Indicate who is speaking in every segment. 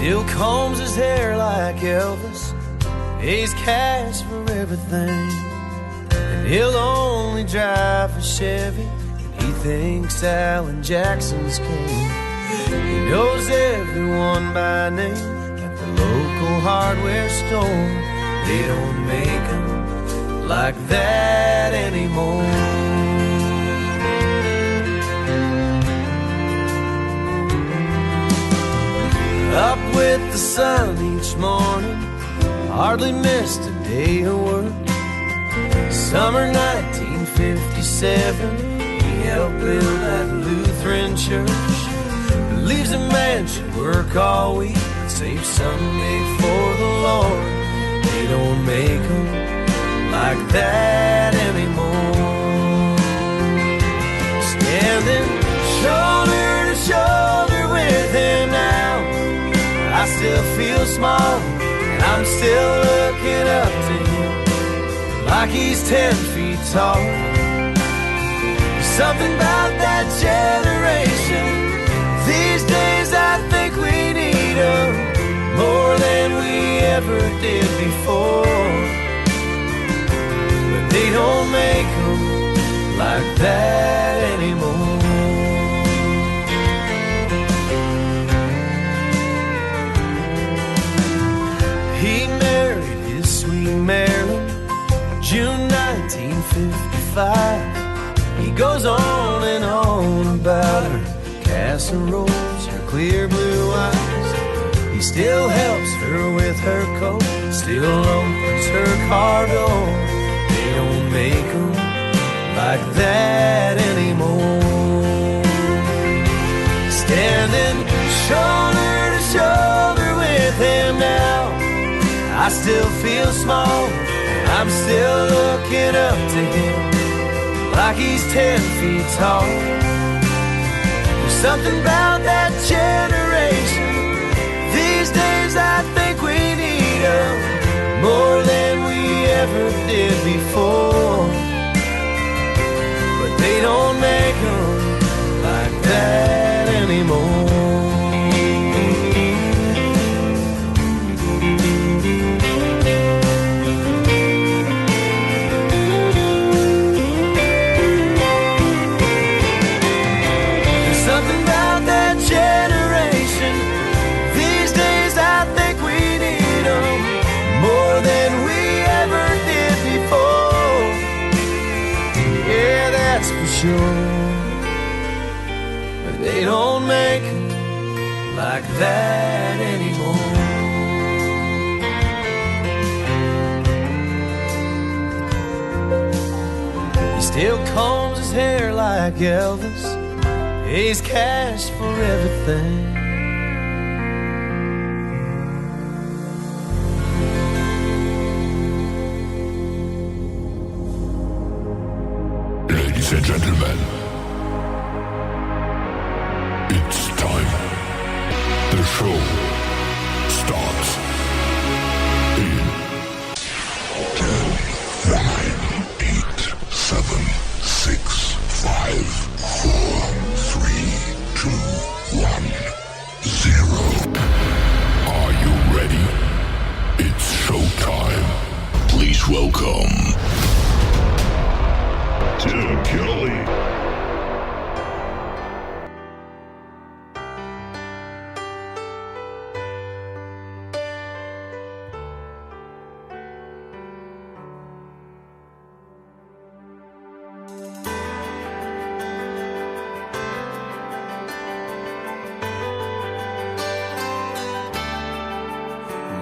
Speaker 1: Still combs his hair like Elvis, pays cash for everything, and he'll only drive a Chevy, and he thinks Alan Jackson's king. He knows everyone by name at the local hardware store. They don't make them like that anymore. Up with the sun each morning, hardly missed a day of work. Summer 1957, he helped build that Lutheran church. Believes a man should work all week and save Sunday for the Lord. They don't make them like that anymore. Standing shoulder to shoulder with him now, I still feel small, and I'm still looking up to him like he's 10 feet tall. Something about that generation, these days I think we need them more than we ever did before. But they don't make them like that anymore. He married his sweet Mary, June 1955. He goes on and on about her casseroles, her clear blue eyes. He still helps her with her coat, still opens her car door. They don't make them like that anymore. Standing shoulder to shoulder with him now, I still feel small, I'm still looking up to him like he's 10 feet tall. There's something about that generation, these days I think we need them more than we ever did before. But they don't make them like that anymore. Generation, these days I think we need them more than we ever did before. Yeah, that's for sure. But they don't make them like that anymore. He still combs his hair like Elvis, pays cash for everything.
Speaker 2: Ladies and gentlemen, it's time. The show starts in 10, 9, 8, 7, 6, 5, 4, 3, 2, 1, 0. Are you ready? It's showtime. Please welcome Tim Kelly.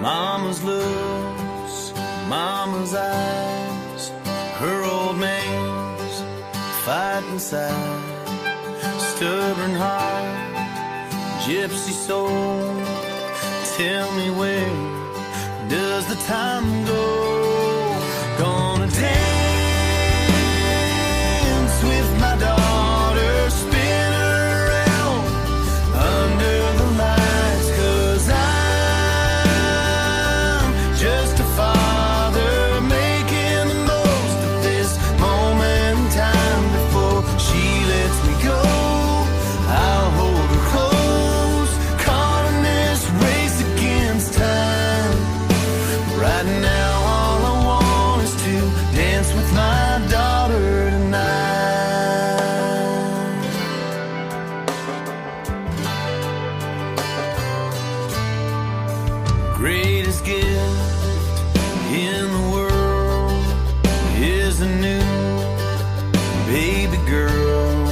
Speaker 1: Mama's looks, Mama's eyes, her old man's fight inside, stubborn heart, gypsy soul. Tell me, where does the time go? Gonna dance with my daughter, spin her around under the lights, 'cause I'm just a father making the most of this moment in time. Before she lets me go, I'll hold her close, caught in this race again. greatest gift in the world is a new baby girl.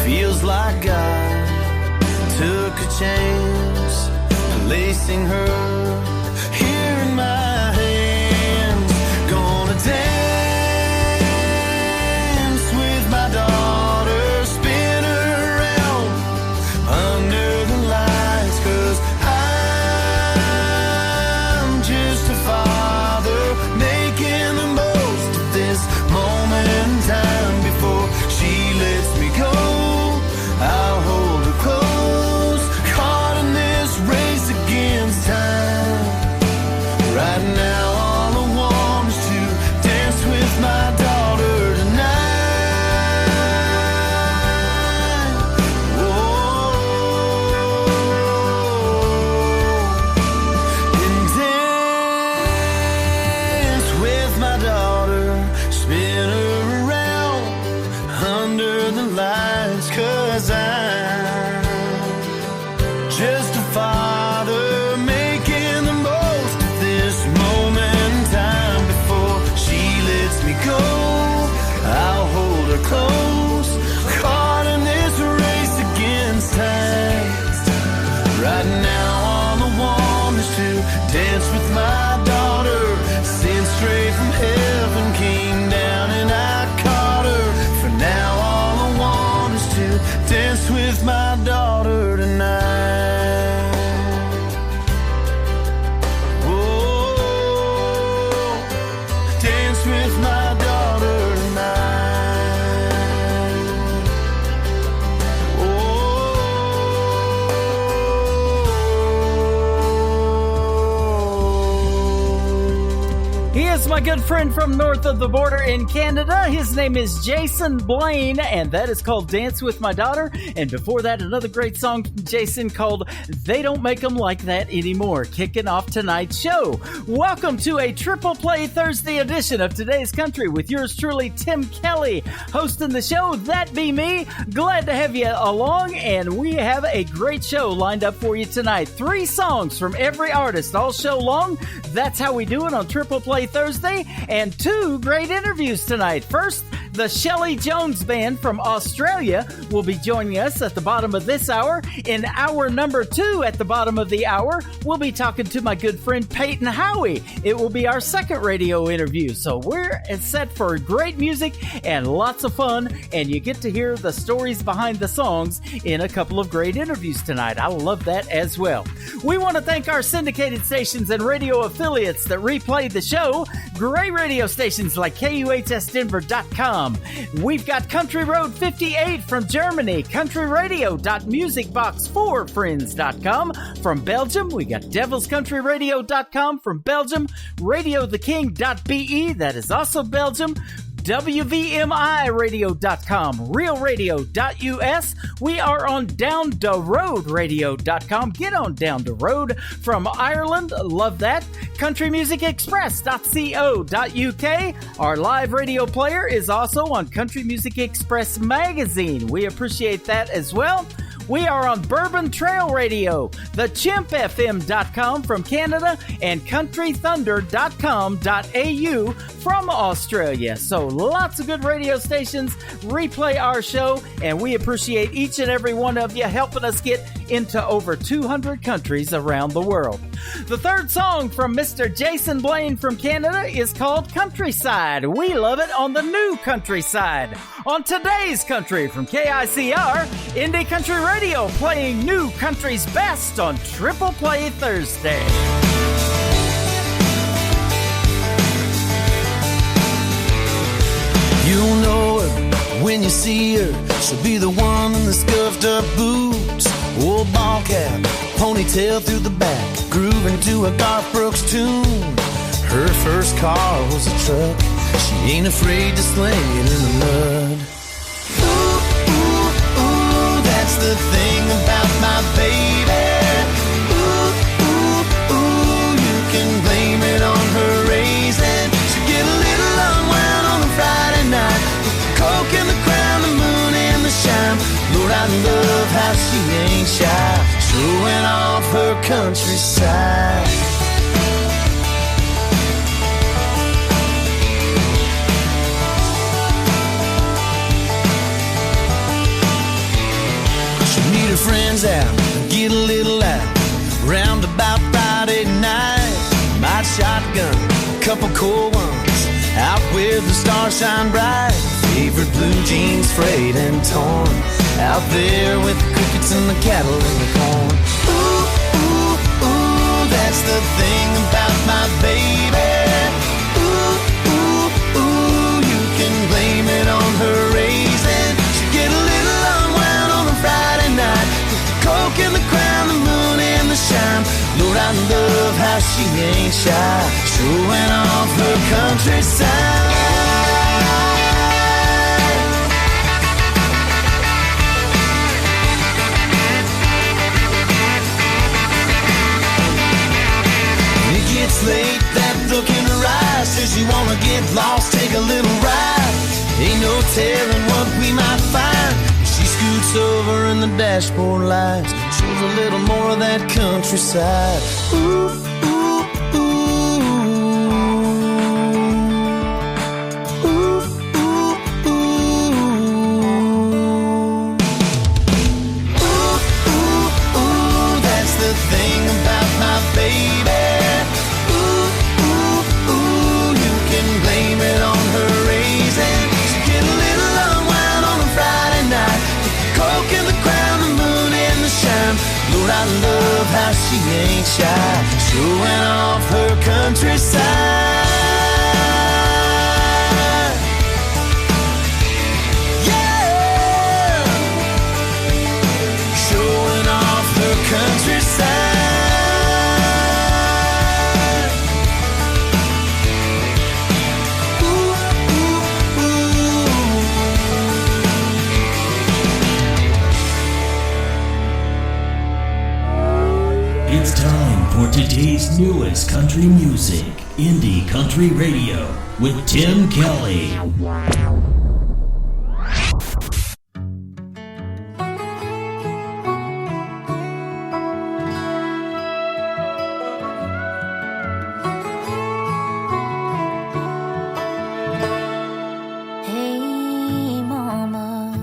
Speaker 1: Feels like God took a chance, placing her here in my hands. Gonna dance with my daughter, spin her around under the lights, 'cause I'm just a father making the most of this moment in time. Before she lets me go, I'll hold her close, caught in this race against time. Right now all I want is to dance with my daughter tonight. Whoa. And dance with my daughter, spin her around under the lights, 'cause I'm just a father making the most of this moment in time. Before she lets me go, I'll hold her close, caught in this race against time. Right now all I want is to dance with my daughter, sent straight from heaven, came down and I caught her. For now all I want is to dance with my daughter tonight. Oh, dance with my daughter tonight. Oh.
Speaker 3: He is my good friend from north of the border in Canada. His name is Jason Blaine, and that is called Dance With My Daughter. And before that, another great song from Jason called They Don't Make 'Em Like That Anymore, kicking off tonight's show. Welcome to a Triple Play Thursday edition of Today's Country with yours truly, Tim Kelly, hosting the show. That be me. Glad to have you along, and we have a great show lined up for you tonight. 3 songs from every artist all show long. That's how we do it on Triple Play Thursday, and 2 great interviews tonight. First, the Shelley Jones Band from Australia will be joining us at the bottom of this hour. In hour number 2, at the bottom of the hour, we'll be talking to my good friend Peyton Howie. It will be our second radio interview, so we're set for great music and lots of fun, and you get to hear the stories behind the songs in a couple of great interviews tonight. I love that as well. We want to thank our syndicated stations and radio affiliates that replay the show. Great radio stations like KUHSdenver.com. We've got Country Road 58 from Germany, countryradio.musicbox4friends.com from Belgium. We got devilscountryradio.com from Belgium, radiotheking.be, that is also Belgium, WVMIradio.com, realradio.us. We are on downtheroadradio.com. Get on down the road from Ireland. Love that. countrymusicexpress.co.uk. Our live radio player is also on Country Music Express magazine. We appreciate that as well. We are on Bourbon Trail Radio, thechimpfm.com from Canada, and countrythunder.com.au from Australia. So lots of good radio stations replay our show, and we appreciate each and every one of you helping us get into over 200 countries around the world. The third song from Mr. Jason Blaine from Canada is called Countryside. We love it on the new Countryside. On today's Country from KICR, Indie Country Radio, playing new country's best on Triple Play Thursday.
Speaker 1: You'll know her when you see her. She'll be the one in the scuffed up boots, old ball cap, ponytail through the back, grooving to a Garth Brooks tune. Her first car was a truck. She ain't afraid to sling it in the mud. Ooh, ooh, ooh, that's the thing about my baby. Ooh, ooh, ooh, you can blame it on her raising. She get a little unwound on a Friday night, with the coke and the crown, the moon and the shine. Lord, I love how she ain't shy, showing off her countryside. things out, get a little out. Round about Friday night, might shotgun a couple cool ones, out where the stars shine bright. Favorite blue jeans frayed and torn, out there with the crickets and the cattle and the corn. Ooh, ooh, ooh, that's the thing about my baby. Ooh, ooh, ooh, you can blame it on her raising. She get a little unwound on a Friday night, with the coke and the crown, the moon and the shine. Lord, I love how she ain't shy, showing off her countryside. It's late, that look in her eyes says you wanna get lost, take a little ride. Ain't no telling what we might find. She scoots over and the dashboard lights shows a little more of that countryside. Ooh, ooh, ooh. Ooh, ooh, ooh. Ooh, ooh, ooh, that's the thing about my baby. Lord, I love how she ain't shy, showing off her countryside. Yeah, showing off her countryside.
Speaker 4: It's time for today's newest country music, Indie Country Radio, with Tim Kelly.
Speaker 5: Hey, Mama,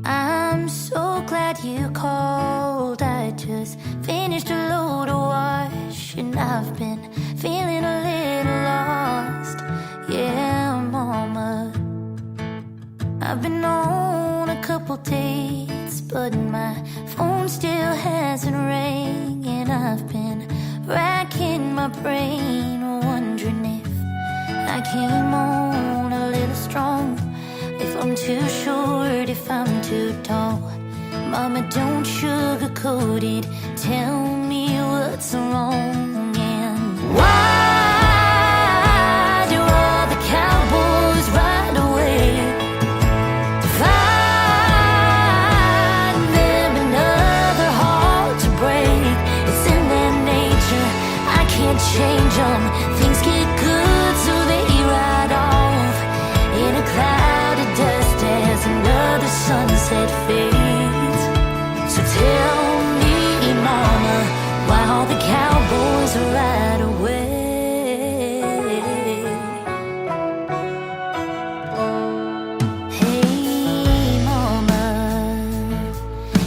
Speaker 5: I'm so glad you called. I just finished a load of wash and I've been feeling a little lost. Yeah, Mama, I've been on a couple dates, but my phone still hasn't rang. And I've been racking my brain, wondering if I came on a little strong, if I'm too short, if I'm too tall. Mama, don't sugarcoat it, tell me what's wrong. And why do all the cowboys ride away to find them another heart to break? It's in their nature, I can't change them. Things get good so they ride off in a cloud of dust as another sunset fades. So tell me, Mama, why all the cowboys ride away? Hey, Mama,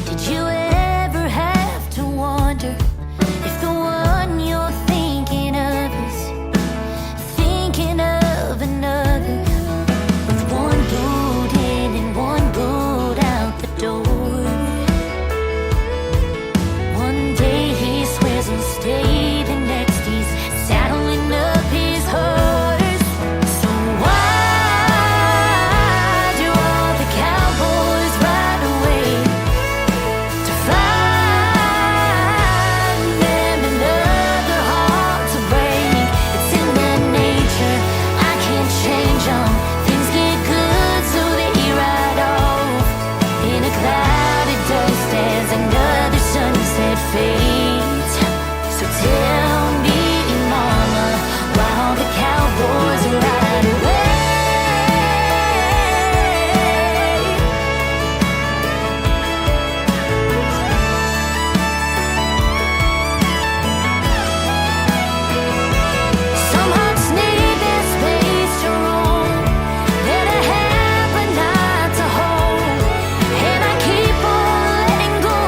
Speaker 5: did you ever have to wonder if the one you're thinking of is thinking of another, with one boot in and one boot out the door? One day he swears he'll stay, the next he's saddling up his horse. So why do all the cowboys ride away to find them another heart to break? It's in their nature, I can't change them. Things get good so they ride off in a cloud of dust as another sunset fades. So tell me, Mama, why all the cowboys ride away? Some hearts need their space to roam, then a half a night to hold, and I keep on letting go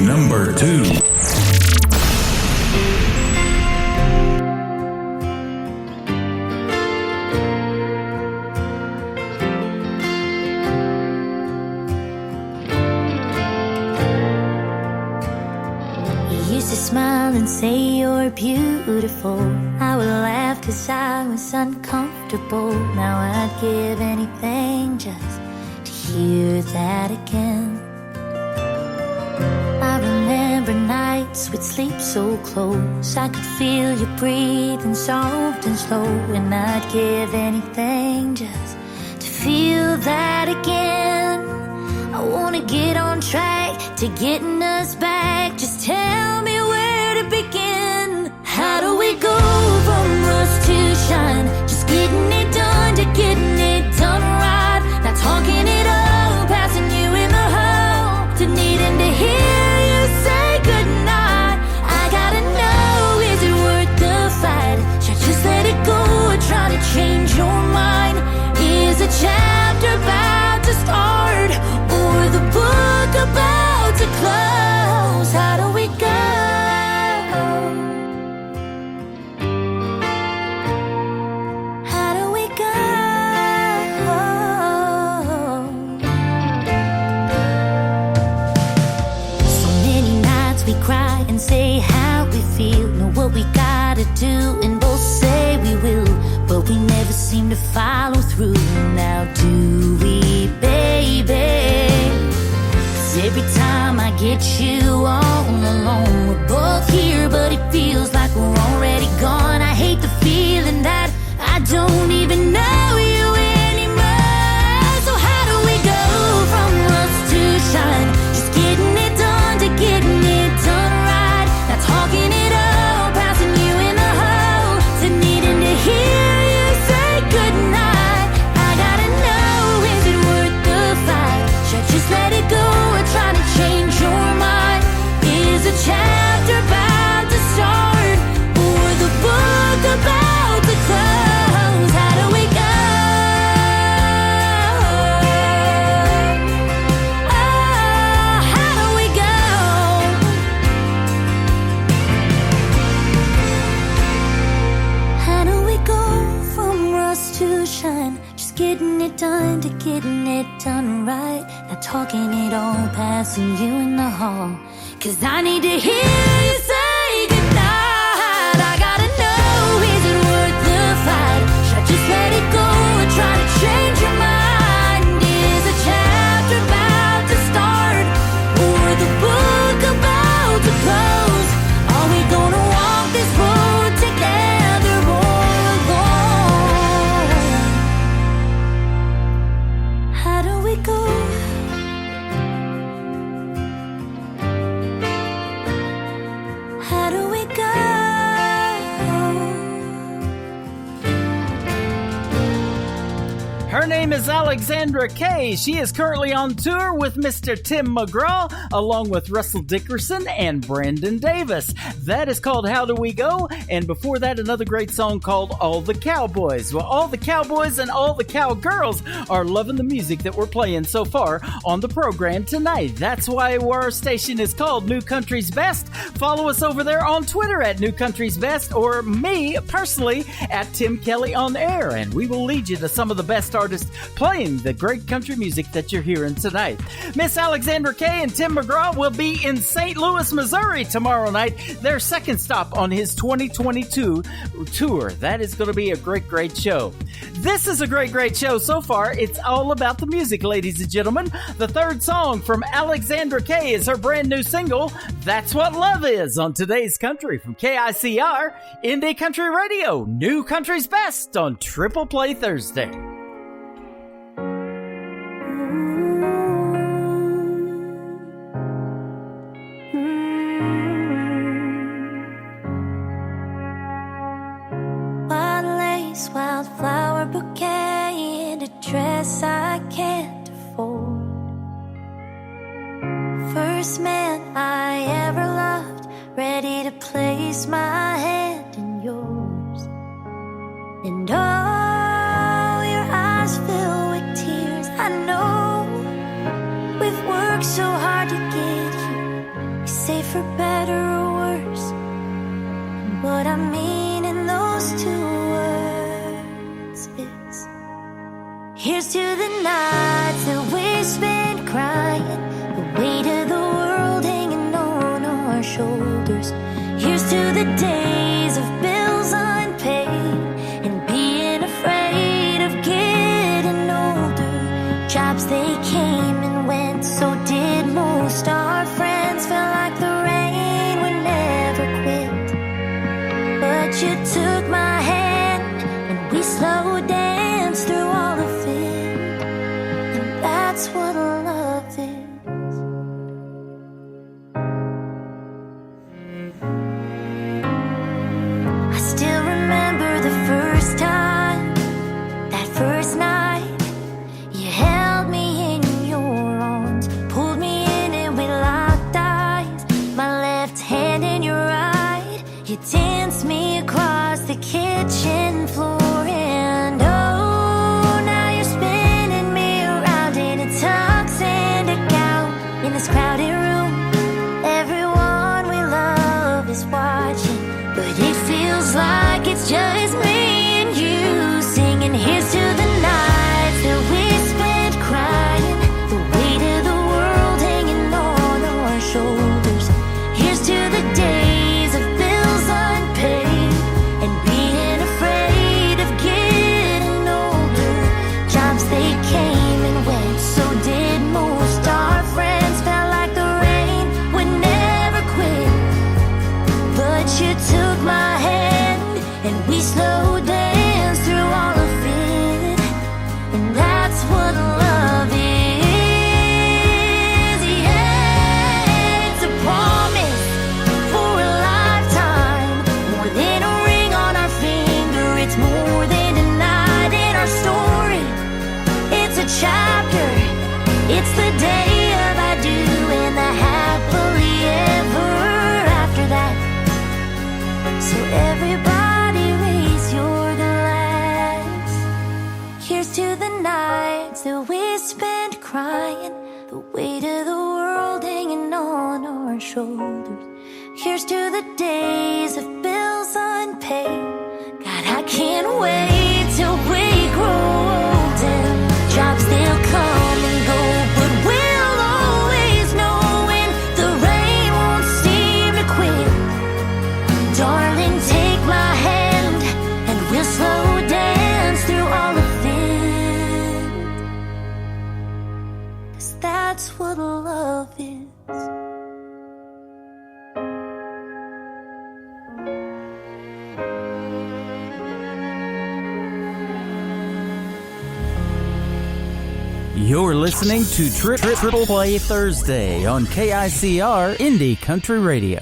Speaker 4: number 2.
Speaker 5: Smile and say you're beautiful. I would laugh 'cause I was uncomfortable. Now I'd give anything just to hear that again. I remember nights we'd sleep so close. I could feel you breathing soft and slow. And I'd give anything just to feel that again. I wanna get on track to getting us back. Just tell me where to begin. How do we go from rust to shine? Just getting it done to getting it done right. Not talking it up, passing you in the hall, to needing to hear you say goodnight. I gotta know, is it worth the fight? Should I just let it go or try to change your mind? Is a chapter about to start, or the book about to close? How do we go? How do we go? So many nights we cry and say how we feel, know what we gotta do, and both say we will, but we never seem to follow through. Now do we, baby? 'Cause every time I get you all alone, we're both here, but it feels like we're already gone. I hate the feeling that I don't even know you anymore. So how do we go from rust to shine? Just getting it done to getting it done right. Not talking it up, passing you in the hall, to needing to hear you say goodnight. I gotta know, is it worth the fight? Should I just let it go or try to change your mind? Is a chapter about to start, or the book about to close? How do we go? Oh, how do we go? How do we go from rust to shine? Just getting it done to getting it done right. Not talking it all, passing you in the hall, 'cause I need to hear you say goodnight. I gotta know, is it worth the fight? Should I just let it go or try to change your mind? Is a chapter about to start, or the book about to close? Are we gonna walk this road together or alone? How do we go? How do we go?
Speaker 3: Her name is Alexandra Kay. She is currently on tour with Mr. Tim McGraw, along with Russell Dickerson and Brandon Davis. That is called How Do We Go? And before that, another great song called All the Cowboys. Well, all the cowboys and all the cowgirls are loving the music that we're playing so far on the program tonight. That's why our station is called New Country's Best. Follow us over there on Twitter at New Country's Best, or me personally at Tim Kelly on Air, and we will lead you to some of the best artists playing the great country music that you're hearing tonight. Miss Alexandra Kay and Tim McGraw will be in St. Louis, Missouri tomorrow night, their second stop on his 2022 tour. That is going to be a great, great show. This is a great, great show so far. It's all about the music, ladies and gentlemen. The third song from Alexandra Kay is her brand new single, That's What Love Is, on today's country from KICR, Indie Country Radio, New Country's Best on Triple Play Thursday.
Speaker 5: Wildflower bouquet in a dress I can't afford. First man I ever loved, ready to place my hand in yours. And oh, your eyes fill with tears. I know we've worked so hard to get here. for better or worse. What I mean in those two words is, here's to the nights that we spent crying, the weight of the world hanging on our shoulders. Here's to the days of bills unpaid and being afraid of getting older. Jobs, they came and went, so did most. Our friends felt like the rain would never quit. But you took my hand and we slow danced through all of it. And that's what love is. I still remember the first time, that first night. You held me in your arms, pulled me in and we locked eyes. My left hand in your right, you danced me across the kitchen floor. And oh, now you're spinning me around in a tux and a gown. In this crowded room, everyone we love is watching, but it feels like it's just me and you singing. Here's to the nights that we spent crying, the weight of the world hanging on our shoulders. Here's to the days of bills unpaid and being afraid of getting older. Jobs, they came and went, so did most. Our friends felt like the rain would never quit. But you took my hand and we slow danced through all of it. And that's what love is. Yeah, it's a promise for a lifetime. More than a ring on our finger, it's more than a night in our story. It's a chapter, it's the day of I do and the happily ever after that. So everybody raise your glass. Here's to the nights that we spent crying, the weight of the world hanging on our shoulders. Here's to the days of bills unpaid. God, I can't wait till we grow old and jobs, they'll come and go, but we'll always know when the rain won't seem to quit. Darling, take my hand and we'll slow dance through all of it. 'Cause that's what love is.
Speaker 3: You're listening to Triple Play Thursday on KICR Indie Country Radio.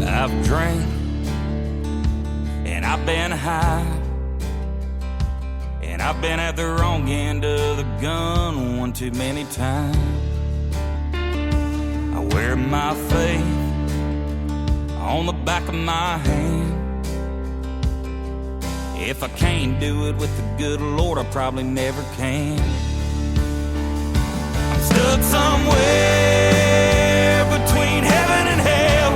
Speaker 1: I've drank and I've been high, and I've been at the wrong end of the gun one too many times. I wear my faith on the back of my hand. If I can't do it with the good Lord, I probably never can. I'm stuck somewhere between heaven and hell,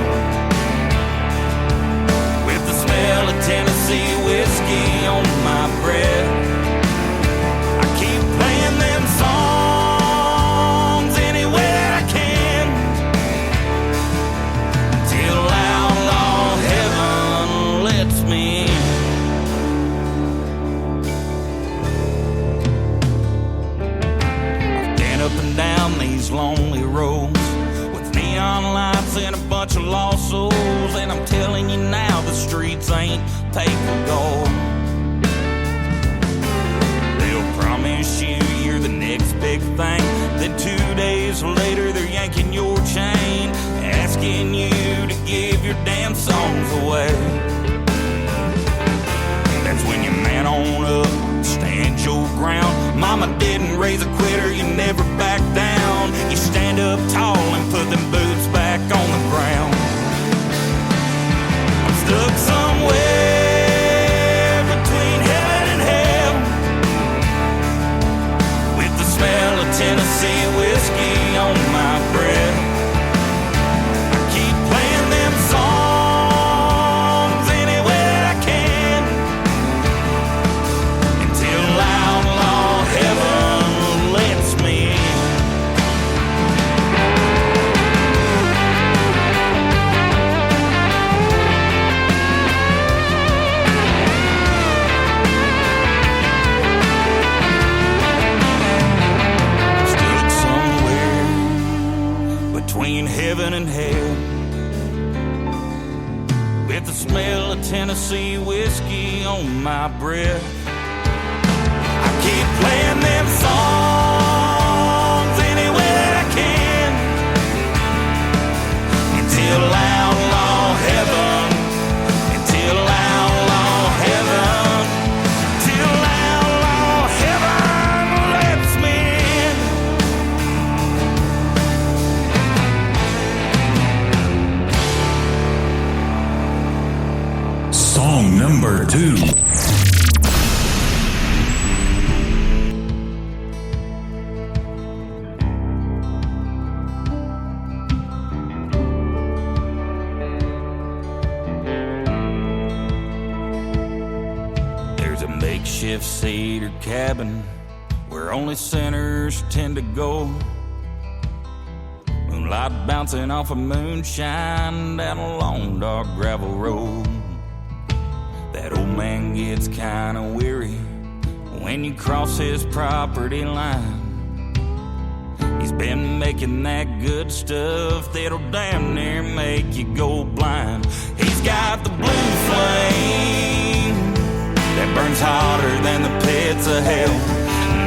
Speaker 1: with the smell of Tennessee whiskey on my breath. I keep playing them songs any way that I can, till outlaw heaven lets me in. I've been up and down these lonely roads with neon lights and a bunch of lost souls, and I'm telling you now, the streets ain't paper gold. They'll promise you you're the next big thing, then 2 days later they're yanking your chain, asking you to give your damn songs away. That's when you man on up, stand your ground. Mama didn't raise a quitter, you never back down. You stand up tall and put them boots back on the ground.
Speaker 6: on my breath. I keep playing them songs any way that I can until outlaw heaven, until outlaw heaven, till outlaw heaven lets me in.
Speaker 4: Song number 2.
Speaker 6: Makeshift cedar cabin where only sinners tend to go. Moonlight bouncing off of moonshine down a long dark gravel road. That old man gets kinda weary when you cross his property line. He's been making that good stuff that'll damn near make you go blind. He's got the blue flame that burns hotter than the pits of hell.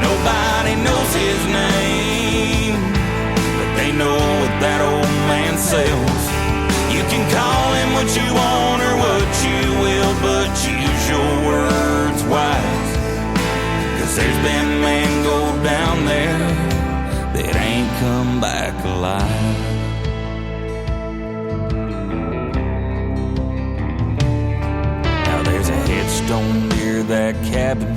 Speaker 6: Nobody knows his name, but they know what that old man sells. You can call him what you want or what you will, but use your words wise. 'Cause there's been men go down there that ain't come back alive. Headstone near that cabin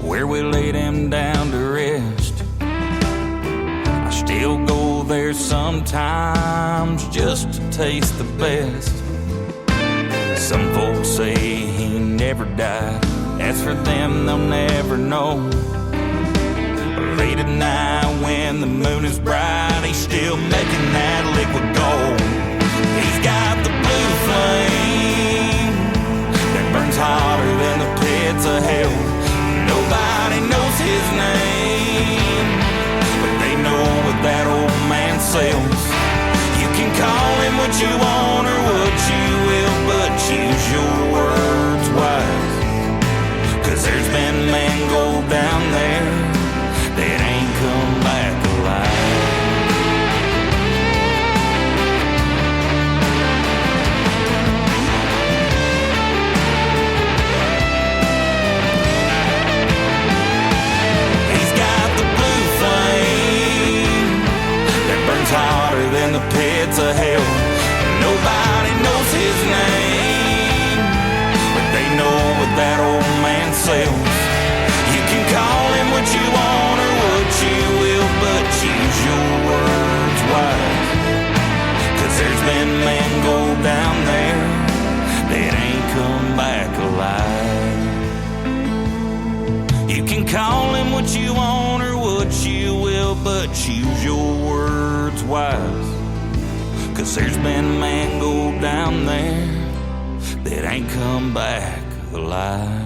Speaker 6: where we laid him down to rest. I still go there sometimes just to taste the best. Some folks say he never died. As for them, they'll never know. But late at night when the moon is bright, he's still making that liquid gold. He's got the blue flame that burns hotter than the pits of hell. Nobody knows his name, but they know what that old man sells. You can call him what you want or what you will, but use your words wise. 'Cause there's been men go down there that ain't come back alive. Hotter than the pits of hell. Nobody knows his name, but they know what that old man sells. You can call him what you want or what you will, but use your words wise. 'Cause there's been men go down there that ain't come back alive. You can call him what you want or what you will, but use your words wise. 'Cause there's been a man go down there that ain't come back alive.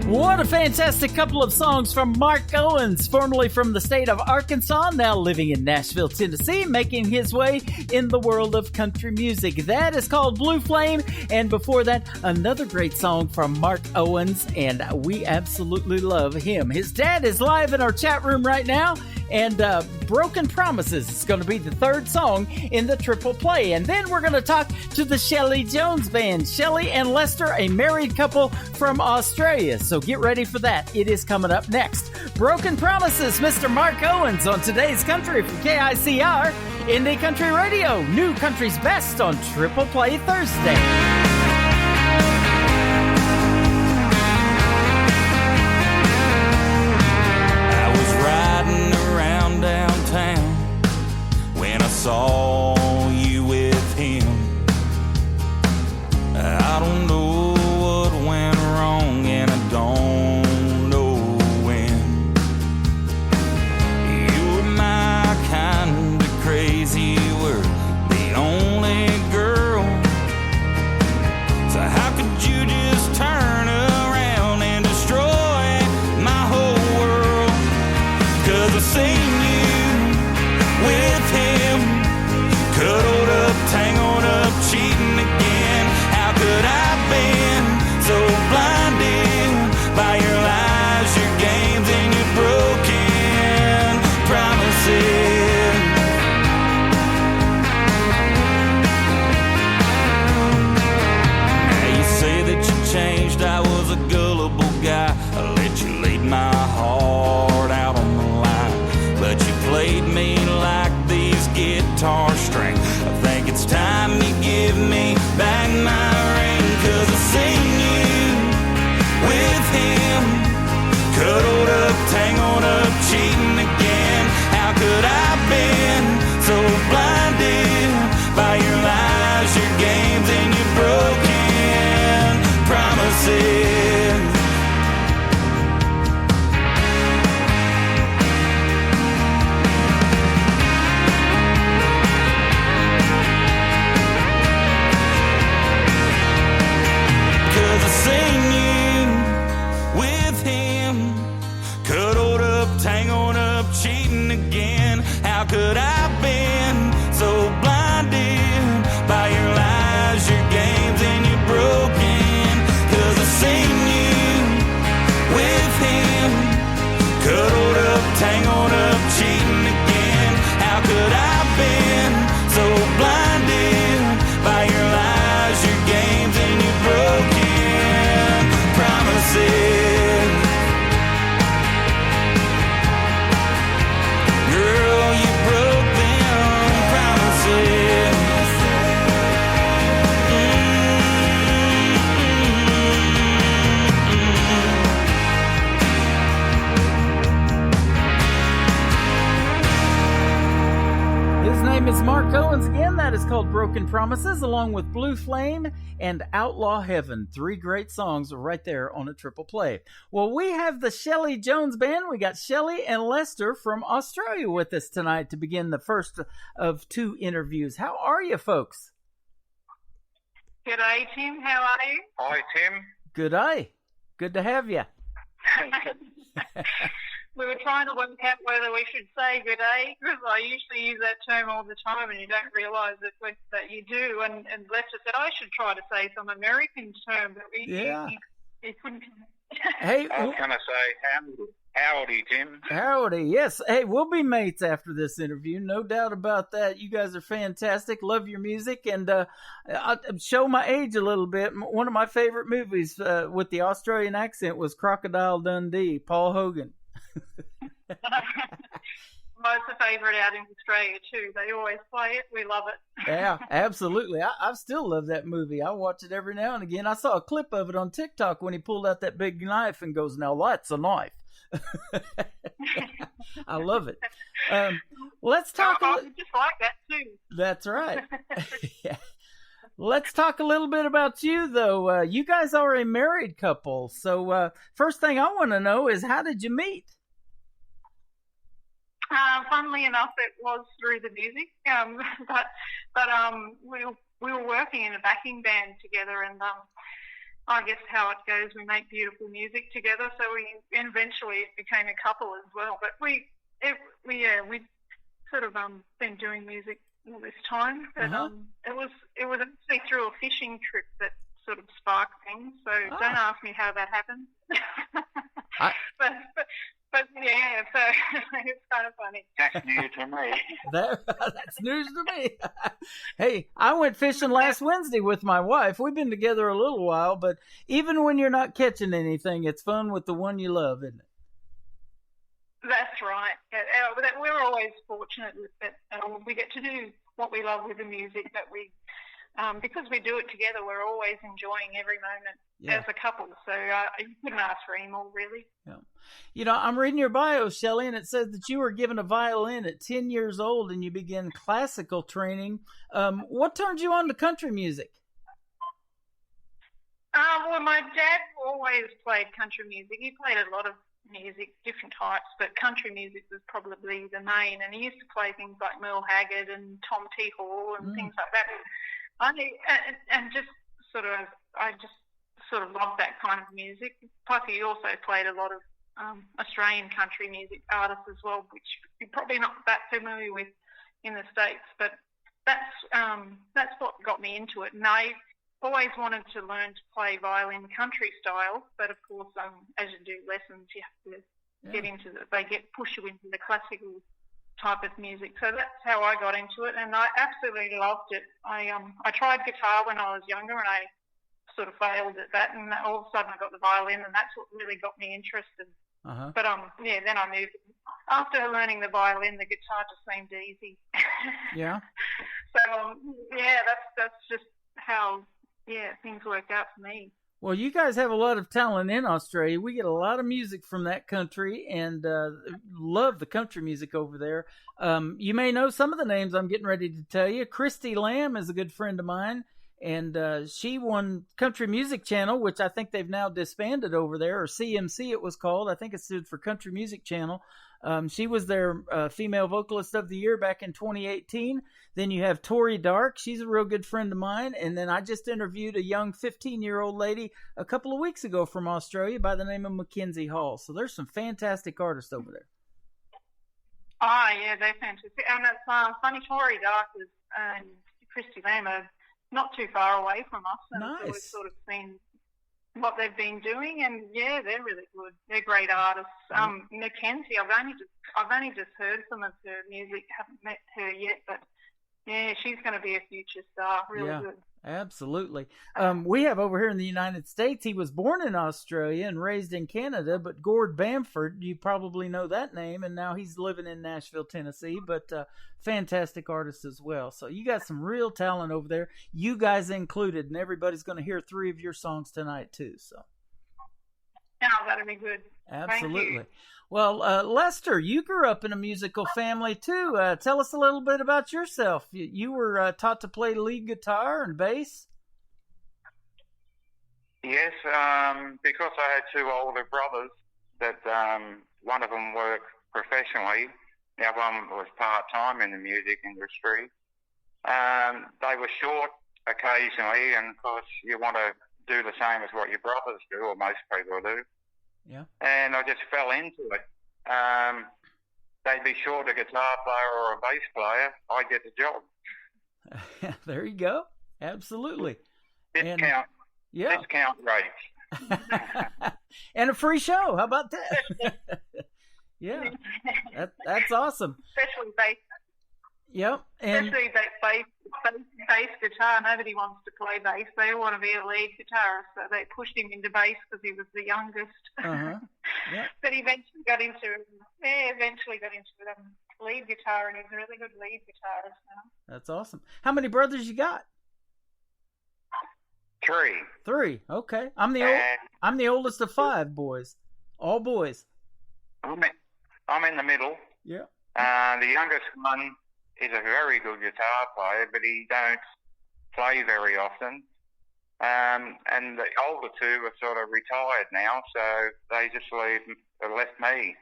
Speaker 3: What a fantastic couple of songs from Mark Owens, formerly from the state of Arkansas, now living in Nashville, Tennessee, making his way in the world of country music. That is called Blue Flame, and before that, another great song from Mark Owens, and we absolutely love him. His dad is live in our chat room right now, and Broken Promises is going to be the third song in the triple play. And then we're going to talk to the Shelley Jones Band, Shelley and Lester, a married couple from Australia. So get ready for that. It is coming up next. Broken Promises, Mr. Mark Owens on Today's Country from KICR, Indie Country Radio, New Country's Best on Triple Play Thursday.
Speaker 6: Downtown when I saw you with him. I don't know what went wrong and I don't know when. You were my kind of crazy, you were the only girl games and your broken promises. 'Cause I seen you with him, cuddled up, tangled up, cheating again. How could I have been so blinded by your lies, your games, and your broken? 'Cause I seen you with him, cuddled up, tangled up, cheating again. How could I have been so blinded by your lies, your games, and your broken promises? Girl, you broke them promises.
Speaker 3: His name is Mark Owens again. That is called Broken Promises, along with Blue Flame and Outlaw Heaven. 3 great songs right there on a triple play. Well, we have the Shelley Jones Band. We got Shelley and Lester from Australia with us tonight to begin the first of 2 interviews. How are you, folks?
Speaker 7: G'day, Tim. How are you?
Speaker 8: Hi, Tim.
Speaker 3: Good day. Good to have you.
Speaker 7: We were trying to work out whether we should say good day, because I usually use that term all the time and you don't realise that you do. And Lester said I should try to say some American term, but he couldn't.
Speaker 3: Hey,
Speaker 8: I was going to say, howdy, Tim.
Speaker 3: Howdy, yes. Hey, we'll be mates after this interview, no doubt about that. You guys are fantastic. Love your music, and I'll show my age a little bit. One of my favorite movies with the Australian accent was Crocodile Dundee, Paul Hogan.
Speaker 7: Most a favourite out in Australia too. They always play it. We love it.
Speaker 3: Yeah, absolutely. I still love that movie. I watch it every now and again. I saw a clip of it on TikTok when he pulled out that big knife and goes, "Now that's a knife." I love it. Let's talk.
Speaker 7: I just like that too.
Speaker 3: That's right. Yeah. Let's talk a little bit about you, though. You guys are a married couple. So first thing I want to know is, how did you meet?
Speaker 7: Funnily enough, it was through the music, but we were working in a backing band together, and I guess how it goes, we make beautiful music together. So we eventually became a couple as well. But we sort of been doing music all this time. But it was actually through a fishing trip that sort of sparked things. So don't ask me how that happened. But yeah, so it's kind of funny.
Speaker 8: That's new to me.
Speaker 3: That's news to me. Hey, I went fishing last Wednesday with my wife. We've been together a little while, but even when you're not catching anything, it's fun with the one you love, isn't it?
Speaker 7: That's right. We're always fortunate that we get to do what we love with the music, that we, because we do it together, we're always enjoying every moment as a couple. So you couldn't ask for any more, really.
Speaker 3: Yeah. You know, I'm reading your bio, Shelley, and it says that you were given a violin at 10 years old and you began classical training. What turned you on to country music?
Speaker 7: Well, my dad always played country music. He played a lot of music, different types, but country music was probably the main. And he used to play things like Merle Haggard and Tom T. Hall and things like that. I just sort of loved that kind of music. Plus, he also played a lot of Australian country music artists as well, which you're probably not that familiar with in the States. But that's what got me into it. And I always wanted to learn to play violin country style, but of course, as you do lessons, you have to get into push you into the classical type of music. So that's how I got into it, and I absolutely loved it. I tried guitar when I was younger, and I sort of failed at that, and all of a sudden I got the violin, and that's what really got me interested. But then I moved. After learning the violin, the guitar just seemed easy.
Speaker 3: Yeah.
Speaker 7: So that's just how things worked out for me.
Speaker 3: Well, you guys have a lot of talent in Australia. We get a lot of music from that country, and love the country music over there. You may know some of the names I'm getting ready to tell you. Christy Lamb is a good friend of mine, and she won Country Music Channel, which I think they've now disbanded over there, or CMC it was called. I think it stood for Country Music Channel. She was their Female Vocalist of the Year back in 2018. Then you have Tori Dark. She's a real good friend of mine. And then I just interviewed a young 15-year-old lady a couple of weeks ago from Australia by the name of Mackenzie Hall. So there's some fantastic artists over there.
Speaker 7: Oh, yeah, they're fantastic. And it's funny, Tori Dark and Christy Lamb are not too far away from us. And
Speaker 3: Nice.
Speaker 7: so we've sort of seen what they've been doing, and yeah, they're really good. They're great artists. Mackenzie, I've only just heard some of her music. Haven't met her yet, but yeah, she's going to be a future star. Really good.
Speaker 3: Absolutely. We have over here in the United States, he was born in Australia and raised in Canada, but Gord Bamford, you probably know that name, and now he's living in Nashville, Tennessee, but fantastic artist as well. So you got some real talent over there, you guys included, and everybody's going to hear 3 of your songs tonight too. So.
Speaker 7: Oh, that'll be good.
Speaker 3: Absolutely.
Speaker 7: Thank you.
Speaker 3: Well, Lester, you grew up in a musical family too. Tell us a little bit about yourself. You were taught to play lead guitar and bass.
Speaker 8: Yes, because I had 2 older brothers that one of them worked professionally, the other one was part-time in the music industry. They were short occasionally, and of course you want to do the same as what your brothers do, or most people do.
Speaker 3: Yeah.
Speaker 8: And I just fell into it. They'd be short a guitar player or a bass player, I'd get the job.
Speaker 3: There you go. Absolutely.
Speaker 8: Discount rates.
Speaker 3: And a free show. How about that? Yeah. That's awesome.
Speaker 7: Especially bass.
Speaker 3: Yep. And
Speaker 7: Especially that bass guitar. Nobody wants to play bass. They all want to be a lead guitarist. So they pushed him into bass because he was the youngest.
Speaker 3: Yep.
Speaker 7: But he eventually got into lead guitar, and he's a really good lead guitarist now.
Speaker 3: That's awesome. How many brothers you got?
Speaker 8: 3.
Speaker 3: 3. Okay. I'm the oldest of 5 boys. All boys.
Speaker 8: I'm in the middle.
Speaker 3: Yeah.
Speaker 8: The youngest one is a very good guitar player, but he don't play very often. And the older 2 are sort of retired now, so they just left me.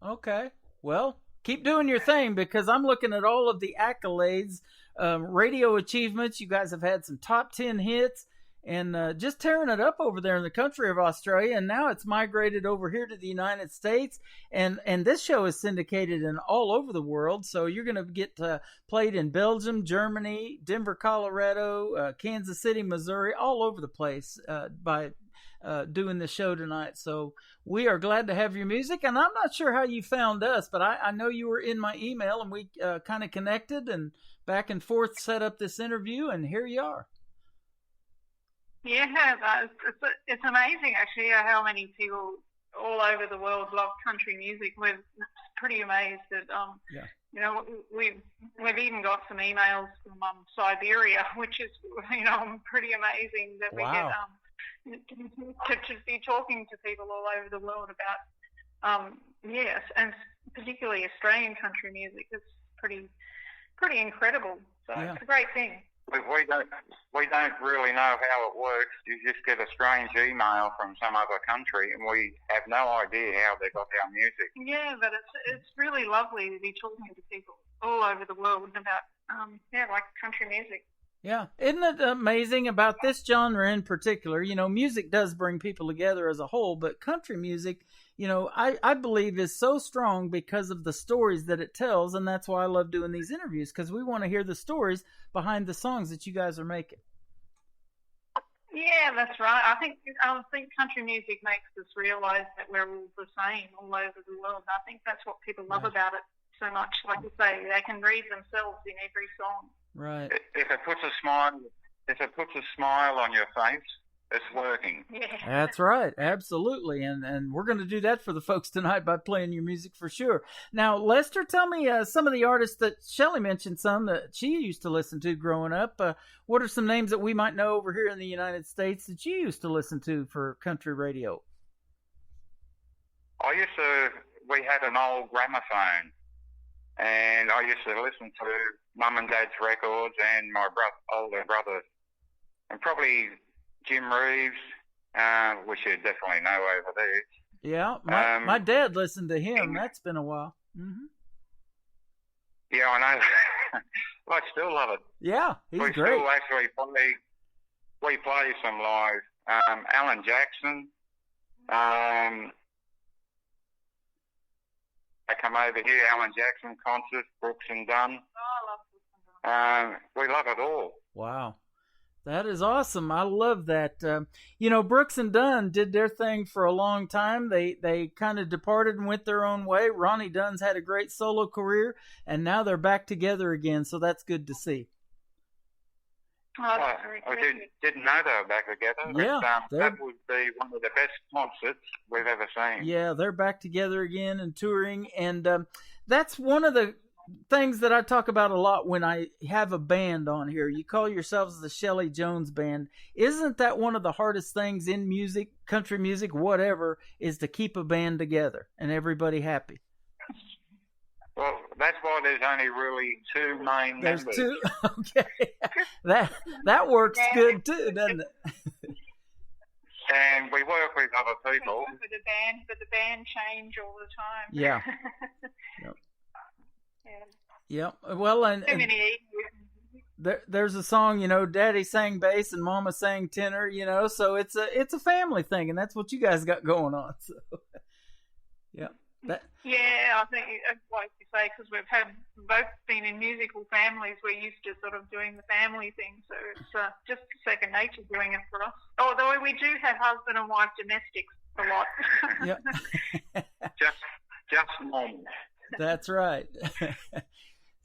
Speaker 3: Okay. Well, keep doing your thing, because I'm looking at all of the accolades, radio achievements. You guys have had some top 10 hits, and just tearing it up over there in the country of Australia, and now it's migrated over here to the United States, and this show is syndicated in all over the world, so you're going to get played in Belgium, Germany, Denver, Colorado, Kansas City, Missouri, all over the place by doing the show tonight. So we are glad to have your music, and I'm not sure how you found us, but I know you were in my email, and we kind of connected and back and forth set up this interview, and here you are.
Speaker 7: Yeah, it's amazing actually how many people all over the world love country music. We're pretty amazed that you know, we've even got some emails from Siberia, which is pretty amazing that we get to be talking to people all over the world about yes, and particularly Australian country music. It's pretty incredible. So It's a great thing.
Speaker 8: We don't really know how it works. You just get a strange email from some other country, and we have no idea how they got our music.
Speaker 7: Yeah, but it's really lovely to be talking to people all over the world about like country music.
Speaker 3: Yeah, isn't it amazing about this genre in particular? You know, music does bring people together as a whole, but country music, you know, I believe is so strong because of the stories that it tells, and that's why I love doing these interviews, because we want to hear the stories behind the songs that you guys are making.
Speaker 7: Yeah, that's right. I think country music makes us realise that we're all the same all over the world. I think that's what people love about it so much. Like you say, they can read themselves in every song.
Speaker 3: Right.
Speaker 8: If it puts a smile on your face, it's working.
Speaker 7: Yeah.
Speaker 3: That's right. Absolutely. And we're going to do that for the folks tonight by playing your music for sure. Now, Lester, tell me some of the artists that Shelley mentioned, some that she used to listen to growing up. What are some names that we might know over here in the United States that you used to listen to for country radio?
Speaker 8: We had an old gramophone, and I used to listen to Mum and Dad's records and my older brother probably Jim Reeves, which you definitely know over there.
Speaker 3: Yeah, my dad listened to him. That's been a while. Mm-hmm.
Speaker 8: Yeah, I know. I still love it.
Speaker 3: Yeah, he's great.
Speaker 8: We still actually play some live. Alan Jackson. I come over here, Alan Jackson concert, Brooks and Dunn.
Speaker 7: Oh, I love Brooks and Dunn.
Speaker 8: We love it all.
Speaker 3: Wow. That is awesome. I love that. Brooks and Dunn did their thing for a long time. They kind of departed and went their own way. Ronnie Dunn's had a great solo career, and now they're back together again, so that's good to see.
Speaker 7: Oh,
Speaker 8: I didn't know they were back together.
Speaker 3: Yeah,
Speaker 8: that would be one of the best concerts we've ever seen.
Speaker 3: Yeah, they're back together again and touring, and that's one of the things that I talk about a lot when I have a band on here. You call yourselves the Shelley Jones Band. Isn't that one of the hardest things in music, country music, whatever, is to keep a band together and everybody happy?
Speaker 8: Well, that's why there's only really two main members.
Speaker 3: There's two? Okay. That works good too, doesn't it?
Speaker 8: And we work with other people.
Speaker 7: We work with the band, but the band change all the time.
Speaker 3: Yeah. Yep.
Speaker 7: Yeah.
Speaker 3: Yep. Well, and there's a song, Daddy sang bass and Mama sang tenor, so it's a family thing, and that's what you guys got going on. So, yeah.
Speaker 7: Yeah, I think, like you say, because we've both been in musical families, we're used to sort of doing the family thing, so it's just second nature doing it for us. Although we do have husband and wife domestics a lot.
Speaker 3: Yep.
Speaker 8: just normal.
Speaker 3: That's right.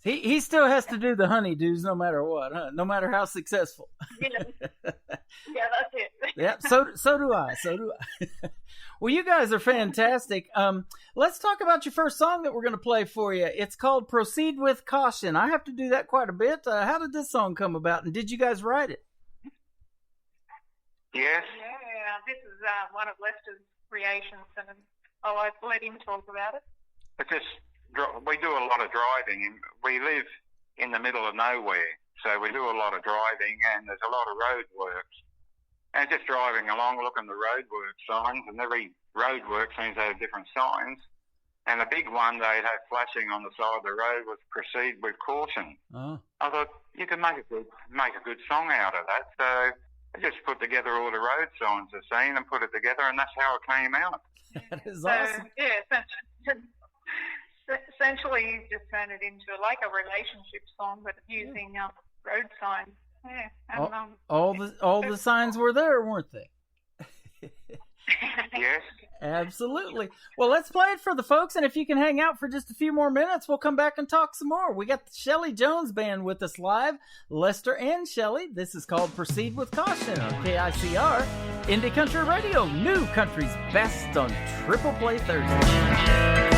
Speaker 3: He still has to do the honeydews no matter what, huh? No matter how successful.
Speaker 7: Yeah, that's it.
Speaker 3: Yep. So do I. Well, you guys are fantastic. Let's talk about your first song that we're going to play for you. It's called Proceed with Caution. I have to do that quite a bit. How did this song come about, and did you guys write it?
Speaker 8: Yes.
Speaker 7: Yeah, this is one of Lester's creations, and I'll let him talk about it.
Speaker 8: We do a lot of driving, and we live in the middle of nowhere, so we do a lot of driving, and there's a lot of road works. And just driving along, looking at the roadwork signs, and every roadwork seems to have different signs. And the big one they had flashing on the side of the road was "Proceed with Caution." Oh. I thought you could make a good song out of that. So I just put together all the road signs I've seen and put it together, and that's how it came out.
Speaker 3: That is awesome.
Speaker 7: Essentially, you just turned it into like a relationship song, but using road signs. Yeah, and,
Speaker 3: all the signs were there, weren't they?
Speaker 8: Yes.
Speaker 3: Absolutely. Well, let's play it for the folks, and if you can hang out for just a few more minutes, we'll come back and talk some more. We got the Shelley Jones Band with us live, Lester and Shelley. This is called Proceed with Caution on KICR, Indie Country Radio, New Country's Best on Triple Play Thursday.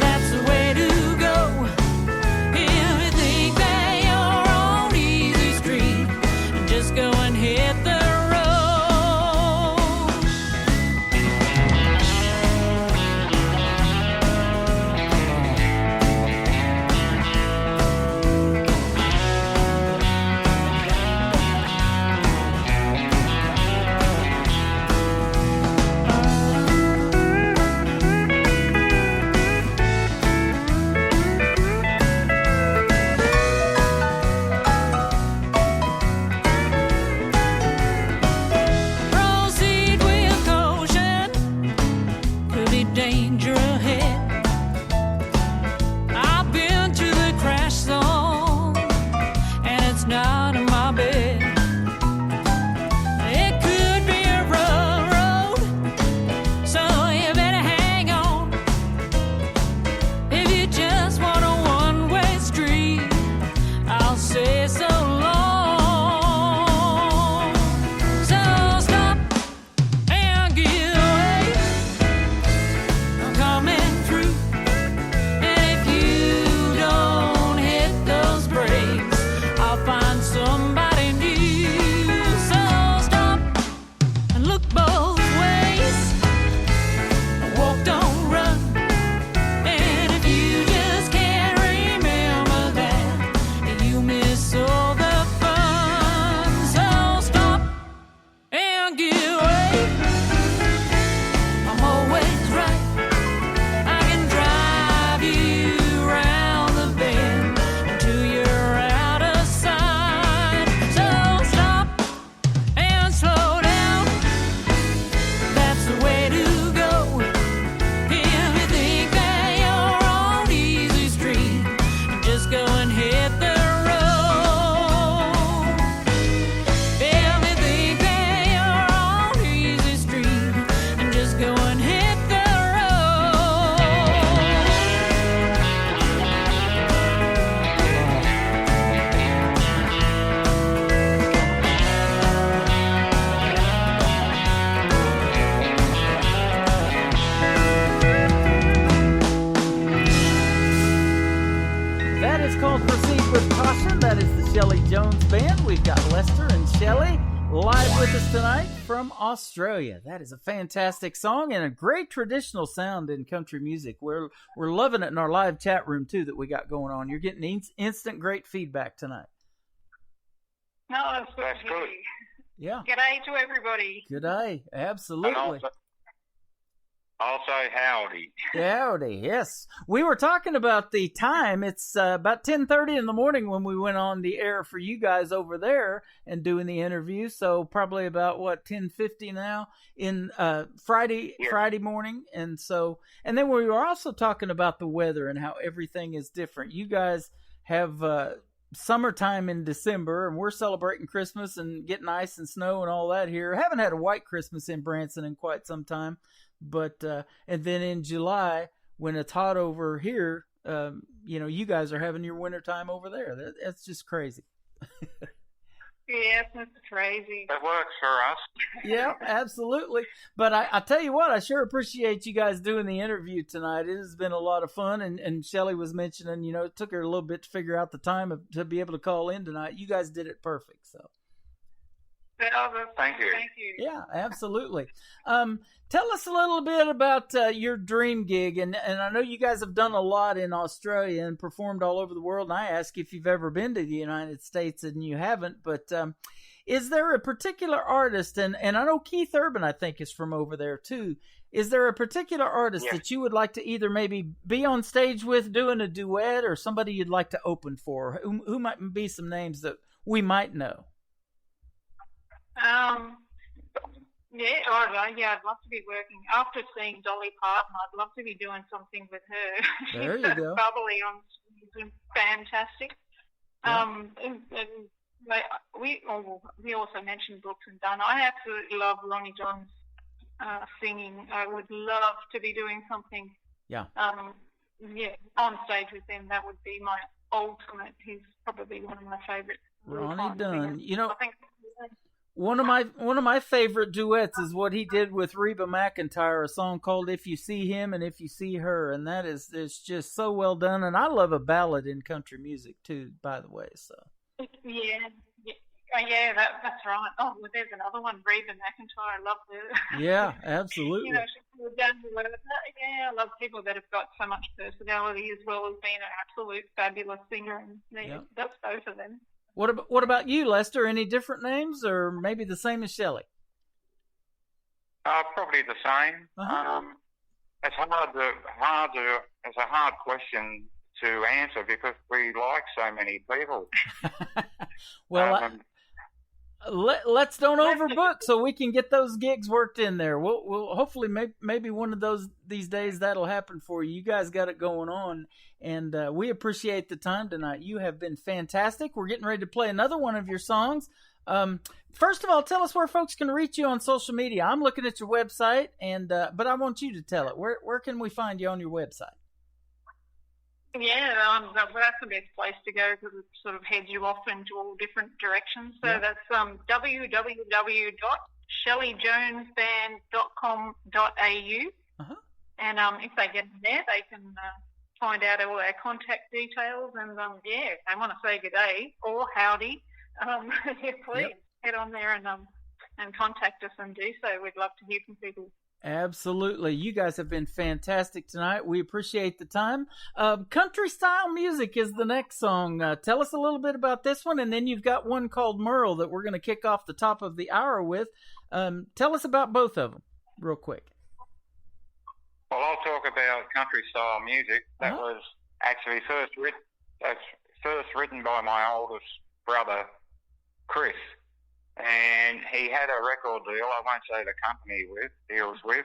Speaker 9: That's the way danger ahead. I've been to the crash zone, and it's not in my bed. It could be a rough road, so you better hang on. If you just want a one-way street, I'll say so long. So stop and give way. I'm coming through. And if you don't hit those brakes, I'll find somebody new. So stop and look both ways. Walk, don't run. And if you just can't remember that, you miss all the fun. So stop and give way. I'm always right. I can drive you round the bend until you're out of sight. So stop and slow down. That's the way to go. If you think that you're on easy street, just go and hit the road. If you think that you're on easy street, just go and hit the
Speaker 3: That is called Proceed with Caution. That is the Shelley Jones Band. We've got Lester and Shelley live with us tonight from Australia. That is a fantastic song and a great traditional sound in country music. We're loving it in our live chat room, too, that we got going on. You're getting instant great feedback tonight.
Speaker 7: No, that's good.
Speaker 8: That's good.
Speaker 3: Yeah.
Speaker 7: G'day to everybody.
Speaker 3: Good day.
Speaker 8: And
Speaker 3: Absolutely.
Speaker 8: also howdy.
Speaker 3: Howdy, yes. We were talking about the time. It's about 10:30 in the morning when we went on the air for you guys over there and doing the interview. So probably about, 10:50 now in Friday morning. And then we were also talking about the weather and how everything is different. You guys have summertime in December, and we're celebrating Christmas and getting ice and snow and all that here. Haven't had a white Christmas in Branson in quite some time. But and then in July, when it's hot over here, you guys are having your winter time over there. That's just crazy.
Speaker 7: Yes, that's crazy.
Speaker 8: That works for us.
Speaker 3: Yeah, absolutely. But I tell you what, I sure appreciate you guys doing the interview tonight. It has been a lot of fun. And Shelley was mentioning, it took her a little bit to figure out the time to be able to call in tonight. You guys did it perfect. So.
Speaker 8: Thank you.
Speaker 7: Thank you.
Speaker 3: Yeah, absolutely. Tell us a little bit about your dream gig. And I know you guys have done a lot in Australia and performed all over the world. And I ask if you've ever been to the United States, and you haven't. But is there a particular artist, and I know Keith Urban, I think, is from over there too. Is there a particular artist that you would like to either maybe be on stage with doing a duet, or somebody you'd like to open for? Who might be some names that we might know?
Speaker 7: I'd love to be working. After seeing Dolly Parton, I'd love to be doing something with her.
Speaker 3: There you go.
Speaker 7: Bubbly on stage, fantastic.
Speaker 3: Yeah.
Speaker 7: We also mentioned Brooks and Dunn. I absolutely love Ronnie John's singing. I would love to be doing something.
Speaker 3: Yeah.
Speaker 7: On stage with them. That would be my ultimate. He's probably one of my favorites.
Speaker 3: Ronnie Dunn.
Speaker 7: I think
Speaker 3: one of my favorite duets is what he did with Reba McEntire, a song called "If You See Him and If You See Her," and that is just so well done. And I love a ballad in country music too, by the way. So
Speaker 7: that's right. Oh, well, there's another one, Reba McEntire. I love her.
Speaker 3: Yeah, absolutely.
Speaker 7: She's down to earth. Yeah, I love people that have got so much personality as well as being an absolute fabulous singer, and that's both of them.
Speaker 3: What about you, Lester? Any different names, or maybe the same as Shelley?
Speaker 8: Probably the same.
Speaker 3: Uh-huh.
Speaker 8: It's it's a hard question to answer because we like so many people.
Speaker 3: Well, Let's don't overbook so we can get those gigs worked in there. We'll hopefully maybe one of these days that'll happen for you. You guys got it going on, and we appreciate the time tonight. You have been fantastic. We're getting ready to play another one of your songs. First of all, tell us where folks can reach you on social media. I'm looking at your website, and but I want you to tell it. Where can we find you on your website?
Speaker 7: Yeah, that's the best place to go because it sort of heads you off into all different directions. So that's www.shelleyjonesband.com.au. And if they get in there, they can find out all our contact details. And if they want to say good day or howdy, please head on there and contact us and do so. We'd love to hear from people.
Speaker 3: Absolutely. You guys have been fantastic tonight. We appreciate the time. Country Style Music is the next song. Tell us a little bit about this one, and then you've got one called Merle that we're going to kick off the top of the hour with. Tell us about both of them real quick.
Speaker 8: Well, I'll talk about Country Style Music. That was actually first written by my oldest brother, Chris. And he had a record deal, I won't say the company he was with,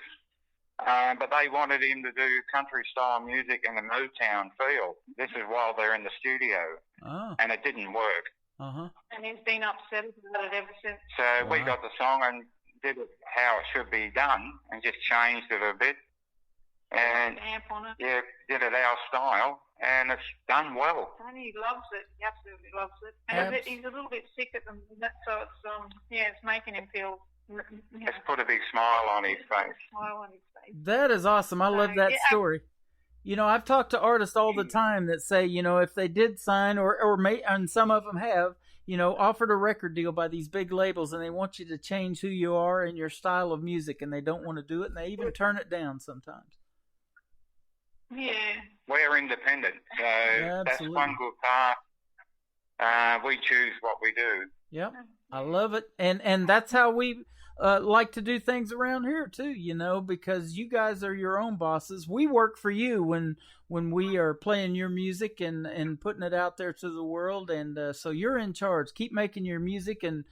Speaker 8: but they wanted him to do country style music in the Motown feel. This is while they're in the studio, and it didn't work.
Speaker 7: And he's been upset about it ever since.
Speaker 8: So we got the song and did it how it should be done, and just changed it a bit. And did it our style, and it's done well.
Speaker 7: And he loves it. He absolutely loves it. And he's a little bit sick at the minute, so it's it's making him feel.
Speaker 8: It's put a big smile on his face.
Speaker 3: That is awesome. I love that story. You know, I've talked to artists all the time that say, you know, if they did sign and some of them have, you know, offered a record deal by these big labels, and they want you to change who you are and your style of music, and they don't want to do it, and they even turn it down sometimes.
Speaker 7: Yeah.
Speaker 8: We're independent, so that's one good part. We choose what we do.
Speaker 3: Yep, I love it. And that's how we like to do things around here too, you know, because you guys are your own bosses. We work for you when we are playing your music and putting it out there to the world. And so you're in charge. Keep making your music and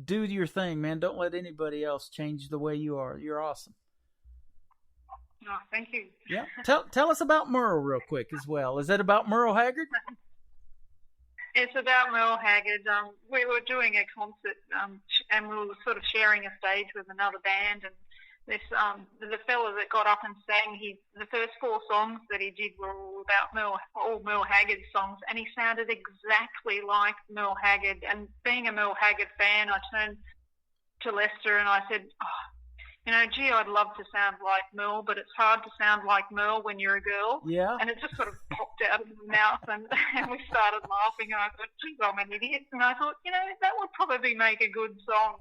Speaker 3: do your thing, man. Don't let anybody else change the way you are. You're awesome.
Speaker 7: Oh, thank you.
Speaker 3: Yeah. Tell us about Merle real quick as well. Is it about Merle Haggard?
Speaker 7: It's about Merle Haggard. We were doing a concert, and we were sort of sharing a stage with another band. And this the fella that got up and sang, the first 4 songs that he did were all about all Merle Haggard songs, and he sounded exactly like Merle Haggard. And being a Merle Haggard fan, I turned to Lester and I said, you know, gee, I'd love to sound like Merle, but it's hard to sound like Merle when you're a girl. Yeah. And it just sort of popped out of my mouth, and we started laughing, and I thought, geez, I'm an idiot. And I thought, you know, that would probably make a good song.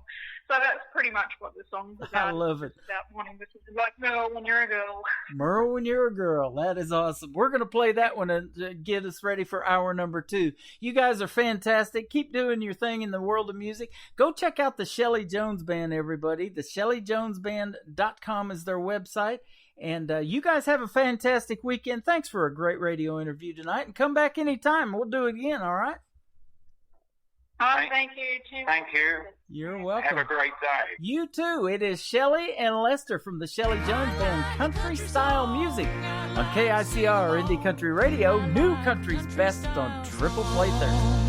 Speaker 7: So that's pretty much what the song's about.
Speaker 3: I love it.
Speaker 7: It's about wanting to sound like Merle when you're a girl.
Speaker 3: Merle when you're a girl. That is awesome. We're going to play that one and get us ready for hour number 2. You guys are fantastic. Keep doing your thing in the world of music. Go check out the Shelley Jones Band, everybody. The ShelleyJonesBand.com is their website. And you guys have a fantastic weekend. Thanks for a great radio interview tonight. And come back anytime. We'll do it again, all right?
Speaker 7: Thank you, Tim.
Speaker 8: Thank you.
Speaker 3: You're welcome.
Speaker 8: Have a great day.
Speaker 3: You too. It is Shelley and Lester from the Shelley Jones Band, Country Style Music on KICR Indie Country Radio. New country's best on Triple Play Thursday.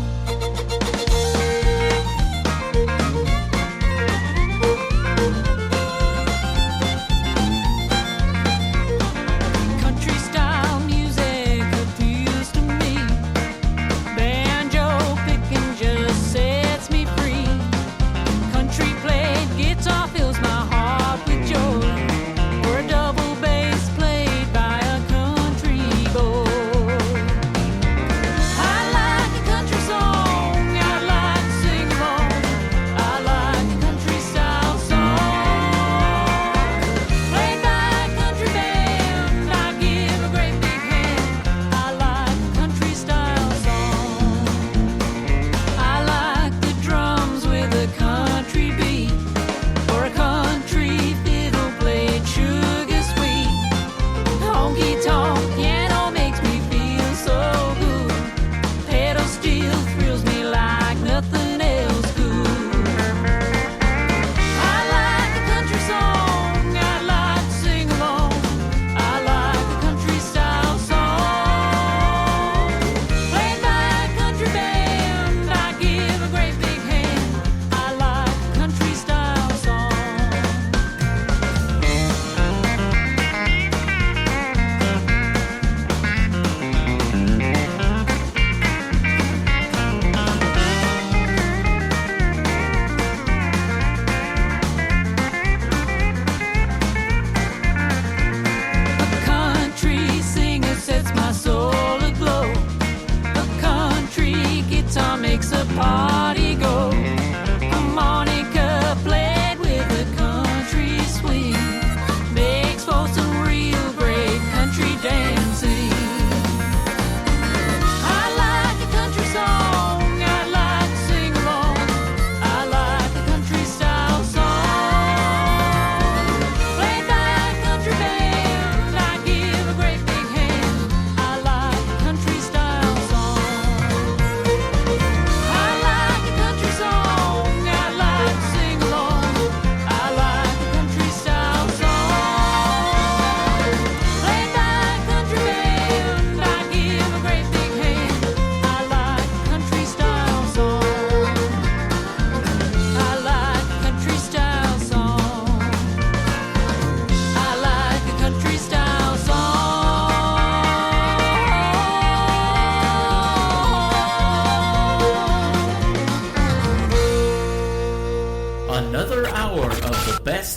Speaker 9: Country song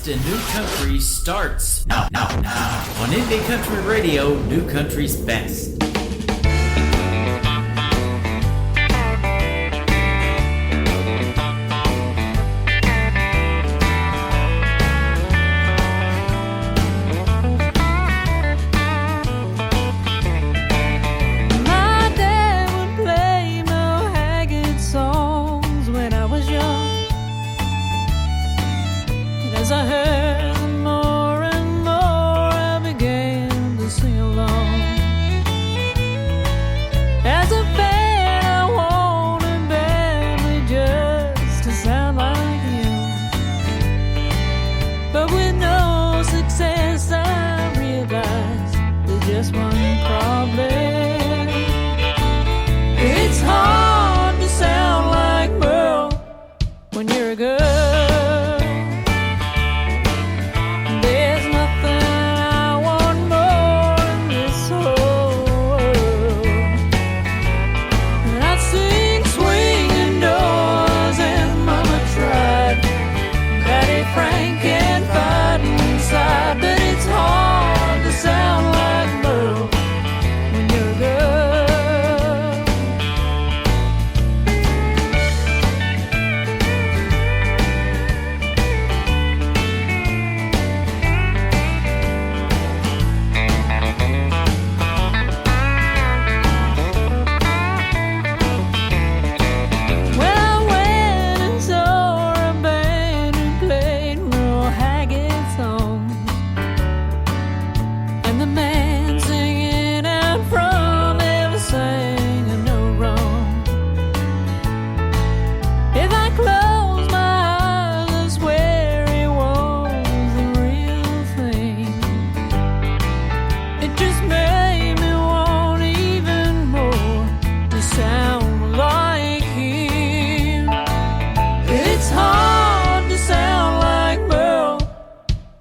Speaker 3: best in new country starts now. On Indie Country Radio, New Country's Best.
Speaker 9: As I heard them more and more, I began to sing along. As a fan, I wanted badly just to sound like him. But with no success, I realized there's just one problem. It's hard to sound like Merle when you're a girl.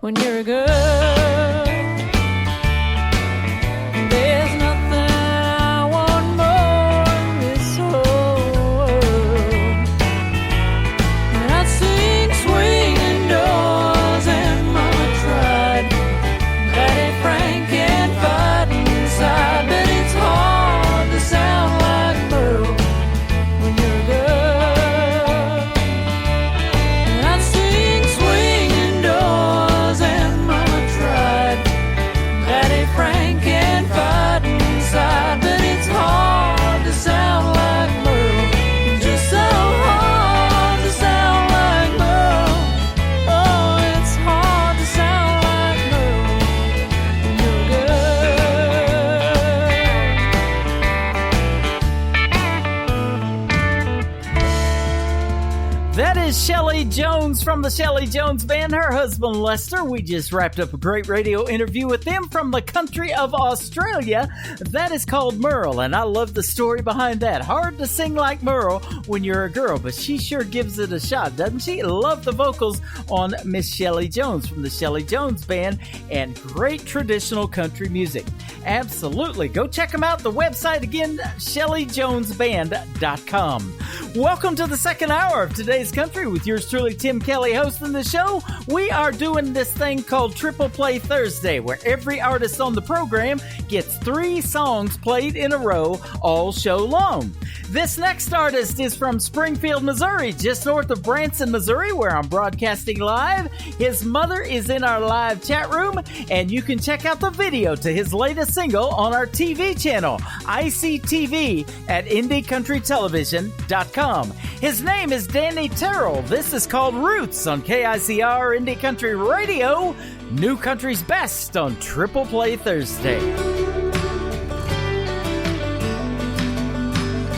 Speaker 9: When you're a girl, there's nothing I want more in this whole world. And I'd sing swinging doors, and Mama tried. Daddy Frank can't fight inside, but it's hard to sound like Merle when you're a girl. And I'd sing swinging doors, and Mama tried. Daddy Frank can't fight inside, but it's hard to sound like Merle. Just so hard to sound like Merle. Oh, it's hard to sound like Merle when you're a girl.
Speaker 3: That is Shelley Jones from the Shelley Jones Band, her husband Lester. We just wrapped up a great radio interview with them from the country of Australia. That is called Merle, and I love the story behind that. Hard to sing like Merle when you're a girl, but she sure gives it a shot, doesn't she? Love the vocals on Miss Shelley Jones from the Shelley Jones Band, and great traditional country music. Absolutely. Go check them out. The website again, ShelleyJonesBand.com. Welcome to the second hour of Today's Country with yours truly, Tim Kelly, hosting the show. We are doing this thing called Triple Play Thursday, where every artist on the program gets 3 songs played in a row all show long. This next artist is from Springfield, Missouri, just north of Branson, Missouri, where I'm broadcasting live. His mother is in our live chat room, and you can check out the video to his latest single on our TV channel, ICTV, at IndieCountryTelevision.com. His name is Danny Terrell. This is called Roots on KICR Indie Country Radio, New Country's Best on Triple Play Thursday.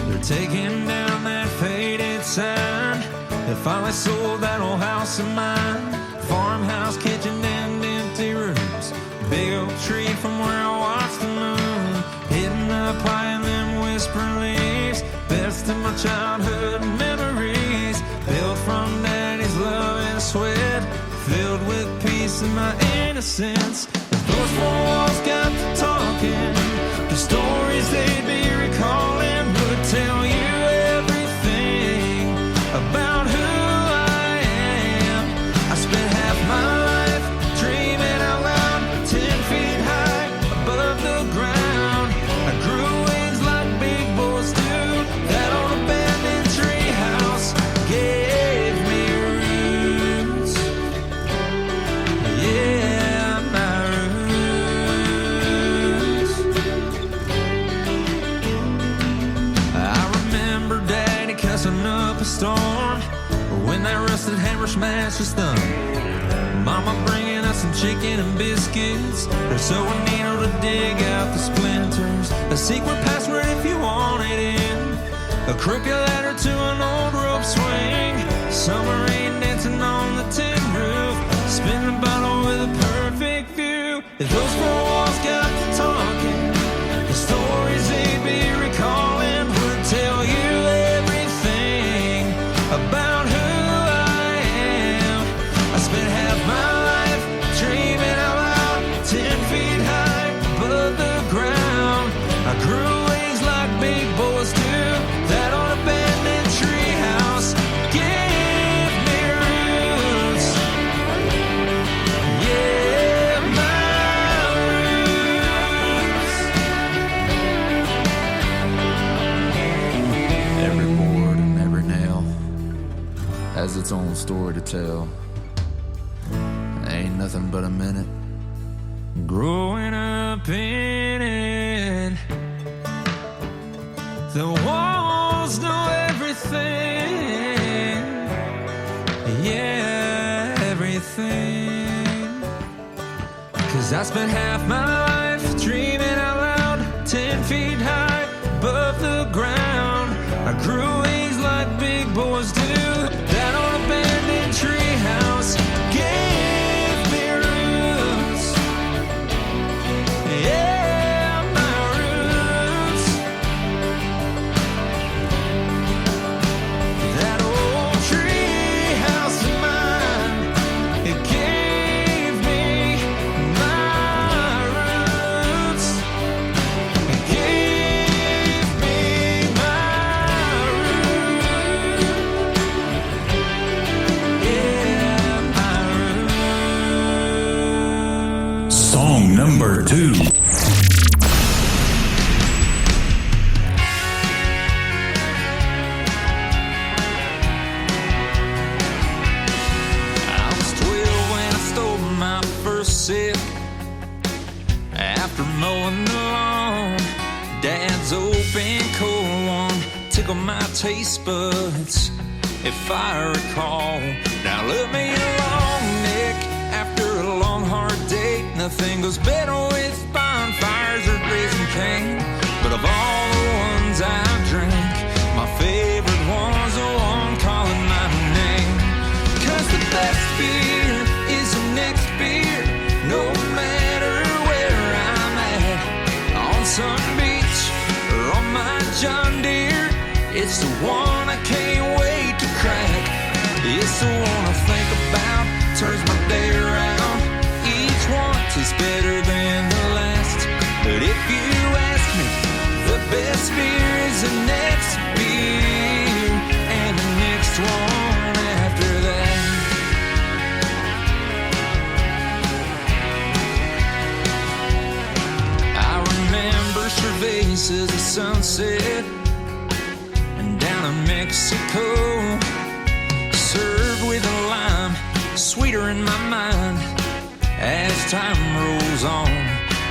Speaker 1: They're taking down that faded sign that finally sold that old house of mine. Farmhouse, kitchen, and empty rooms. Big oak tree from where I watched the moon. Hidden up high in them whispering leaves. Best of my childhood memories. Built from daddy's love and sweat. Filled with peace and my innocence. Those 4 walls got to talking. The stories they'd be recalling would tell you everything about who I am. I spent half my life
Speaker 10: master's thumb. Mama bringing us some chicken and biscuits. Her sewing needle to dig out the splinters. A secret password if you want it in. A crooked ladder to an old rope swing. Summer rain dancing on the tin roof. Spin the bottle with a perfect view. If those four walls got to talking, the stories they'd be recalling would tell you everything about who I am. I spent half my life dreaming out loud, 10 feet high above the ground. I grew wings like big boys do. That old abandoned treehouse gave me roots. Yeah, my roots. Every board and every nail has its own story to tell. Ain't nothing but a minute growing up in it. The walls know everything. Yeah, everything. 'Cause I spent half my life dreaming out loud, 10 feet high above the ground. I grew wings like big boys do. That old abandoned treehouse gave me roots. Yeah, my roots. That old treehouse of mine, it gave me my roots. It gave me my roots. Yeah, my roots.
Speaker 4: Song number 2.
Speaker 10: I was 12 when I stole my first sip. After mowing the lawn, Dad's open cold one tickled my taste buds, if I recall. Now love me along, Nick. After a long hard date, nothing goes better with bonfires or raising cane. But of all the ones I drank, my favorite one's the one calling my name. 'Cause the best beer is the next beer, no matter where I'm at. On some beach or on my John Deere, it's the one I can't wait to crack. It's the one I think about, turns my day around. Each one tastes better than the last. But if you ask me, the best beer is the next beer, and the next one after that. I remember cervezas at sunset and down in Mexico, served with a lime, sweeter in my mind as time rolls on.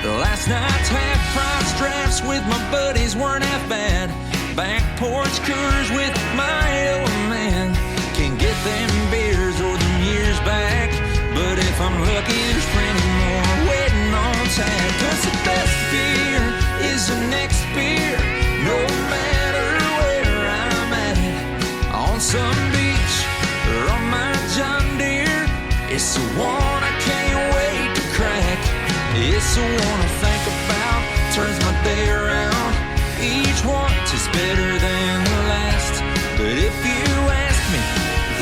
Speaker 10: The last night's half-price drafts with my buddies weren't half bad. Back porch coolers with my old man. Can't get them beers or them years back, but if I'm lucky, there's plenty more waiting on tap. 'Cause the best beer is the next beer, no matter where I'm at. On some beach or on my John Deere, it's the one I can't wait to crack. It's the one I think about, turns my day around. Each one tastes better than the last. But if you ask me,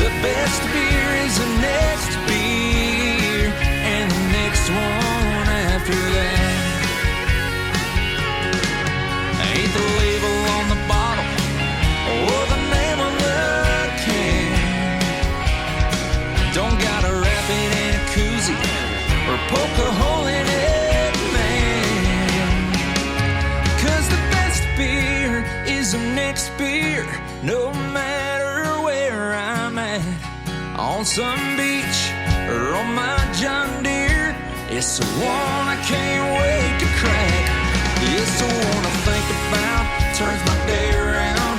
Speaker 10: the best beer is the next beer, and the next one after that. Ain't the label on the bottle or the name on the can. Don't gotta wrap it in a koozie or poke a hole in it, man. 'Cause the best beer is the next beer, no matter where I'm at. On some beach or on my John Deere, it's the one I can't wait to crack. It's the one I think about, turns my day around.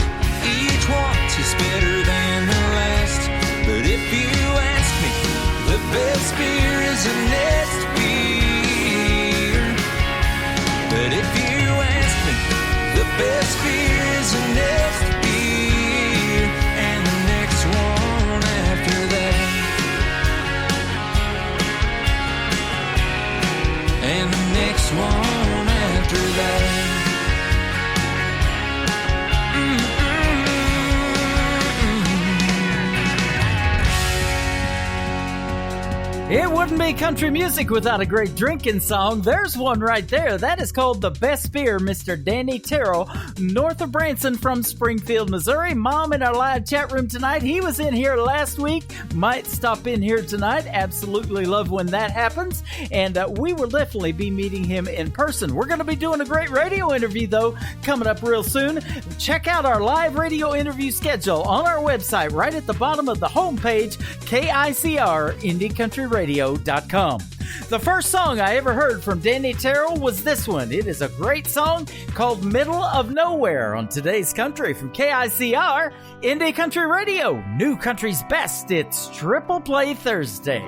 Speaker 10: Each one tastes better than the last. But if you ask The best beer is the next beer, and the next one after that, and the next one after that.
Speaker 3: It wouldn't be country music without a great drinking song. There's one right there. That is called The Best Beer, Mr. Danny Terrell, north of Branson from Springfield, Missouri. Mom in our live chat room tonight. He was in here last week. Might stop in here tonight. Absolutely love when that happens. And we will definitely be meeting him in person. We're going to be doing a great radio interview, though, coming up real soon. Check out our live radio interview schedule on our website right at the bottom of the homepage, KICR, IndieCountryRadio.com. The first song I ever heard from Danny Terrell was this one. It is a great song called Middle of Nowhere on today's country from KICR, Indie Country Radio, New Country's Best. It's Triple Play Thursday.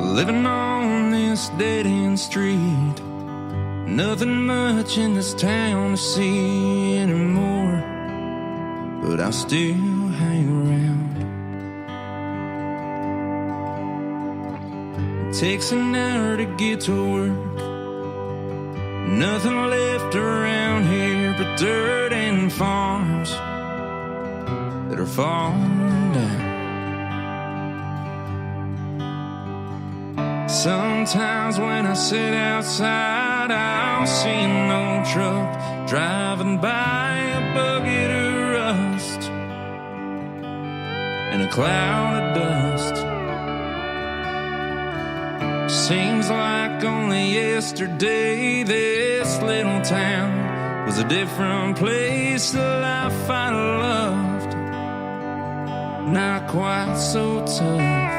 Speaker 10: Living on this dead-end street, nothing much in this town to see anymore, but I'll still hang around. It takes an hour to get to work, nothing left around here but dirt and farms that are falling down. Sometimes when I sit outside, I'll see an old truck driving by, a bucket of rust and a cloud of dust. Seems like only yesterday this little town was a different place. The life I loved, not quite so tough.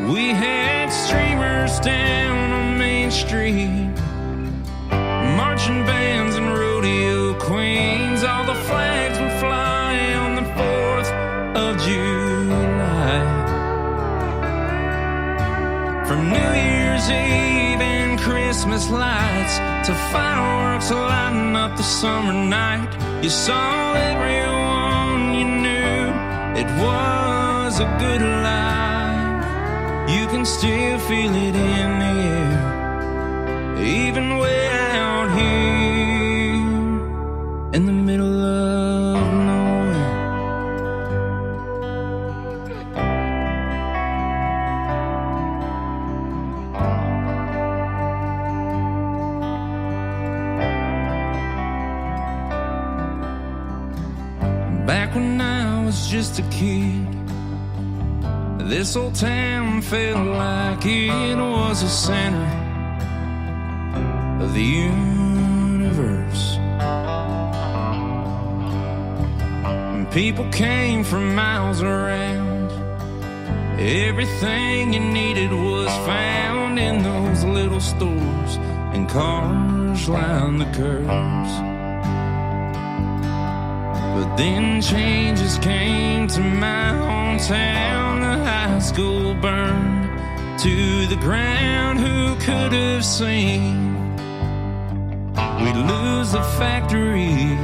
Speaker 10: We had streamers down on Main Street, marching bands and rodeo queens. All the flags would fly on the 4th of July. From New Year's Eve and Christmas lights to fireworks lighting up the summer night, you saw everyone you knew. It was a good life. You can still feel it in the air, even way out here in the middle of nowhere. Back when I was just a kid, this old town felt like it was the center of the universe. And people came from miles around. Everything you needed was found in those little stores, and cars lined the curbs. But then changes came to my hometown. The high school burned to the ground. Who could have seen we'd lose the factory?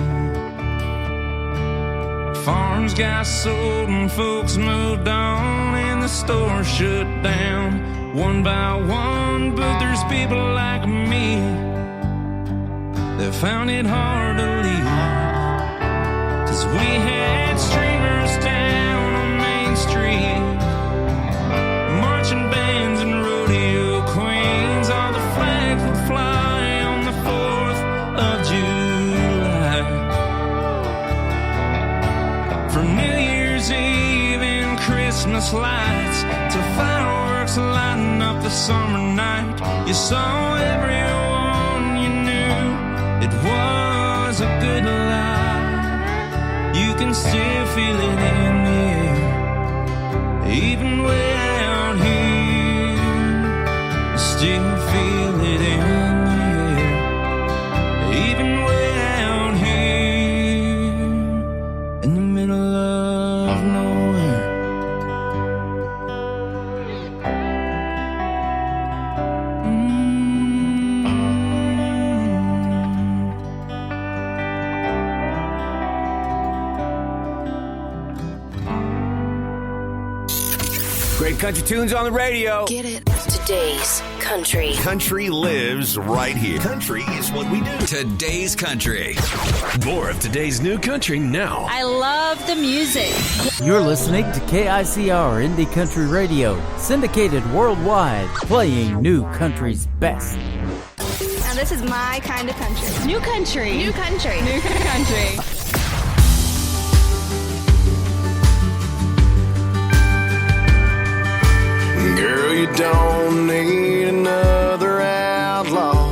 Speaker 10: Farms got sold and folks moved on, and the store shut down one by one. But there's people like me that found it hard to leave, 'cause we had streamers down on Main Street, marching bands and rodeo queens. All the flags would fly on the 4th of July. From New Year's Eve and Christmas lights to fireworks lighting up the summer night, you saw everyone you knew. It was a good life. You can still feel it in the air, even way out here. You still feel it in the air, even way out here in the middle of nowhere.
Speaker 1: Great country tunes on the radio.
Speaker 11: Get it. Today's country.
Speaker 12: Country lives right here. Country is what we do.
Speaker 13: Today's country.
Speaker 12: More of today's new country now.
Speaker 14: I love the music.
Speaker 3: You're listening to KICR Indie Country Radio, syndicated worldwide, playing new country's best.
Speaker 15: Now this is my kind of country.
Speaker 14: New country.
Speaker 15: New country.
Speaker 14: New country.
Speaker 1: Girl, you don't need another outlaw.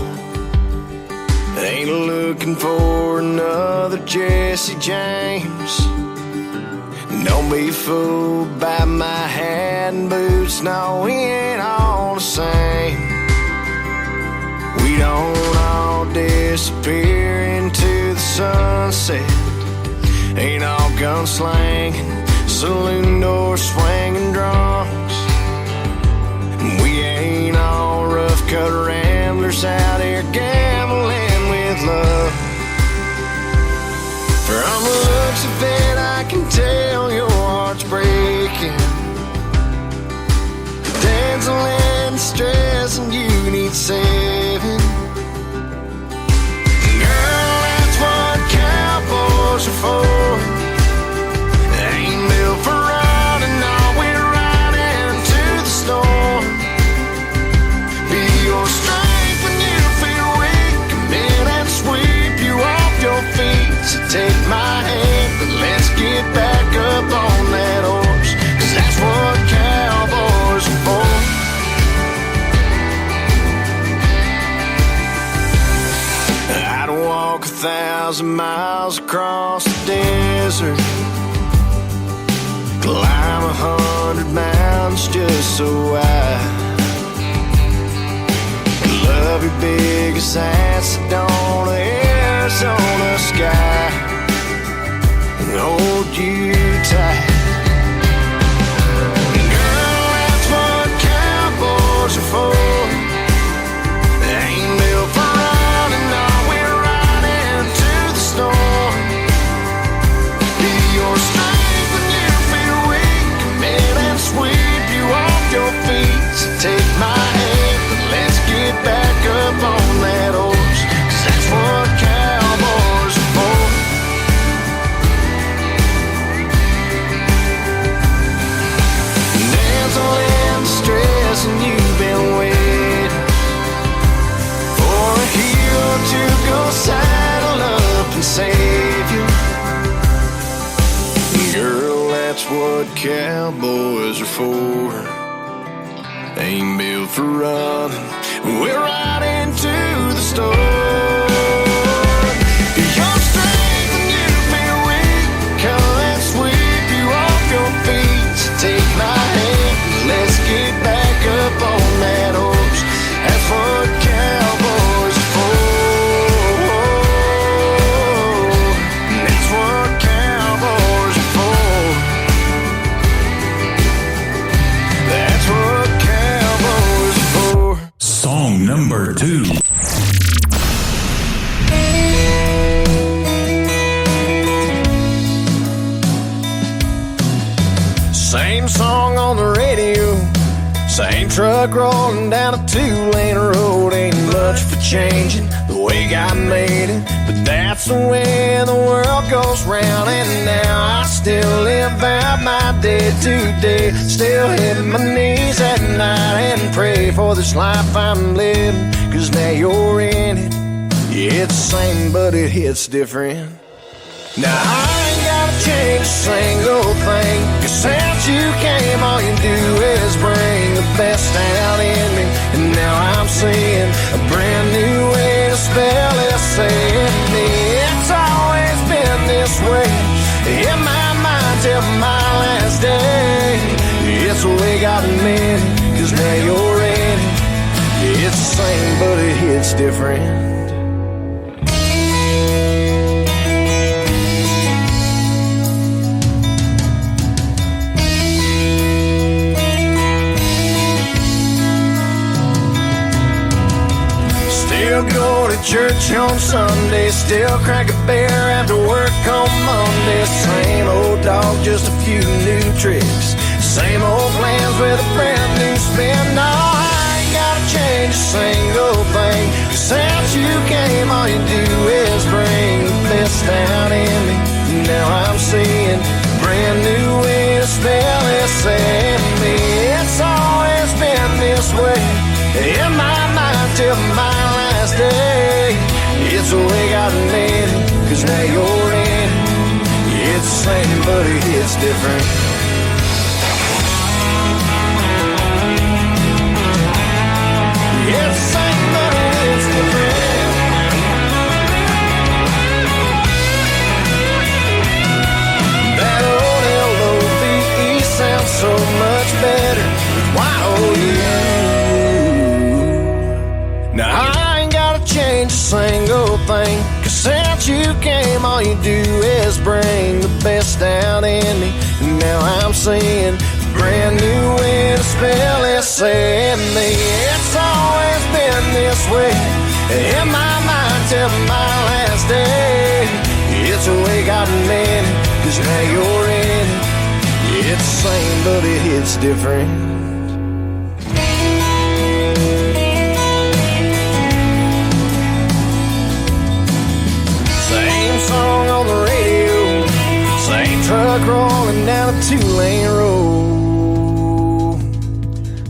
Speaker 1: Ain't looking for another Jesse James. Don't be fooled by my hat and boots. No, we ain't all the same. We don't all disappear into the sunset. Ain't all gunslanging, saloon door swinging drunks. We ain't all rough-cut ramblers out here gambling with love. From the looks of it, I can tell your heart's breaking. Dancing and stress, and you need saving. Girl, that's what cowboys are for. Ain't built for running, no, we're right into the storm. Be your strength when you feel weak. Come in and sweep you off your feet. So take my hand, but let's get back up on that horse. 'Cause that's what cowboys are for. I'd walk 1,000 miles across the desert, climb 100 mountains just so I love your biggest acid on the Arizona sky and hold you tight. Girl, that's what cowboys are for. They ain't built for running, no, we're right into the storm. Be your strength when you feel weak. Come in and sweep you off your feet. So take my hand, but let's get back up on that horse. 'Cause that's what cowboys are for. Dancing in stress, and you've been waiting for a hero to go saddle up and save you. Girl, that's what cowboys are for. Ain't built for running, we're right into the storm. Your strength when you feel weak. Come and sweep you off your feet. So take my hand, let's get back up on that horse. That's what cowboys are for. That's what cowboys are for. That's what cowboys are for.
Speaker 4: Song number 2.
Speaker 1: Same song on the radio, same truck rolling down a 2-lane road. Ain't much for changing the way God made it, but that's the way the world goes round. And now I still live out my day to day, still hit my knees at night and pray for this life I'm living. 'Cause now you're in it, yeah, it's the same but it hits different. Now I ain't gotta change a single thing, 'cause since you came all you do is bring the best out in me. And now I'm seeing a brand new way to spell S-A-N-D. It's always been this way in my mind till my last day. It's the way God meant it, 'cause now you're in it. It's the same but it hits different. Still go to church on Sunday, still crack a beer after work on Monday. Same old dog, just a few new tricks. Same old plans with came, all you do is bring the best out in me. Now I'm seeing a brand new way to spell S-A-M-E. It's always been this way in my mind till my last day. It's the way God made it, 'cause now you're in it. It's the same, but it hits different. It's the same, but it hits different. That old L-O-V-E sounds so much better with Y-O-U. Now I ain't gotta change a single thing, 'cause since you came, all you do is bring the best out in me. And now I'm seeing a brand new way to spell S-A-M-E. It's always been this way in my mind till my last day. It's the way God made it, 'cause now you're in it. It's the same, but it hits different. Same song on the radio, same truck rolling down a two-lane road.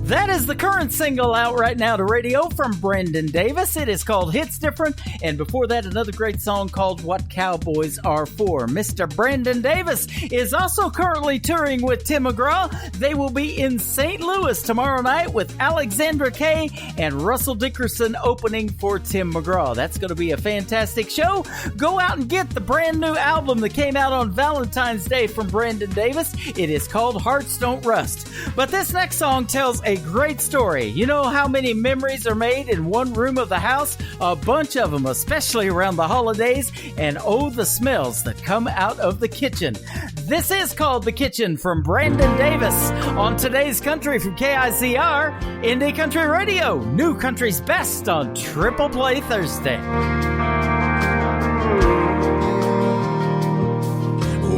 Speaker 3: That is the current single out right now to radio from Brendan Davis. It is called Hits Different. And before that, another great song called What Cowboys Are For. Mr. Brendan Davis is also currently touring with Tim McGraw. They will be in St. Louis tomorrow night with Alexandra Kay and Russell Dickerson opening for Tim McGraw. That's going to be a fantastic show. Go out and get the brand new album that came out on Valentine's Day from Brendan Davis. It is called Hearts Don't Rust. But this next song tells a great story. You know how many memories are made in one room of the house? A bunch of them, especially around the holidays, and oh, the smells that come out of the kitchen. This is called The Kitchen from Brandon Davis on today's Country from KICR, Indie Country Radio, New Country's Best on Triple Play Thursday.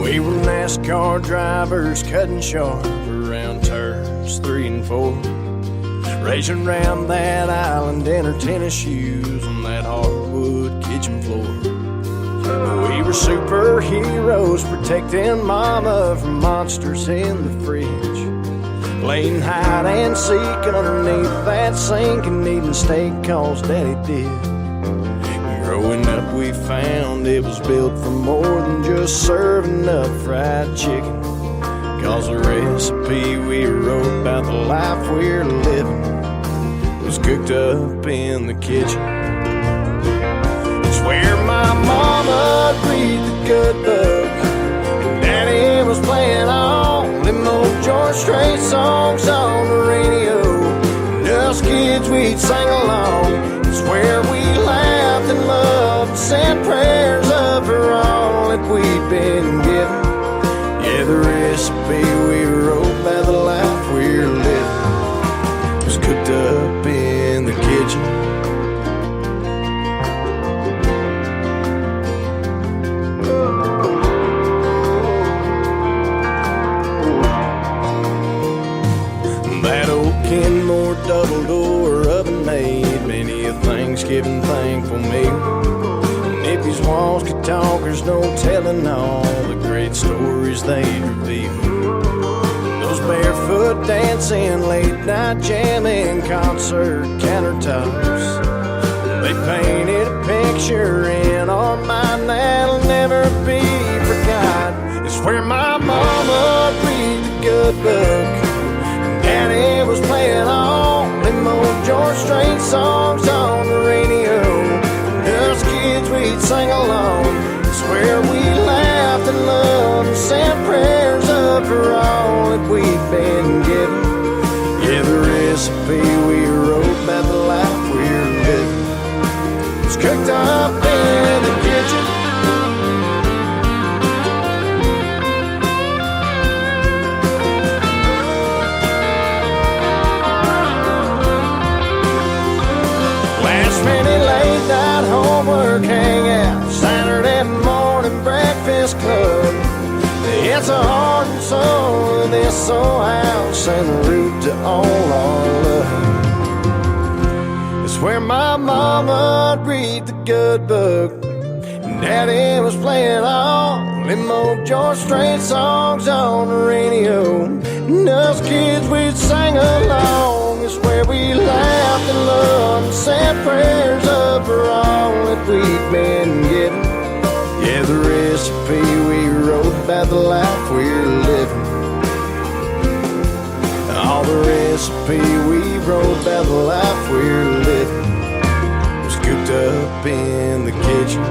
Speaker 1: We were NASCAR drivers cutting sharp around turns 3 and 4, racing around that island in our tennis shoes on that hardwood kitchen floor. We were superheroes protecting Mama from monsters in the fridge, playing hide and seek underneath that sink and eating steak 'cause Daddy did. Growing up we found it was built for more than just serving up fried chicken, 'cause the recipe we wrote about the life we're living was cooked up in the kitchen. It's where my mama read the good book and Daddy was playing all them old George Strait songs on the radio, and us kids we'd sing along. It's where we laughed and loved and said prayers up for all that we'd been given. Yeah, the recipe we wrote by the life we're living was cooked up in the kitchen. That old Kenmore double-door oven made many a Thanksgiving thankful meal. And if these walls could talk, there's no telling all the great stories they'd reveal. Those barefoot dancing, late night jamming, concert countertops, they painted a picture in our mind that'll never be forgot. It's where my mama read the good book, Daddy was playing all them old George Strait songs on the radio, and us kids we'd sing along. It's where we laughed and loved and said prayers up for all that we'd been given. Yeah, the recipe we wrote about the life we're living was cooked up in the kitchen. Many late night homework hangout, Saturday morning breakfast club. It's a heart and soul of this old house and the root to all our love. It's Swear my mama'd read the good book, and Daddy was playing all them old George Strait songs on the radio. And us kids, we'd sing along. It's where we laughed and loved and said prayers up for all that we'd been given. Yeah, the recipe we wrote about the life we're living. All the recipe we wrote about the life we're living was cooked up in the kitchen.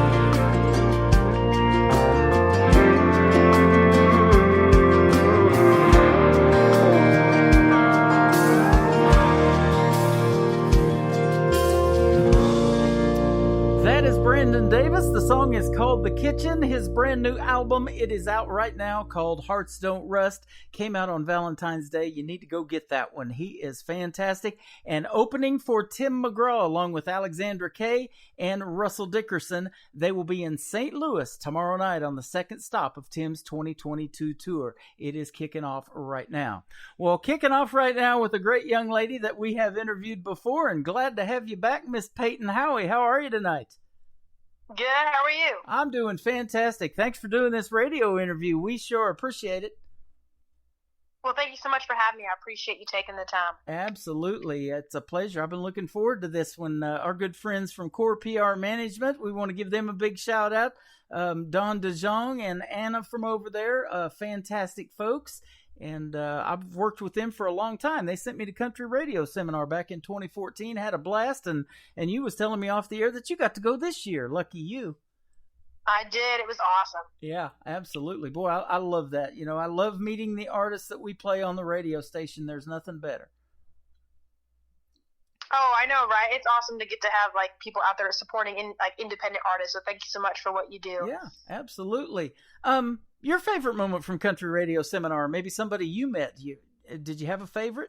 Speaker 3: That is Brandon Davis. The song is called The Kitchen. His brand new album, it is out right now, called Hearts Don't Rust. Came out on Valentine's Day. You need to go get that one. He is fantastic. And opening for Tim McGraw along with Alexandra Kay and Russell Dickerson. They will be in St. Louis tomorrow night on the second stop of Tim's 2022 tour. It is kicking off right now. Well, kicking off right now with a great young lady that we have interviewed before, and glad to have you back, Miss Peyton Howie. How are you tonight?
Speaker 13: Good. How are you?
Speaker 3: I'm doing fantastic. Thanks for doing this radio interview. We sure appreciate it.
Speaker 13: Well, thank you so much for having me. I appreciate you taking the time.
Speaker 3: Absolutely. It's a pleasure. I've been looking forward to this one. Our good friends from Core PR Management, we want to give them a big shout out. Don DeJong and Anna from over there, fantastic folks. And I've worked with them for a long time. They sent me to country radio seminar back in 2014, had a blast, and you was telling me off the air that you got to go this year. Lucky you.
Speaker 13: I did. It was awesome.
Speaker 3: Yeah, absolutely. Boy, I love that. You know, I love meeting the artists that we play on the radio station. There's nothing better.
Speaker 13: Oh, I know, right? It's awesome to get to have like people out there supporting independent artists. So thank you so much for what you do.
Speaker 3: Yeah, absolutely. Your favorite moment from country radio seminar? Maybe somebody you met. Did you have a favorite?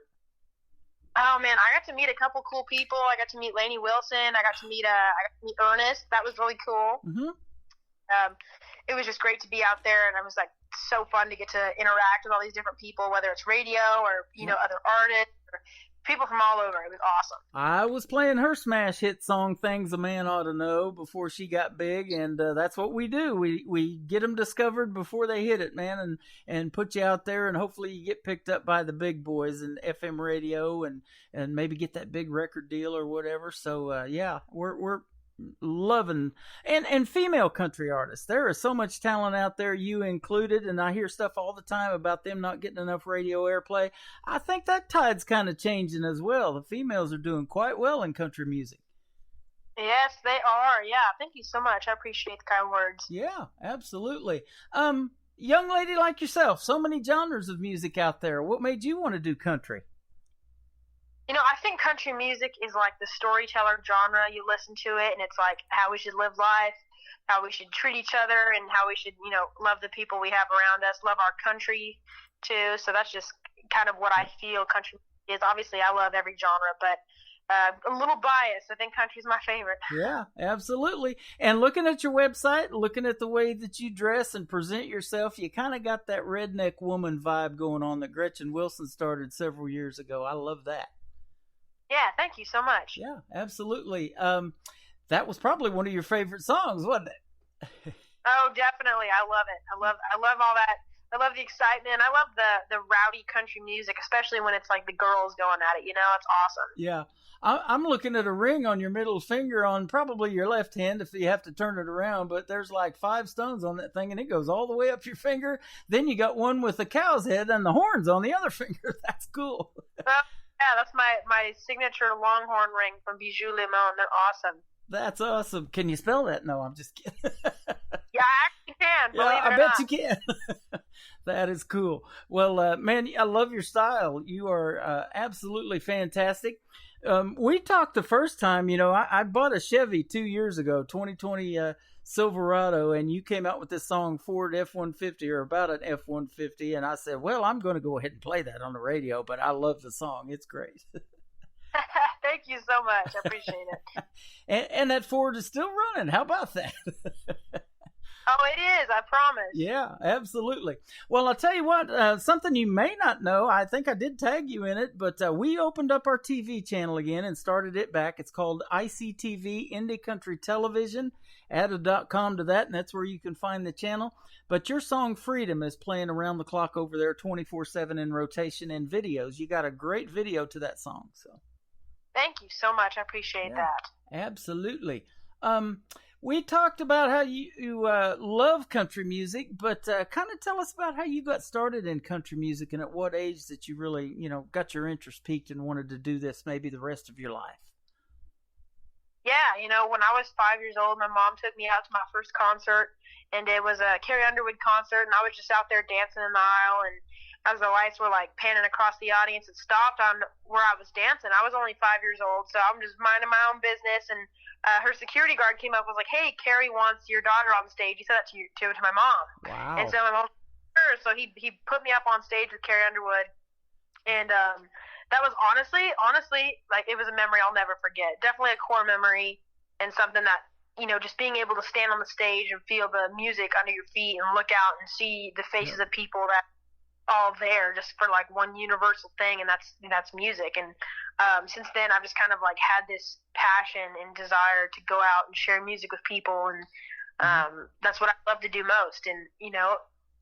Speaker 13: Oh man, I got to meet a couple cool people. I got to meet Lainey Wilson. I got to meet Ernest. That was really cool.
Speaker 3: Mm-hmm.
Speaker 13: It was just great to be out there, and it was like so fun to get to interact with all these different people, whether it's radio or other artists or people from all over. It was awesome.
Speaker 3: I was playing her smash hit song, Things a Man Ought to Know, before she got big, and that's what we do. We get them discovered before they hit it, man, and put you out there, and hopefully you get picked up by the big boys in FM radio and maybe get that big record deal or whatever. So, yeah, we're loving and female country artists. There is so much talent out there, you included, and I hear stuff all the time about them not getting enough radio airplay. I think that tide's kind of changing as well. The females are doing quite well in country music.
Speaker 13: Yes, they are. Yeah, thank you so much. I appreciate the kind words.
Speaker 3: Yeah, absolutely. Young lady like yourself, so many genres of music out there. What made you want to do country?
Speaker 13: You know, I think country music is like the storyteller genre. You listen to it, and it's like how we should live life, how we should treat each other, and how we should, love the people we have around us, love our country, too. So that's just kind of what I feel country is. Obviously, I love every genre, but a little biased. I think country's my favorite.
Speaker 3: Yeah, absolutely. And looking at your website, looking at the way that you dress and present yourself, you kind of got that redneck woman vibe going on that Gretchen Wilson started several years ago. I love that.
Speaker 13: Yeah, thank you so much.
Speaker 3: Yeah, absolutely. That was probably one of your favorite songs, wasn't it?
Speaker 13: Oh, definitely. I love it. I love all that. I love the excitement. I love the rowdy country music, especially when it's like the girls going at it. It's awesome.
Speaker 3: Yeah. I'm looking at a ring on your middle finger on probably your left hand if you have to turn it around, but there's like 5 stones on that thing, and it goes all the way up your finger. Then you got one with the cow's head and the horns on the other finger. That's cool.
Speaker 13: Yeah, that's my signature Longhorn ring from Bijou Limon. They're awesome.
Speaker 3: That's awesome. Can you spell that? No, I'm just kidding.
Speaker 13: Yeah, I actually can.
Speaker 3: Yeah, I bet
Speaker 13: not.
Speaker 3: you can. That is cool. Well, man, I love your style. You are absolutely fantastic. We talked the first time, I bought a Chevy 2 years ago, 2020 Silverado, and you came out with this song Ford F-150 or about an F-150, and I said, well, I'm going to go ahead and play that on the radio, but I love the song. It's great.
Speaker 13: Thank you so much. I appreciate it.
Speaker 3: And that Ford is still running. How about that?
Speaker 13: Oh, it is. I promise.
Speaker 3: Yeah, absolutely. Well, I'll tell you what, something you may not know, I think I did tag you in it, but we opened up our TV channel again and started it back. It's called ICTV, Indie Country Television. Add a .com to that, and that's where you can find the channel. But your song Freedom is playing around the clock over there 24/7 in rotation and videos. You got a great video to that song. So,
Speaker 13: thank you so much. I appreciate that.
Speaker 3: Absolutely. We talked about how you love country music, but kind of tell us about how you got started in country music and at what age that you really, got your interest piqued and wanted to do this maybe the rest of your life.
Speaker 13: Yeah, when I was 5 years old, my mom took me out to my first concert, and it was a Carrie Underwood concert, and I was just out there dancing in the aisle, and as the lights were like panning across the audience, it stopped on where I was dancing. I was only 5 years old, so I'm just minding my own business, and her security guard came up and was like, "Hey, Carrie wants your daughter on stage." He said that to my mom.
Speaker 3: Wow.
Speaker 13: And so my mom, sure. So he put me up on stage with Carrie Underwood, and that was honestly, like, it was a memory I'll never forget. Definitely a core memory, and something that, just being able to stand on the stage and feel the music under your feet and look out and see the faces of people that all there just for like one universal thing, and that's music. And since then I've just kind of like had this passion and desire to go out and share music with people, and that's what I love to do most, and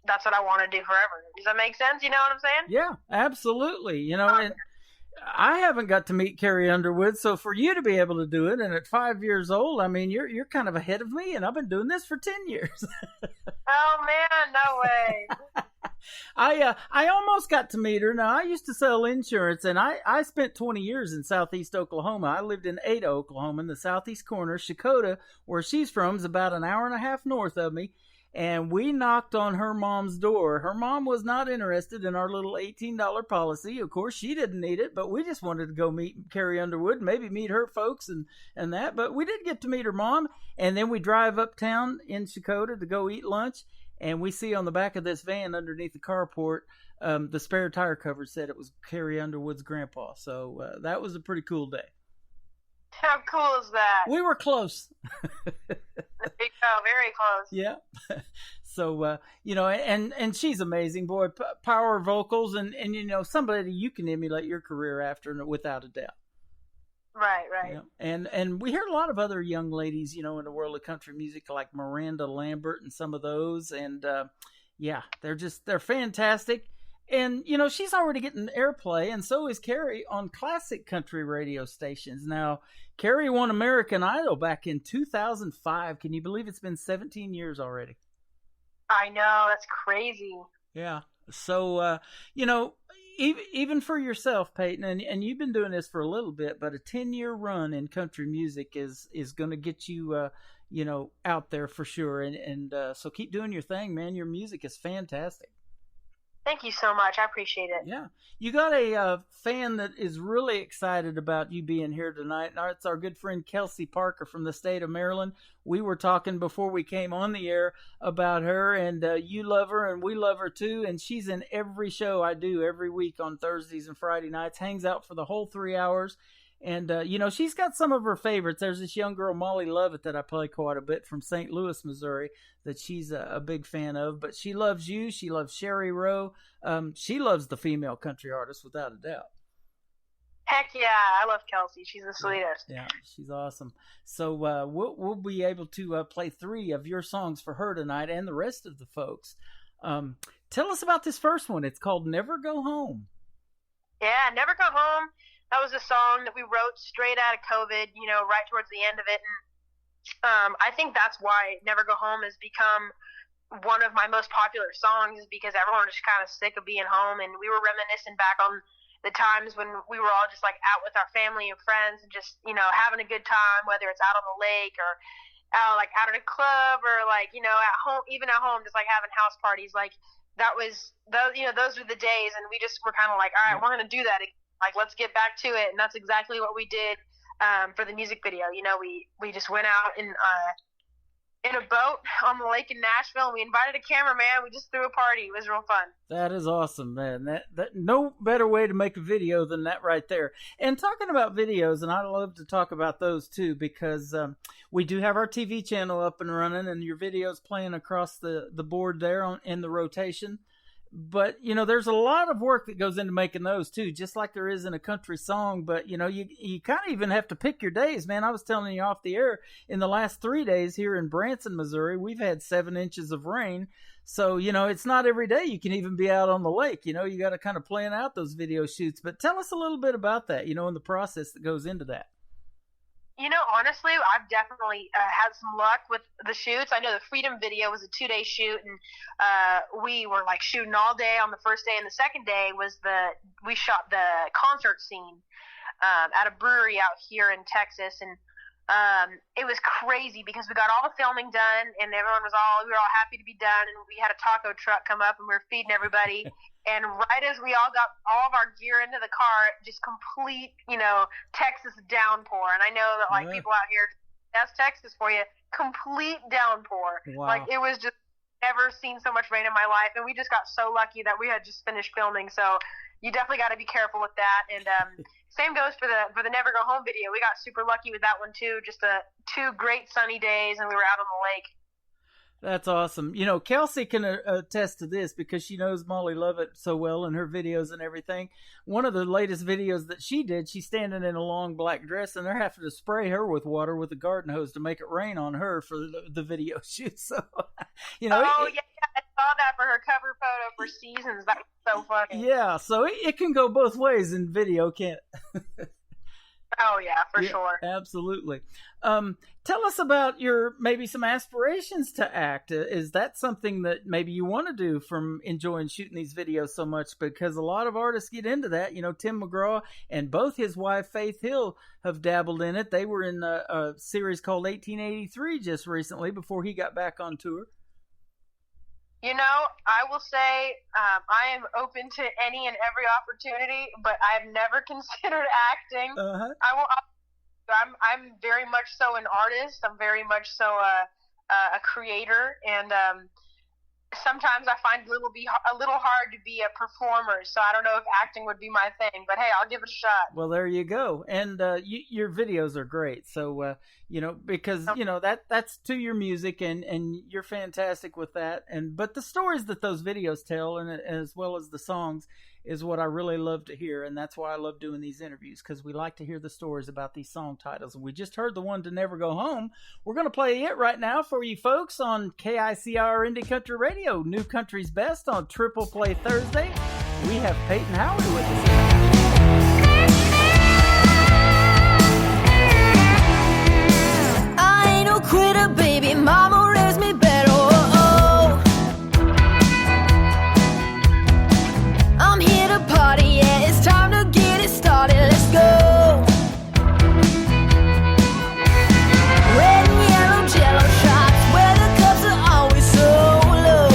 Speaker 13: that's what I want to do forever. Does that make sense? You know what I'm saying?
Speaker 3: Yeah, absolutely. And I haven't got to meet Carrie Underwood, so for you to be able to do it, and at 5 years old, I mean, you're kind of ahead of me, and I've been doing this for 10 years.
Speaker 13: Oh man, no way.
Speaker 3: I almost got to meet her. Now, I used to sell insurance, and I spent 20 years in southeast Oklahoma. I lived in Ada, Oklahoma, in the southeast corner. Shakota, where she's from, is about an hour and a half north of me. And we knocked on her mom's door. Her mom was not interested in our little $18 policy. Of course, she didn't need it, but we just wanted to go meet Carrie Underwood, maybe meet her folks and that. But we did get to meet her mom. And then we drive uptown in Shakota to go eat lunch. And we see on the back of this van underneath the carport, the spare tire cover said it was Carrie Underwood's grandpa. So that was a pretty cool day.
Speaker 13: How cool is that?
Speaker 3: We were close.
Speaker 13: There you go, very close.
Speaker 3: Yeah. So, and she's amazing, boy. Power vocals and somebody you can emulate your career after, without a doubt.
Speaker 13: Right.
Speaker 3: Yeah. And we hear a lot of other young ladies, in the world of country music, like Miranda Lambert and some of those. And, they're fantastic. And, she's already getting airplay, and so is Carrie on classic country radio stations. Now, Carrie won American Idol back in 2005. Can you believe it's been 17 years already?
Speaker 13: I know. That's crazy.
Speaker 3: Yeah. So, even for yourself, Peyton, and you've been doing this for a little bit, but a 10-year run in country music is going to get you, out there for sure. And so keep doing your thing, man. Your music is fantastic.
Speaker 13: Thank you so much. I appreciate it.
Speaker 3: Yeah. You got a fan that is really excited about you being here tonight. And it's our good friend Kelsey Parker from the state of Maryland. We were talking before we came on the air about her, and you love her and we love her too. And she's in every show I do every week on Thursdays and Friday nights, hangs out for the whole 3 hours. And, she's got some of her favorites. There's this young girl, Molly Lovett, that I play quite a bit from St. Louis, Missouri, that she's a big fan of. But she loves you. She loves Sherry Rowe. She loves the female country artist, without a doubt.
Speaker 13: Heck yeah. I love Kelsey. She's the sweetest.
Speaker 3: Yeah, she's awesome. So we'll be able to play 3 of your songs for her tonight and the rest of the folks. Tell us about this first one. It's called Never Go Home.
Speaker 13: Yeah, Never Go Home. That was a song that we wrote straight out of COVID, right towards the end of it. And I think that's why Never Go Home has become one of my most popular songs, is because everyone was just kind of sick of being home. And we were reminiscing back on the times when we were all just like out with our family and friends and just, having a good time, whether it's out on the lake or out at a club or at home, even at home, just like having house parties. Like that was those, those were the days. And we just were kind of like, all right, we're going to do that again. Like, let's get back to it. And that's exactly what we did for the music video. We just went out and in a boat on the lake in Nashville, and we invited a cameraman. We just threw a party. It was real fun.
Speaker 3: That is awesome, man. That no better way to make a video than that right there. And talking about videos, and I love to talk about those too, because we do have our TV channel up and running, and your videos playing across the board there in the rotation. But, you know, there's a lot of work that goes into making those too, just like there is in a country song. But, you know, you kind of even have to pick your days, man. I was telling you off the air, in the last 3 days here in Branson, Missouri, we've had 7 inches of rain. So, you know, it's not every day you can even be out on the lake. You know, you got to kind of plan out those video shoots. But tell us a little bit about that, you know, and the process that goes into that.
Speaker 13: You know, honestly, I've definitely had some luck with the shoots. I know the Freedom video was a 2-day shoot, and we were like shooting all day on the first day, and the second day was we shot the concert scene at a brewery out here in Texas, and it was crazy because we got all the filming done, and we were all happy to be done, and we had a taco truck come up, and we were feeding everybody. And right as we all got all of our gear into the car, just complete, you know, Texas downpour. And I know that, like, people out here, that's Texas for you, complete downpour.
Speaker 3: Wow.
Speaker 13: Like, it was just never seen so much rain in my life. And we just got so lucky that we had just finished filming. So you definitely got to be careful with that. And same goes for the Never Go Home video. We got super lucky with that one, too. Just 2 great sunny days, and we were out on the lake.
Speaker 3: That's awesome. You know, Kelsey can attest to this because she knows Molly Lovett so well in her videos and everything. One of the latest videos that she did, she's standing in a long black dress, and they're having to spray her with water with a garden hose to make it rain on her for the video shoot. So, you know.
Speaker 13: Oh, yeah, I saw that for her cover photo for Seasons. That was so funny.
Speaker 3: Yeah, so it can go both ways in video, can't it?
Speaker 13: Oh, yeah, for sure.
Speaker 3: Absolutely. Tell us about your maybe some aspirations to act. Is that something that maybe you want to do from enjoying shooting these videos so much? Because a lot of artists get into that. You know, Tim McGraw and both his wife, Faith Hill, have dabbled in it. They were in a series called 1883 just recently before he got back on tour.
Speaker 13: You know, I will say I am open to any and every opportunity, but I've never considered acting.
Speaker 3: Uh-huh.
Speaker 13: I'm very much so an artist. I'm very much so a creator, and sometimes I find it a little hard to be a performer. So I don't know if acting would be my thing, but hey, I'll give it a shot.
Speaker 3: Well, there you go. And your videos are great. So you know, because you know that's to your music, and you're fantastic with that. But the stories that those videos tell, and as well as the songs, is what I really love to hear, and that's why I love doing these interviews, because we like to hear the stories about these song titles. And we just heard the one to Never Go Home. We're going to play it right now for you folks on KICR Indie Country Radio, New Country's Best on Triple Play Thursday. We have Peyton Howard with us.
Speaker 16: I ain't no quitter, baby. Mama raised me better. I'm here to party, yeah, it's time to get it started, let's go. Red and yellow jello shots, where the cups are always so low.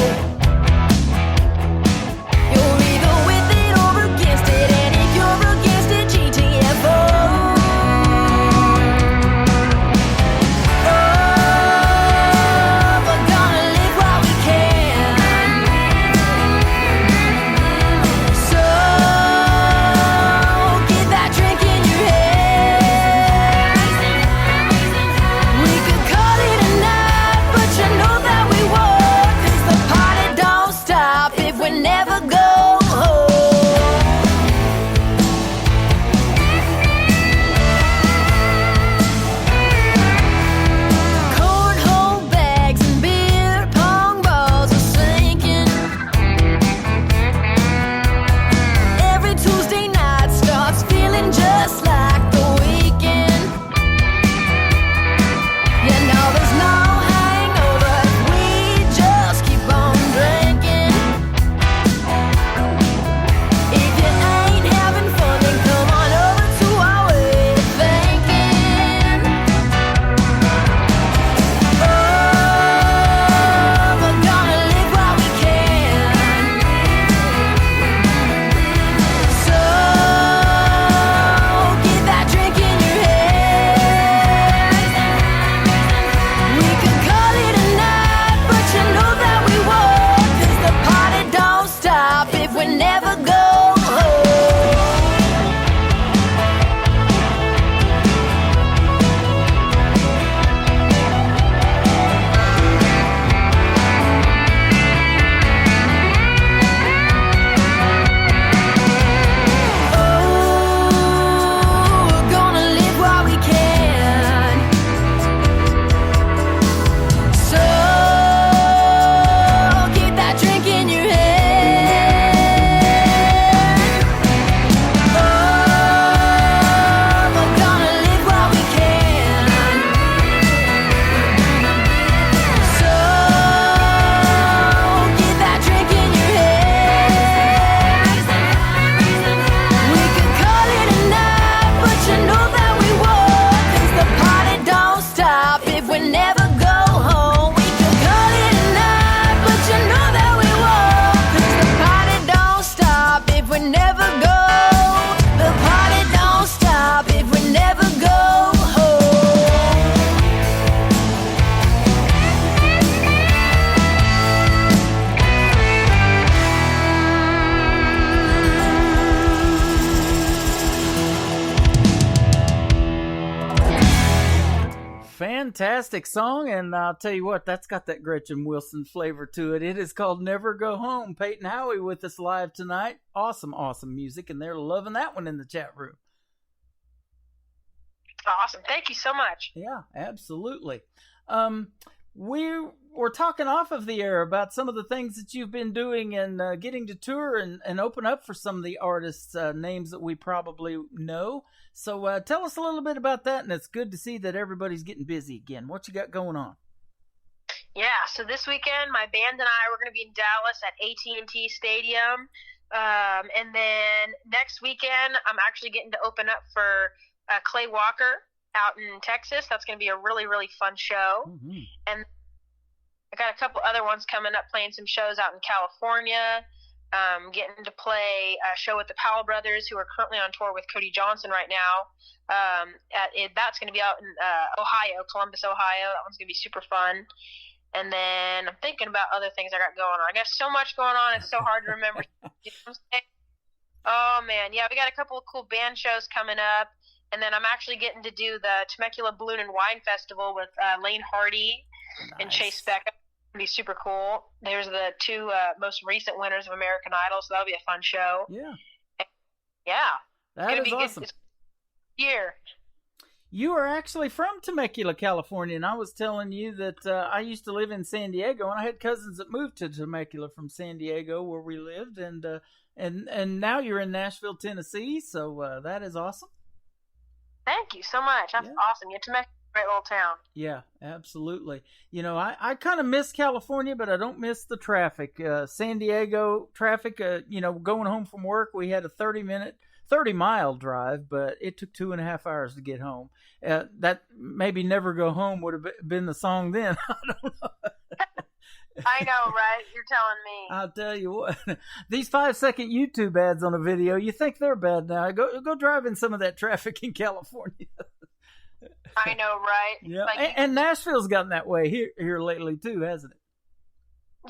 Speaker 16: You're either with it or against it,
Speaker 3: Fantastic song, and I'll tell you what, that's got that Gretchen Wilson flavor to it. It is called Never Go Home. Peyton Howie with us live tonight. Awesome, awesome music, and they're loving that one in the chat room.
Speaker 13: Awesome. Thank you so much.
Speaker 3: Yeah, absolutely. We were talking off of the air about some of the things that you've been doing and getting to tour and open up for some of the artists' names that we probably know. So tell us a little bit about that, and it's good to see that everybody's getting busy again. What you got going on?
Speaker 13: Yeah, so this weekend, my band and I, we're going to be in Dallas at AT&T Stadium. And then next weekend, I'm actually getting to open up for Clay Walker out in Texas. That's going to be a really, really fun show. Mm-hmm. And I got a couple other ones coming up, playing some shows out in California, getting to play a show with the Powell Brothers, who are currently on tour with Cody Johnson right now. That's going to be out in Ohio, Columbus, Ohio. That one's going to be super fun. And then I'm thinking about other things I got going on. I got so much going on, it's so hard to remember. You know what I'm saying? Oh, man. Yeah, we got a couple of cool band shows coming up. And then I'm actually getting to do the Temecula Balloon and Wine Festival with Lane Hardy and Chase Beck. It'll be super cool. There's the two most recent winners of American Idol, so that'll be a fun show.
Speaker 3: Yeah.
Speaker 13: Yeah.
Speaker 3: That is awesome.
Speaker 13: Year.
Speaker 3: You are actually from Temecula, California, and I was telling you that I used to live in San Diego, and I had cousins that moved to Temecula from San Diego, where we lived, and now you're in Nashville, Tennessee, so that is awesome.
Speaker 13: Thank you so much. That's awesome. You're Temecula, great little town.
Speaker 3: Yeah, absolutely. You know, I kind of miss California, but I don't miss the traffic. San Diego traffic, going home from work, we had a 30-mile drive, but it took 2.5 hours to get home. That maybe Never Go Home would have been the song then. I don't know.
Speaker 13: I know, right? You're telling me.
Speaker 3: I'll tell you what. These 5-second YouTube ads on a video, you think they're bad now. Go drive in some of that traffic in California.
Speaker 13: I know, right?
Speaker 3: Yeah, and Nashville's gotten that way here lately too, hasn't it?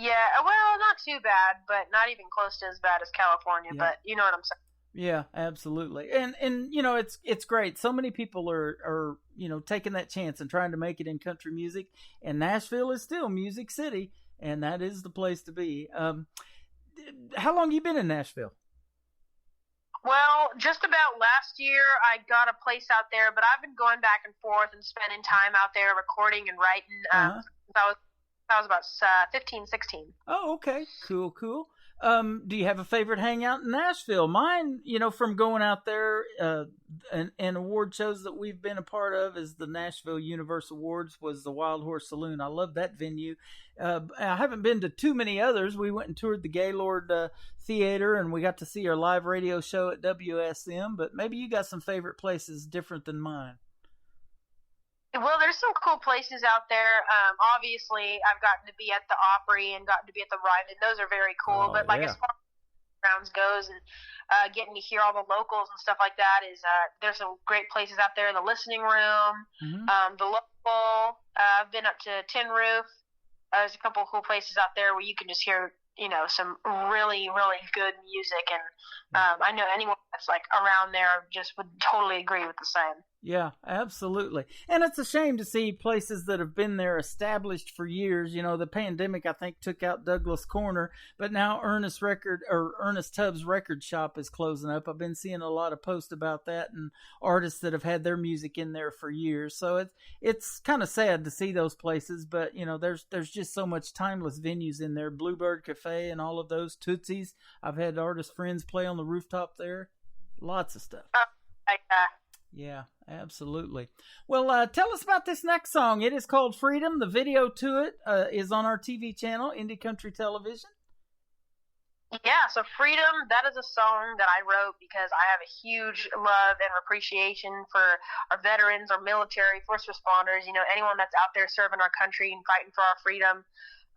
Speaker 13: Yeah, well, not too bad, but not even close to as bad as California. Yeah. But you know what I'm saying.
Speaker 3: Yeah, absolutely. And it's great. So many people are taking that chance and trying to make it in country music, and Nashville is still Music City, and that is the place to be. How long you been in Nashville?
Speaker 13: Well, just about last year I got a place out there, but I've been going back and forth and spending time out there recording and writing. Since I was about 15, 16.
Speaker 3: Oh, okay. Cool. Do you have a favorite hangout in Nashville? Mine, from going out there and award shows that we've been a part of is the Nashville Universe Awards, was the Wild Horse Saloon. I love that venue. I haven't been to too many others. We went and toured the Gaylord Theater, and we got to see our live radio show at WSM, but maybe you got some favorite places different than mine.
Speaker 13: Well, there's some cool places out there. Obviously, I've gotten to be at the Opry and gotten to be at the Ryman. Those are very cool. But as far as grounds goes and getting to hear all the locals and stuff like that is there's some great places out there. The Listening Room, the Local. I've been up to Tin Roof. There's a couple of cool places out there where you can just hear some really, really good music. And I know anyone that's around there just would totally agree with the same.
Speaker 3: Yeah, absolutely. And it's a shame to see places that have been there established for years. The pandemic, I think, took out Douglas Corner, but now Ernest Tubbs Record Shop is closing up. I've been seeing a lot of posts about that and artists that have had their music in there for years. So it's kind of sad to see those places, but there's just so much timeless venues in there. Bluebird Cafe and all of those, Tootsie's. I've had artist friends play on the rooftop there. Lots of stuff. Yeah, absolutely. Well, tell us about this next song. It is called Freedom. The video to it is on our TV channel, Indie Country Television.
Speaker 13: Yeah, so Freedom, that is a song that I wrote because I have a huge love and appreciation for our veterans, our military, first responders, anyone that's out there serving our country and fighting for our freedom.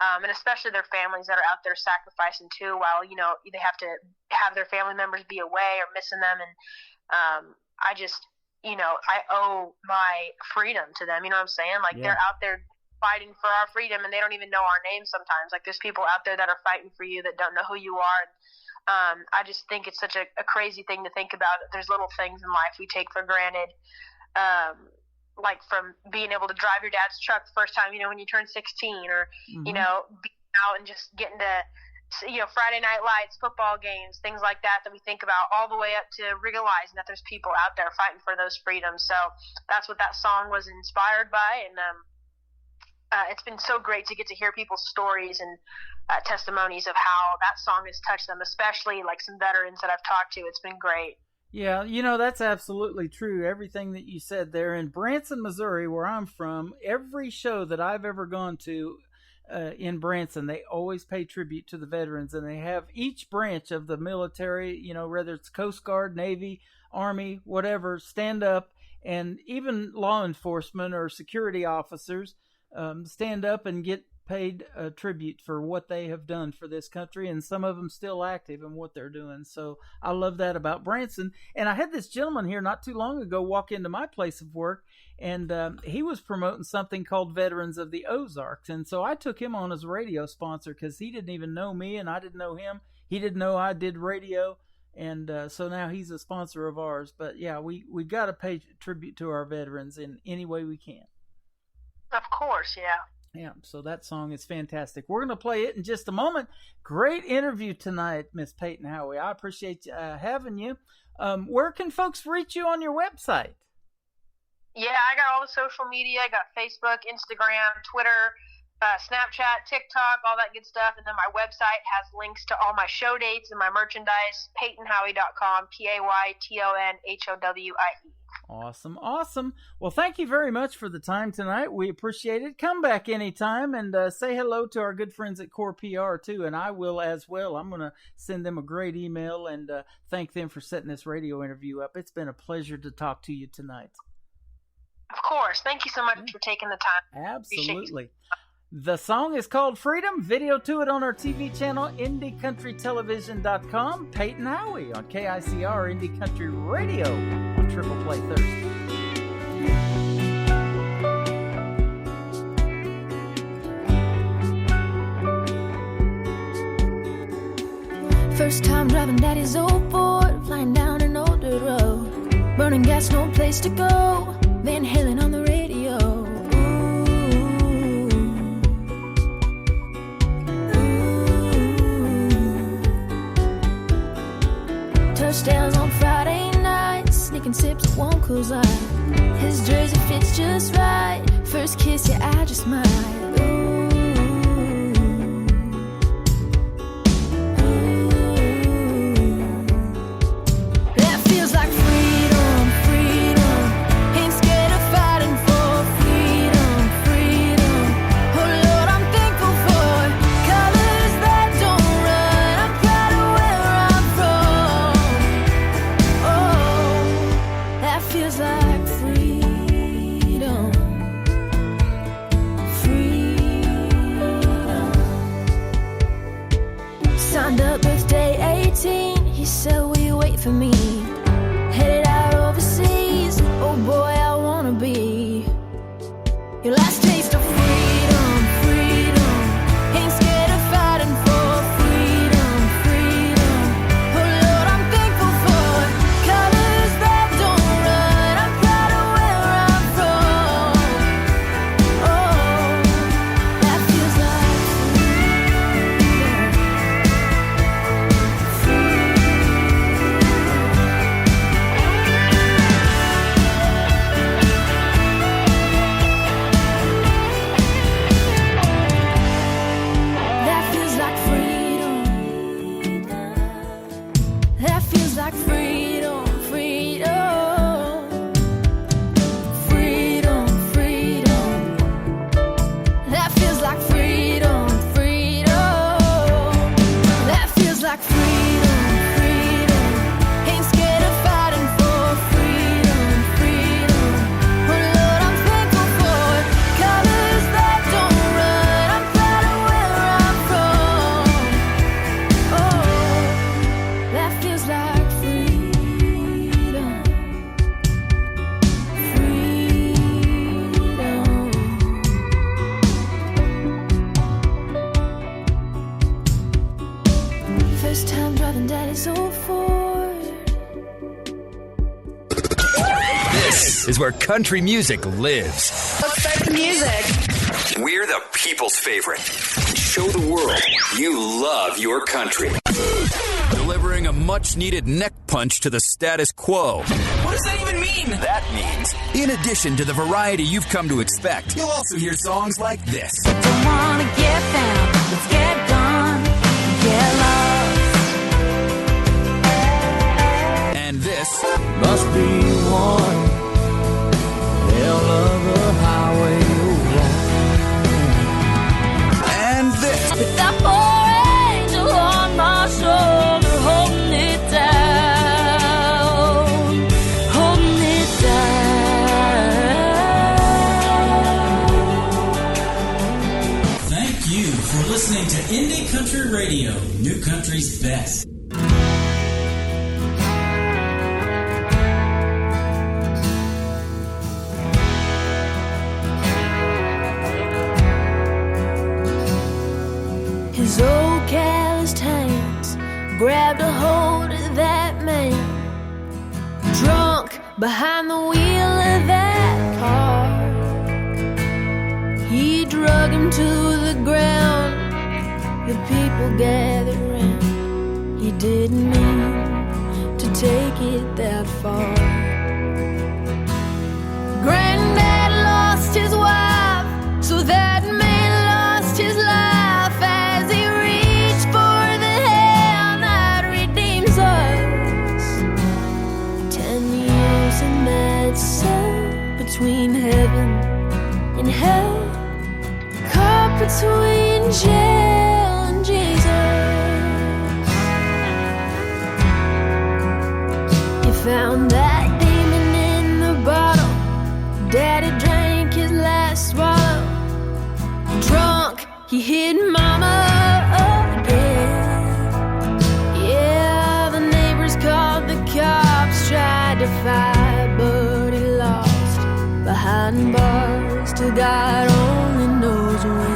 Speaker 13: And especially their families that are out there sacrificing too while, they have to have their family members be away or missing them. And I just, I owe my freedom to them. You know what I'm saying? They're out there fighting for our freedom and they don't even know our names sometimes. There's people out there that are fighting for you that don't know who you are. And I just think it's such a crazy thing to think about. There's little things in life we take for granted. like from being able to drive your dad's truck the first time, when you turn 16, or, being out and just getting to, Friday Night Lights, football games, things like that we think about, all the way up to realizing that there's people out there fighting for those freedoms. So that's what that song was inspired by. And it's been so great to get to hear people's stories and testimonies of how that song has touched them, especially like some veterans that I've talked to. It's been great.
Speaker 3: Yeah, that's absolutely true. Everything that you said there. In Branson, Missouri, where I'm from, every show that I've ever gone to in Branson, they always pay tribute to the veterans, and they have each branch of the military, whether it's Coast Guard, Navy, Army, whatever, stand up, and even law enforcement or security officers stand up and get paid a tribute for what they have done for this country, and some of them still active in what they're doing. So I love that about Branson. And I had this gentleman here not too long ago walk into my place of work, and he was promoting something called Veterans of the Ozarks. And so I took him on as a radio sponsor because he didn't even know me and I didn't know him. He didn't know I did radio. And so now he's a sponsor of ours. But yeah, we got to pay tribute to our veterans in any way we can.
Speaker 13: Of course, yeah.
Speaker 3: Yeah, so that song is fantastic. We're going to play it in just a moment. Great interview tonight, Miss Peyton Howie. I appreciate having you. Where can folks reach you on your website?
Speaker 13: Yeah, I got all the social media. I got Facebook, Instagram, Twitter, Snapchat, TikTok, all that good stuff. And then my website has links to all my show dates and my merchandise, PeytonHowie.com, PaytonHowie.
Speaker 3: Awesome. Well, thank you very much for the time tonight. We appreciate it. Come back anytime and say hello to our good friends at Core PR too, and I will as well. I'm going to send them a great email and thank them for setting this radio interview up. It's been a pleasure to talk to you tonight.
Speaker 13: Of course. Thank you so much for taking the time.
Speaker 3: Absolutely. The song is called Freedom. Video to it on our TV channel, IndieCountryTelevision.com. Peyton Howie on KICR Indie Country Radio on Triple Play Thursday.
Speaker 16: First time driving daddy's old Ford, flying down an old dirt road, burning gas, no place to go, Van Halen on the radio. Touchdowns on Friday nights, sneaking sips of one Coors Light. His jersey fits just right. First kiss, yeah, I just might. That feels like freedom, freedom. Ain't scared of fighting for freedom, freedom. Oh Lord, I'm thankful for colors that don't run. I'm proud of where I'm from. That feels like freedom, freedom. Signed up birthday 18. He said, will you wait for me? Headed out overseas. Oh boy, I wanna be your last taste of freedom, freedom. Ain't scared of fighting for freedom, freedom. Oh Lord, I'm thankful for colors that don't run. I'm proud of where I'm from. That feels like freedom, freedom.
Speaker 17: This is where country music lives.
Speaker 15: Let's start the music.
Speaker 17: We're the people's favorite. Show the world you love your country. Delivering a much-needed neck punch to the status quo.
Speaker 9: What does that even mean?
Speaker 17: That means, in addition to the variety you've come to expect, you'll also hear songs like this.
Speaker 9: Don't wanna get found, let's get gone, get lost.
Speaker 17: And this
Speaker 1: must be one hell of a highway to walk.
Speaker 17: And this.
Speaker 9: With that poor angel on my shoulder, holding it down, holding it down.
Speaker 4: Thank you for listening to Indie Country Radio, New Country's best.
Speaker 16: His old calloused hands grabbed a hold of that man, drunk behind the wheel of that car. He drug him to the ground, the people gathered round. He didn't mean to take it that far. Granddad lost his wife, so that man lost his life. Between heaven and hell, caught between jail and Jesus. He found that demon in the bottle. Daddy drank his last swallow. Drunk, he hit Mama again. Yeah, the neighbors called the cops, tried to fight, but he lost. Behind bars till God only knows when.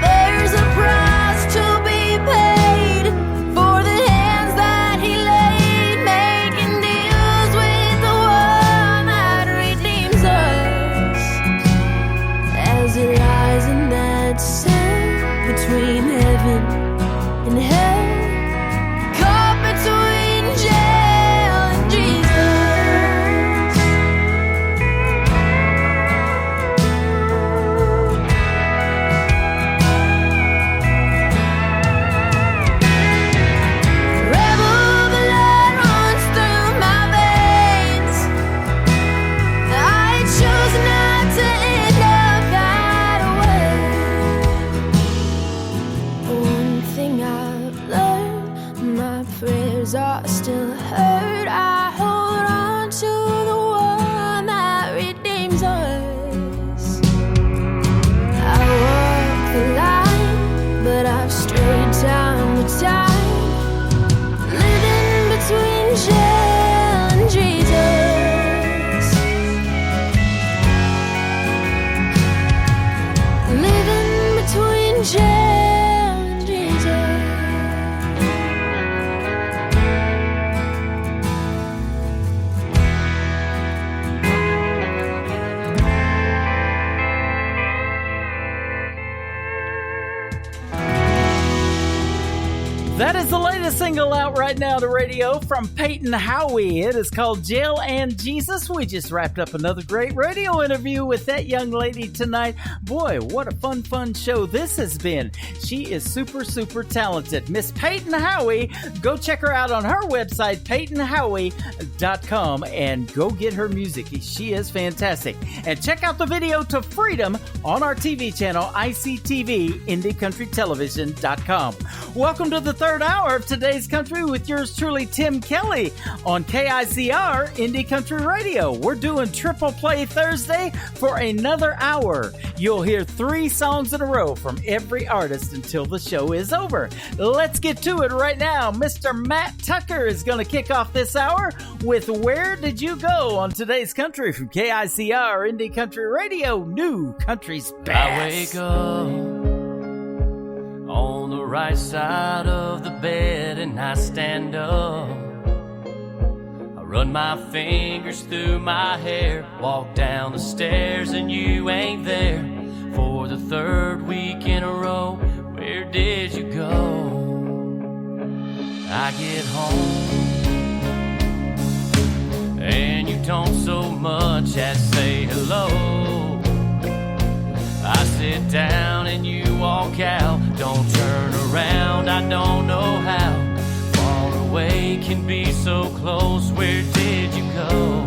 Speaker 16: There's a price to be paid for the hands that he laid, making deals with the one that redeems us. As he lies in that cell between heaven and hell, caught between jail and Jesus. Are still hurt. I hold on to the one that redeems us. I walk the line, but I've strayed time to time, living between jail and Jesus, living between jail.
Speaker 3: That is the latest single out right now to radio from Peyton Howie. It is called Jail and Jesus. We just wrapped up another great radio interview with that young lady tonight. Boy, what a fun show this has been. She is super talented. Miss Peyton Howie. Go check her out on her website, PeytonHowie.com, and go get her music. She is fantastic. And check out the video to Freedom on our TV channel, ICTV, IndieCountryTelevision.com. Welcome to the third hour of today's country with yours truly, Tim Kelly, on KICR Indie Country Radio. We're doing Triple Play Thursday for another hour. You'll hear 3 songs in a row from every artist until the show is over. Let's get to it right now. Mr. Matt Tucker is going to kick off this hour with Where Did You Go on today's country from KICR Indie Country Radio, New Country's Best.
Speaker 18: I wake up on the right side of the bed and I stand up. I
Speaker 1: Run my fingers through my hair, walk down the stairs and you ain't there. For the third week in a row, where did you go? I get home and you don't so much as say hello. I sit down and you walk out, don't turn around, I don't know how. Far away can be so close, where did you go?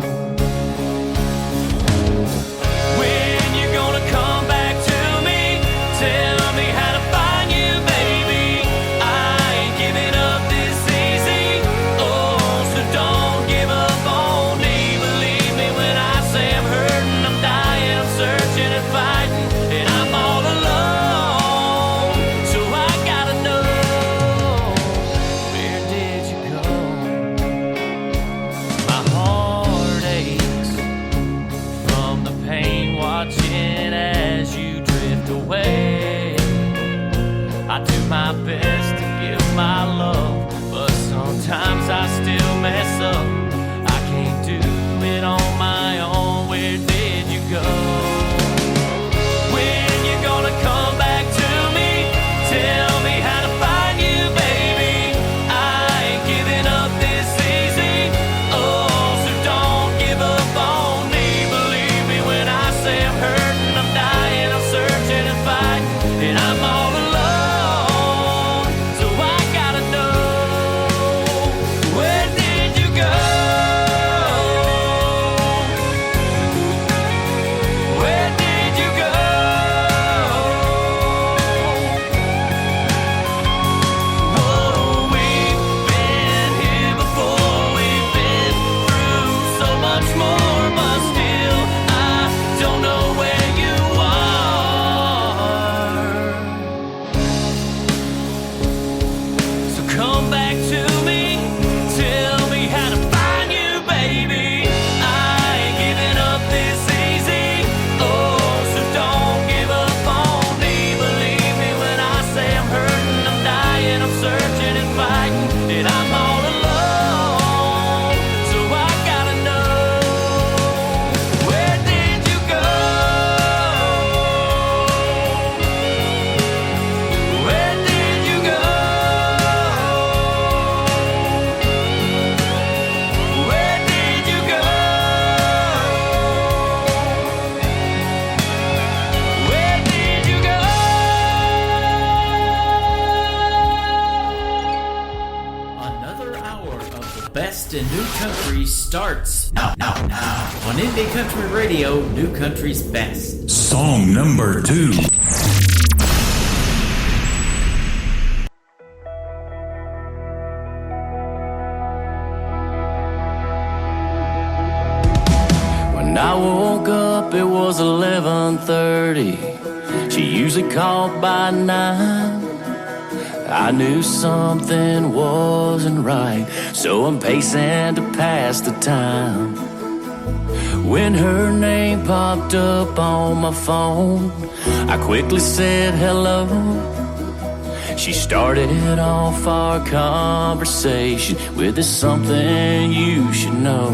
Speaker 1: When you gonna come back to me? Tell me how to find you, baby. I ain't giving up this easy. Oh, so don't give up on me. Believe me when I say I'm hurting, I'm dying, I'm searching and fighting, and I'm all alone. So I gotta know, where did you go? My heart aches from the pain, watching as you drift away. I do my best to give my love, but sometimes I still mess up. I can't do it on my own. Where did you go? When you gonna come back to me? Tell me how to find you, baby. I ain't giving up this easy. Oh, so don't give up on me. Believe me when I say I'm hurting, I'm dying, I'm searching and fighting, and I'm all alone. So I gotta know, where did you go? Where did you go? Whoa, we've been here before, we've been through so much more, but still I don't know where you are. So come back to me, tell me how to find you, baby. I ain't giving up this easy. Oh, so don't give up on me. Believe me when I say I'm hurting, I'm dying, I'm searching and fighting, and I'm all alone. So I gotta know, where did you go? Where did you go? Where did you go? Where did you go?
Speaker 3: Another hour of the best in new country starts now. On Indie Country Radio, New Country's best.
Speaker 4: Song number 2.
Speaker 1: When I woke up, it was 11:30. She usually called by 9. I knew something wasn't right, so I'm pacing to pass the time. When her name popped up on my phone, I quickly said hello. She started off our conversation with "There's something you should know.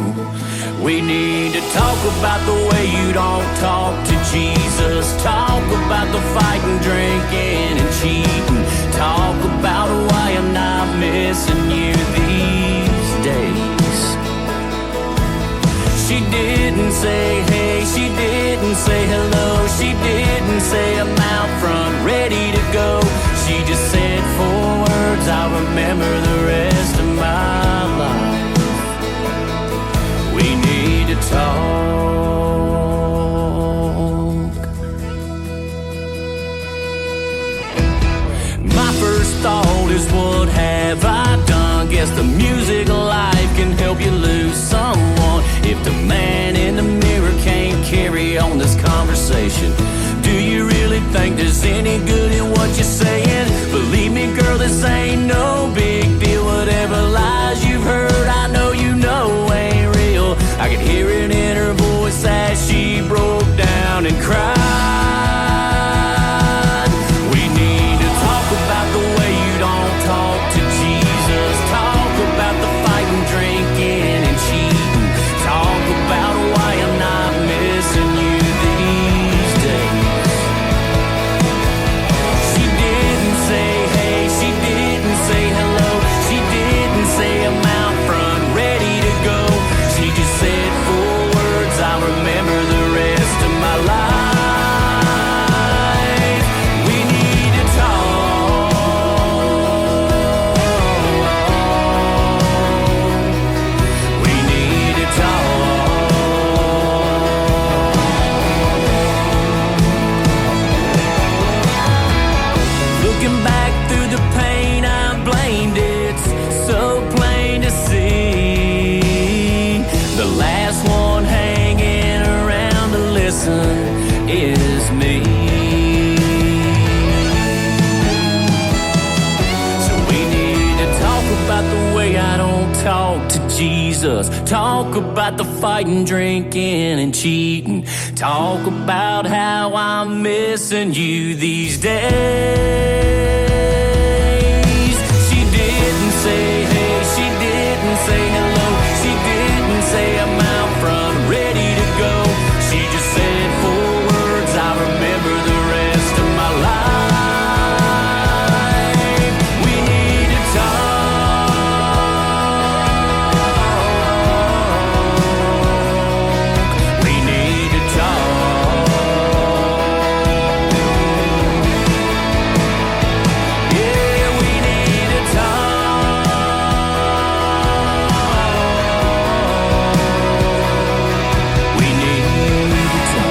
Speaker 1: We need to talk about the way you don't talk to Jesus. Talk about the fighting, drinking, and cheating. Talk about why I'm not missing you these days." She didn't say hey, she didn't say hello, she didn't say I'm out front, ready to go. She just said 4 words I'll remember the rest of my life. We need to talk. My first thought is, what have I done? Guess the music of life can help you lose someone. If the man in the mirror can't carry on this conversation, do you really think there's any good in what you're saying? Believe me, girl, this ain't no big deal. Whatever lies you've heard, I know you know ain't real. I could hear it in her
Speaker 9: listen is me. So we need to talk about the way I don't talk to Jesus. Talk about the fighting, drinking, and cheating. Talk about how I'm missing you these days. She didn't say hey, she didn't say hello, she didn't say I'm out front ready to go. She just said 4 words, I remember the rest of my life. We need to talk. We need to talk. Yeah, we need to talk. We need to talk.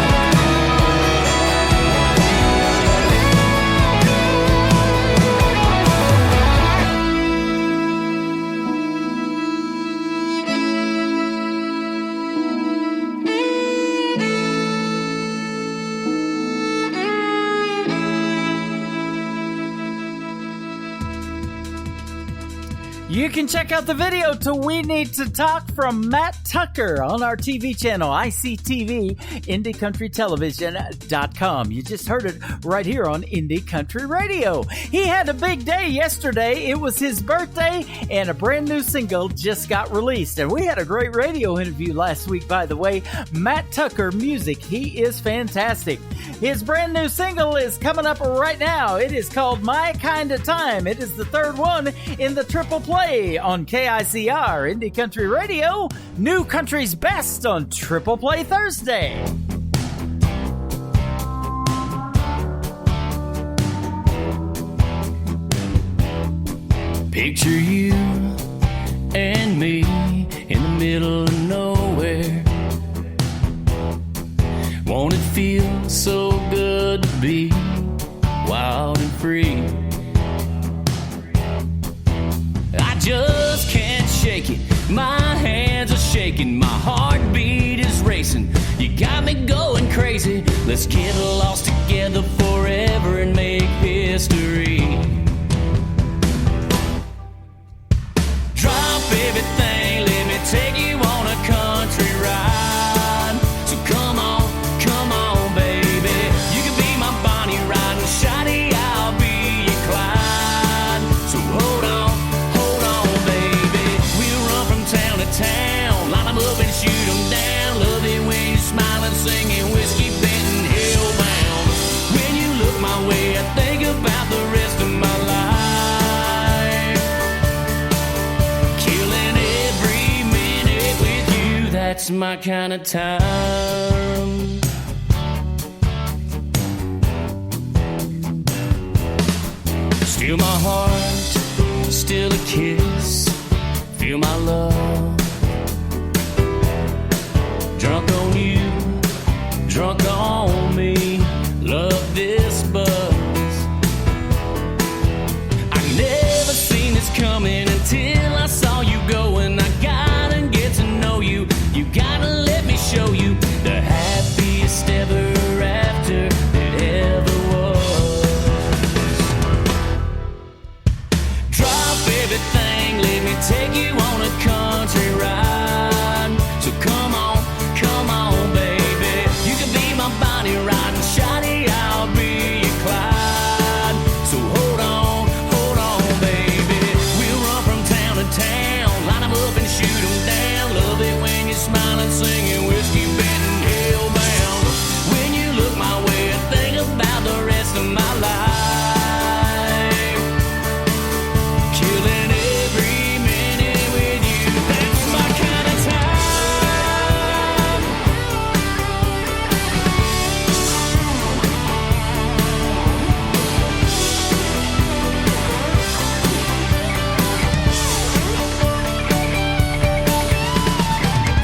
Speaker 3: You can check out the video to We Need to Talk from Matt Tucker on our TV channel, ICTV, IndieCountryTelevision.com. You just heard it right here on Indie Country Radio. He had a big day yesterday. It was his birthday, and a brand new single just got released. And we had a great radio interview last week, by the way. Matt Tucker Music, he is fantastic. His brand new single is coming up right now. It is called My Kinda Time. It is the third one in the triple play on KICR Indie Country Radio, New Country's Best on Triple Play Thursday.
Speaker 9: Picture you and me in the middle of nowhere. Won't it feel so good to be wild and free? I just can't shake it. My hands are shaking. My heartbeat is racing. You got me going crazy. Let's get lost together forever and make history. Drop everything, let me take you on a country ride. So come on, baby. You can be my Bonnie Ride and Shotty, I'll be your Clyde. So hold on, baby. We'll run from town to town, line them up and shoot them down. Love it when you're smiling, singing whiskey bent and hellbound. When you look my way, I think about the rest of my life. Killing every minute with you, that's my kind of time. Steal my heart, still a kiss, feel my love. Drunk on you, drunk on me, love this buzz. I never seen this coming until I saw you going. I gotta get to know you, you gotta let me show you the happiest ever after that ever was. Drop everything, let me take you on a country ride. So come on, baby. You can be my Bonnie Ride and Shotty, I'll be your Clyde. So hold on, baby. We'll run from town to town, line them up and shoot them down. Love it when you're smiling, singing whiskey bent and hellbound. When you look my way, I think about the rest of my life. Killing every minute with you, that's my kind of time.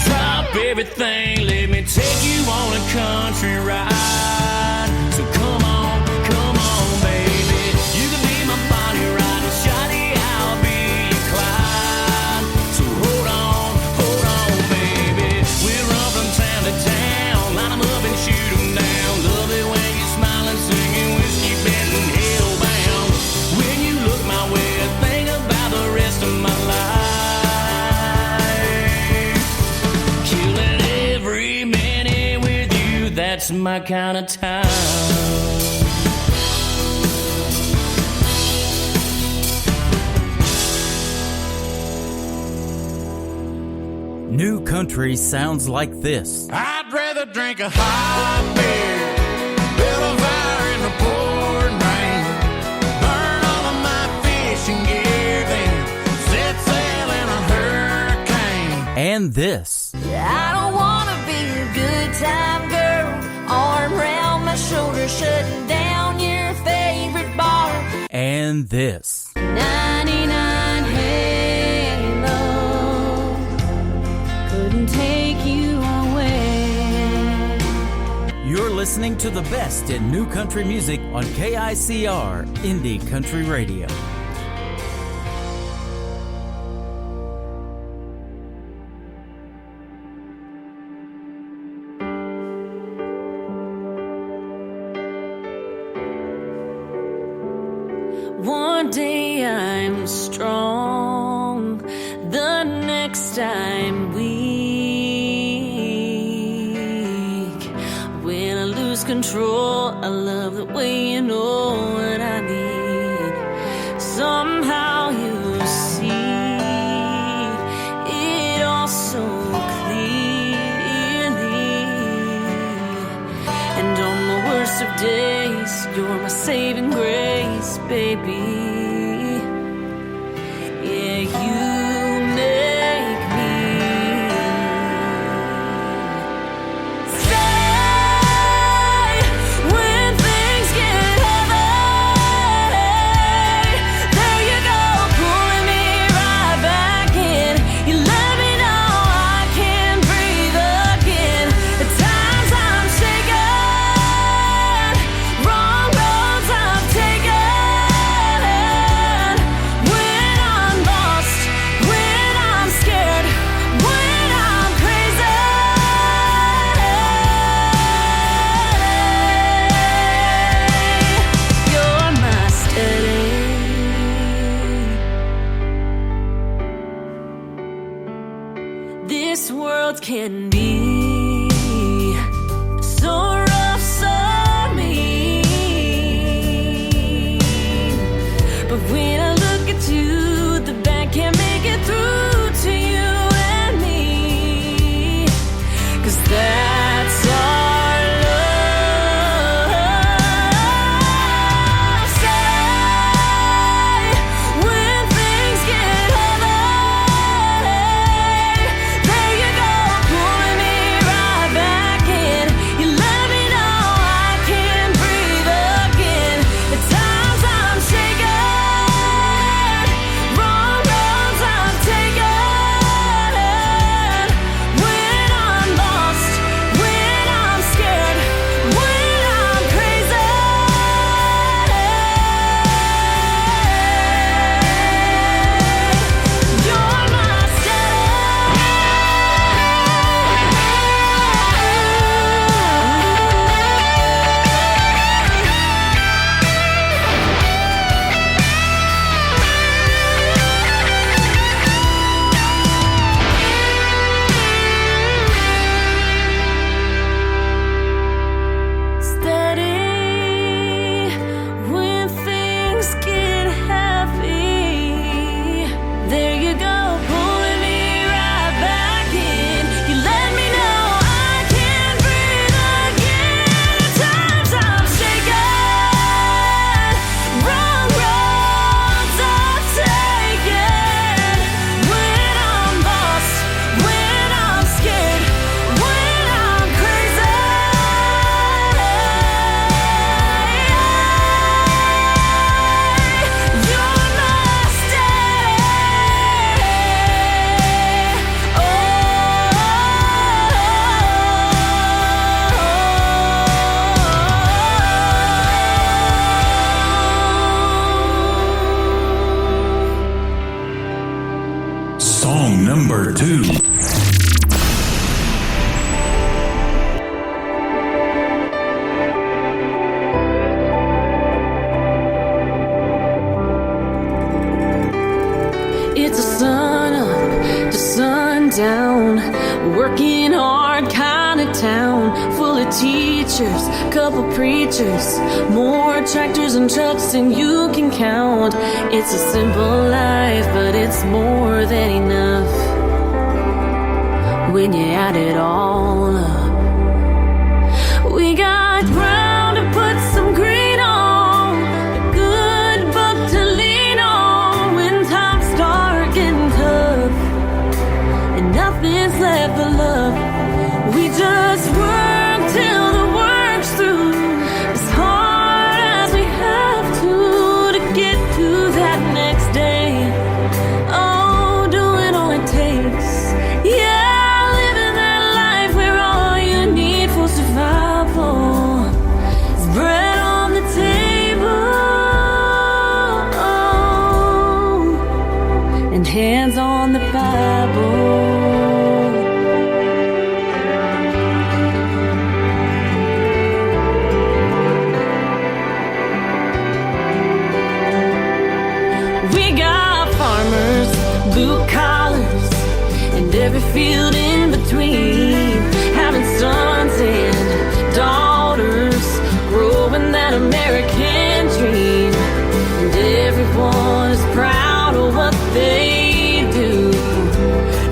Speaker 9: Drop everything, let me take you on a country ride. So come on, baby. You can be my Bonnie Ride and Shotty, I'll be your Clyde. So hold on, baby. We'll run from town to town, line them up and shoot them That's my kind of town.
Speaker 3: New country sounds like this.
Speaker 10: I'd rather drink a hot beer, build a fire in the pouring rain, burn all of my fishing gear, then set sail in a hurricane.
Speaker 3: And this.
Speaker 16: I don't wanna be a good time girl, arm around my shoulder, shutting down your favorite bar.
Speaker 3: And this.
Speaker 16: 99 Halo couldn't take you away.
Speaker 3: You're listening to the best in new country music on KICR Indie Country Radio.
Speaker 9: One day I'm strong, the next I'm weak. When I lose control, I love the way you know what I need. Somehow you see it all so clearly. And on the worst of days, you're my saving grace, baby. Yeah, you make me stay when things get heavy. There you go, pulling me right back in. You let me know I can breathe again. At times I'm shaken, wrong roads I've taken. When I'm lost, when I'm scared, when I'm crazy, you're my steady. This world can be so rough, so mean, but when I look at you, the bad can't make it through to you and me. 'Cause that's our love. Say when things get heavy, there you go, pulling me right back in. You let me know I can breathe again. At times I'm shaken, wrong roads I've taken. When I'm lost, when I'm scared, when I'm crazy, you're my steady when things get heavy. There you go, pulling me right back in. You let me know I can breathe again. At times I'm shaken, wrong roads I've taken. When I'm lost, when I'm scared, when I'm crazy, you're my
Speaker 4: Song number 2.
Speaker 9: It's a sun up to sundown, working hard kind of town, full of teachers teachers, couple preachers, more tractors and trucks than you can count. It's a simple life, but it's more than enough when you add it all up. We got ground to put some green on, a good book to lean on when times start getting tough and nothing's left but love. We just work till the work's through, as hard as we have to get to that next day. Oh, doing all it takes. Yeah, living that life where all you need for survival is bread on the table and hands on the Bible. Blue collars and every field in between, having sons and daughters, growing that American dream. And everyone is proud of what they do.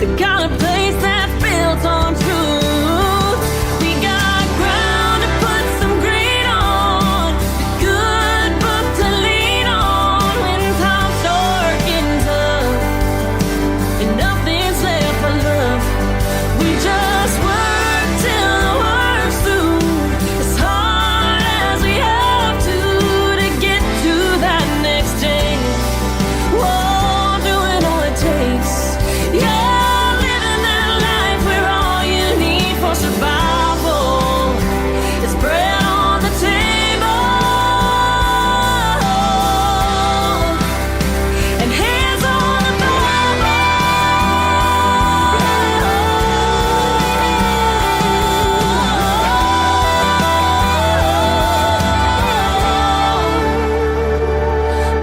Speaker 9: They got a place that's built on truth. We got ground to put some green on, a good book to lean on when times start getting tough. Nothing's left but love. We just work till the work's through, as hard as we have to get to that next day. Whoa, doing all it takes. Yeah, living that life where all you need for survival is bread on the table and hands on the Bible.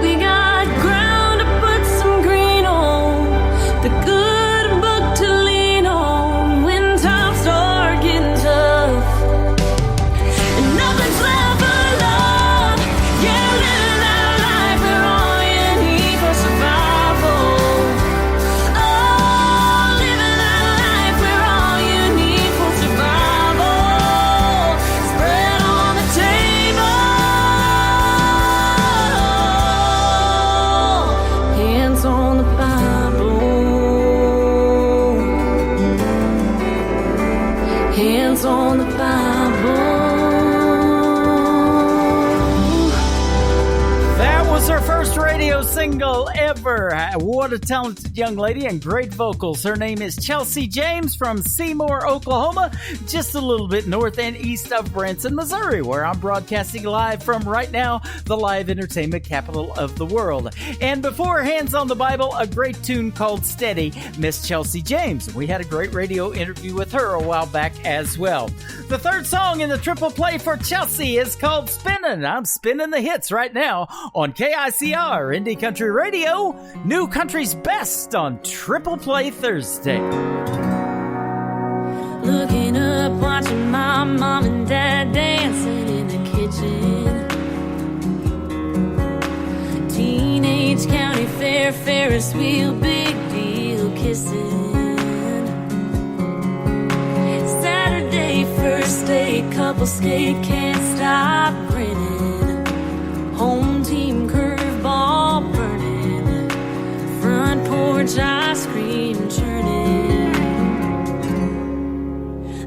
Speaker 9: We got ground to put some green on, the good book to lean on when times start getting tough and nothing's left but love. Yeah, living that life where all you need for survival. Oh, living that life where all you need for survival is bread on the table, hands on the Bible, hands on the Bible.
Speaker 3: That was her first radio single ever. What a talented young lady and great vocals. Her name is Chelsea James from Seymour, Oklahoma, just a little bit north and east of Branson, Missouri, where I'm broadcasting live from right now, the live entertainment capital of the world. And before Hands on the Bible, a great tune called Steady, Miss Chelsea James. We had a great radio interview with her a while back as well. The third song in the triple play for Chelsea is called Spinnin'. I'm spinning the hits right now on KICR Indie Country Radio, New Country's Best on Triple Play Thursday.
Speaker 9: Looking up, watching my mom and dad dancing in the kitchen. Teenage county fair, Ferris wheel, big deal kissing. Saturday, first date, couple skate, can't stop grinning. Home team curveball burning, front porch ice cream churning.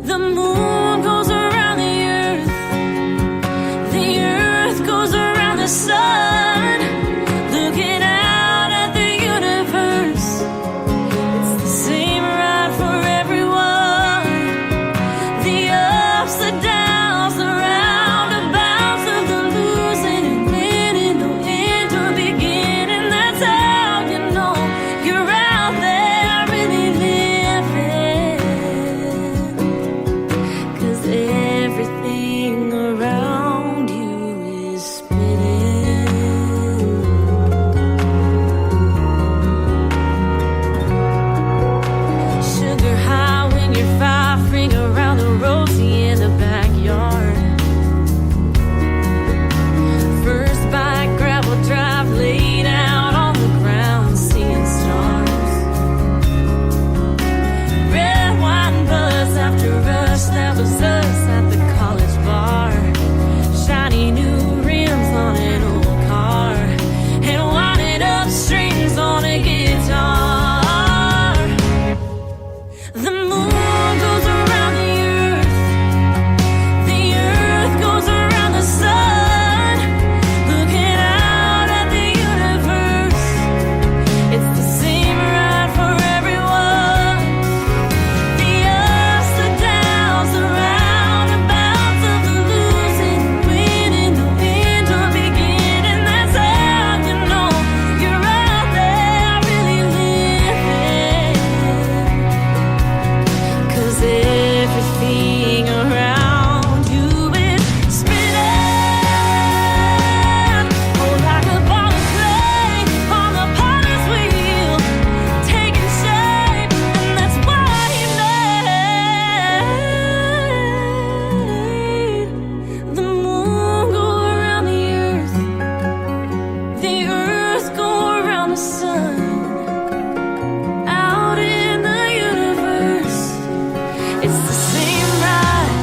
Speaker 9: The moon goes around the earth goes around the sun. Looking out at the universe, it's the same ride for everyone. The ups, the downs, the roundabouts of the was us at the college bar. Shiny new rims on an old car. And winded up strings on a guitar. The moon goes around the earth goes around the sun. Looking out at the universe, it's the same ride for everyone. The ups, the downs, the roundabouts of the losing, winning, the end or beginning. That's how you know you're out there really living. 'Cause everything around you is spinning. Oh, like a ball of clay on the potter's wheel, taking shape, and that's why you made the moon go around the earth go around the sun. Out in the universe, it's the same ride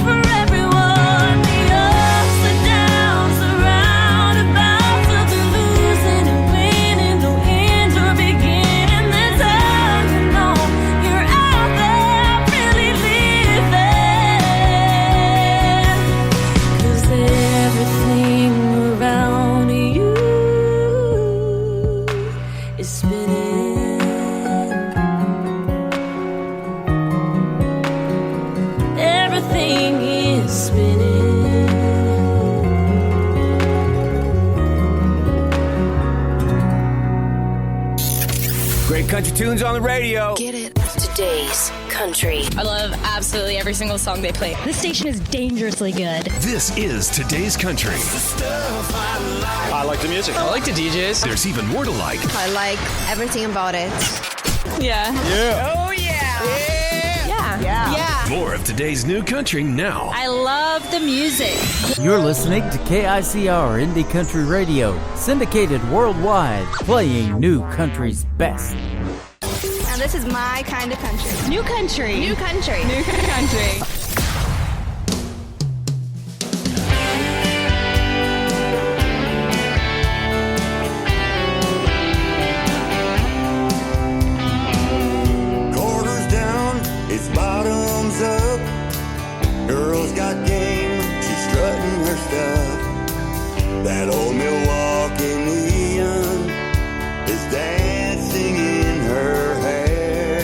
Speaker 9: for everyone. The ups, the downs, the roundabouts of the losing and winning, no end or beginning. That's how you know you're out there really living. 'Cause everything around you is spinning. Everything is spinning.
Speaker 1: Great country tunes on the radio.
Speaker 11: Get it. Today's country.
Speaker 14: I love absolutely every single song they play. This station is dangerously good.
Speaker 12: This is today's country.
Speaker 18: I like the music. I like the DJs.
Speaker 12: There's even more to like.
Speaker 19: I like everything about it.
Speaker 14: Yeah.
Speaker 18: Yeah.
Speaker 14: Oh, yeah. Yeah.
Speaker 12: More of today's new country now.
Speaker 14: I love the music.
Speaker 3: You're listening to KICR Indie Country Radio, syndicated worldwide, playing new country's best.
Speaker 19: Now this is my kind of country.
Speaker 14: New country.
Speaker 19: New country.
Speaker 14: New country.
Speaker 1: Quarters down, it's bottoms up. Girl's got game, she's strutting her stuff. That old Milwaukee neon is dancing in her hair.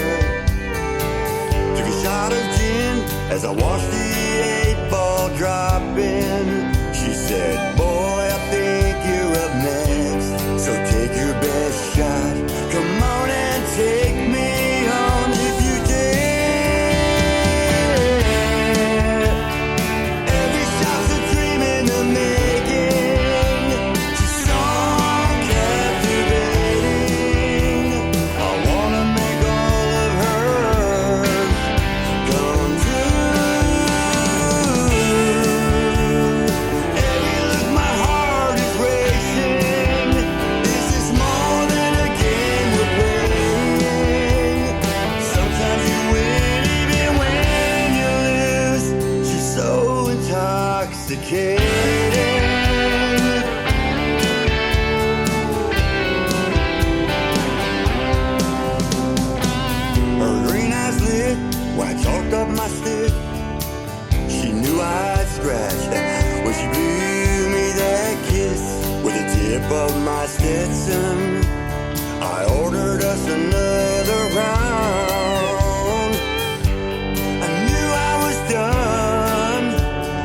Speaker 1: Took a shot of gin as I watched the 8-ball drop in. She said, boy, I think you're up next, so take your best shot. Come on and take me home if you dare. Every shot's a dream in the making. She's so captivating. I wanna make all of hers come true. Every look, my heart is racing. This is more than a game we're playing. Sometimes you win even when you lose. She's so intoxicating. Her green eyes lit when I chalked up my stick. She knew I'd scratch when she blew me that kiss with the tip of my Stetson. I ordered us another round. I knew I was done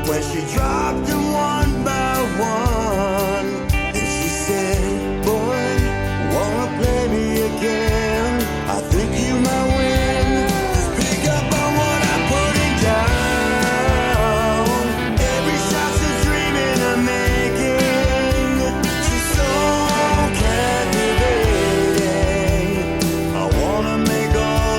Speaker 1: when she dropped them one by one. And she said, boy, wanna play me again? I think you might win. Just pick up on what I'm putting down. Every shot's a dream in the making. She's so captivating. I wanna make all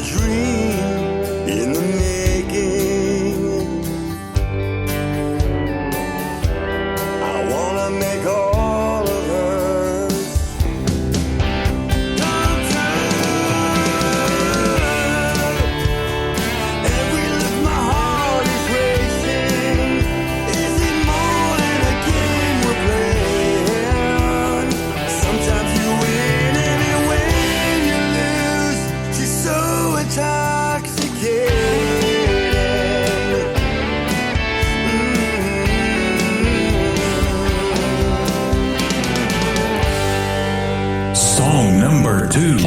Speaker 1: a dream in the making. I wanna make all of hers. Come true. Every look, my heart is racing. Is it more than a game we're playing? Sometimes you win and when you lose, she's so intoxicating.
Speaker 4: Song number 2.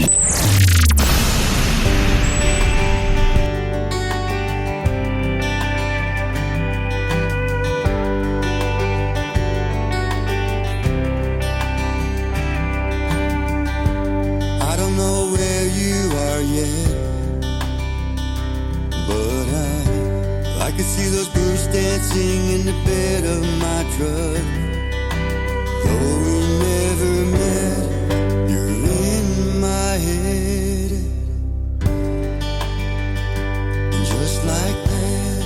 Speaker 1: I don't know where you are yet, but I can see those birds dancing in the bed of my truck. Though we never met, you're in my head. And just like that,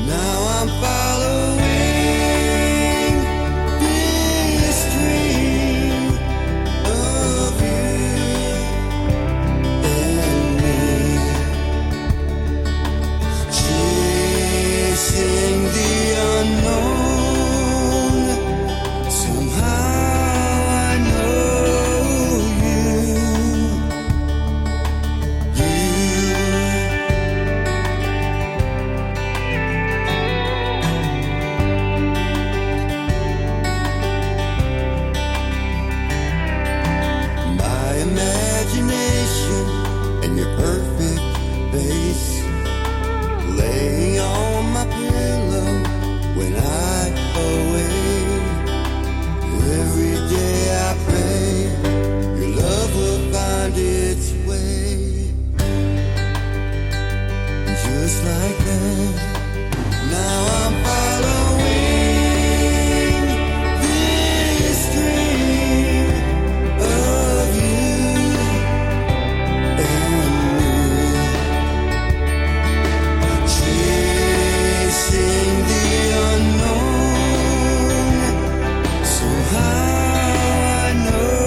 Speaker 1: now I'm following this dream of you and me, chasing the unknown. Somehow I know you. My imagination and your perfect face laying on my pillow when I awake. Every day I pray your love will find its way. Just like that, now I'm following this dream of you and me, chasing the unknown. Somehow I know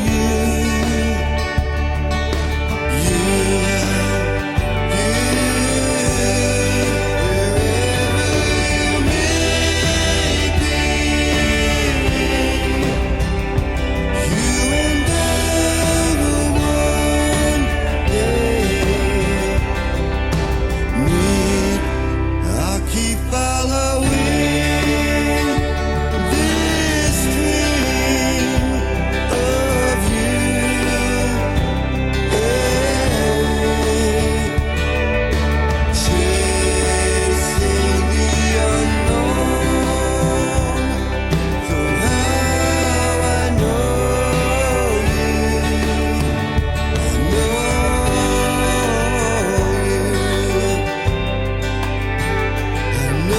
Speaker 1: you. I'll keep following this dream of you. Chasing the unknown. Somehow I know you. I know you.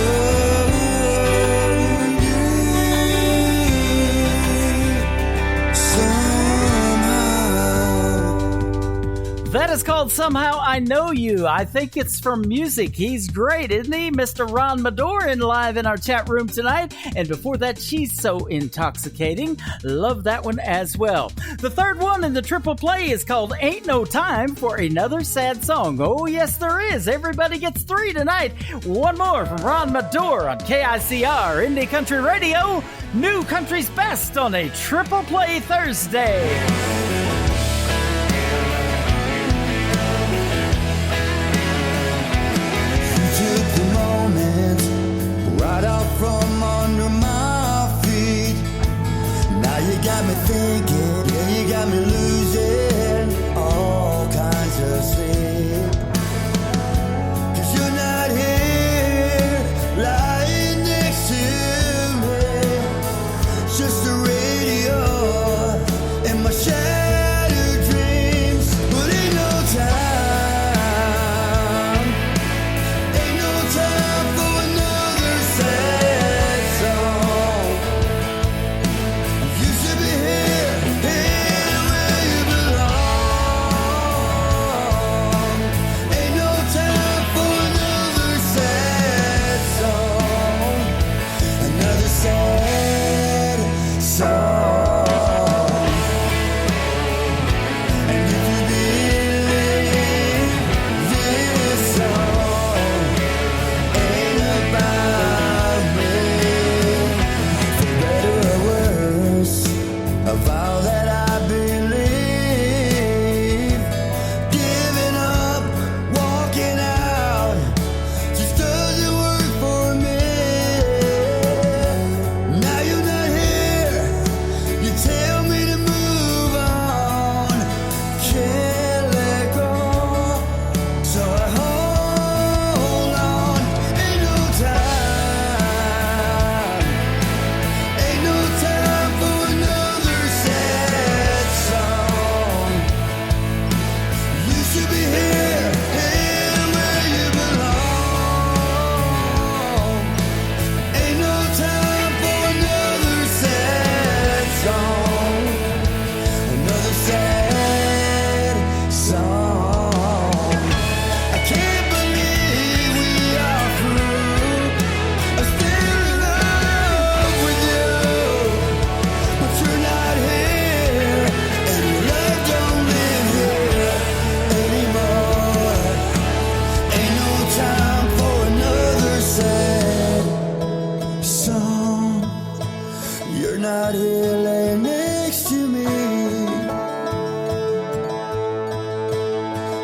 Speaker 3: That is called Somehow I Know You. I think it's from music. He's great, isn't he? Mr. Ron Madorin live in our chat room tonight. And before that, She's So Intoxicating. Love that one as well. The third one in the triple play is called Ain't No Time for Another Sad Song. Oh, yes, there is. Everybody gets 3 tonight. One more from Ron Mador on KICR Indie Country Radio. New Country's Best on a triple play Thursday.
Speaker 1: Took the moment right out from under my feet. Now you got me thinking, yeah, you got me losing all kinds of sleep. 'Cause you're not here, lying next to me. Just the radio and my shadow.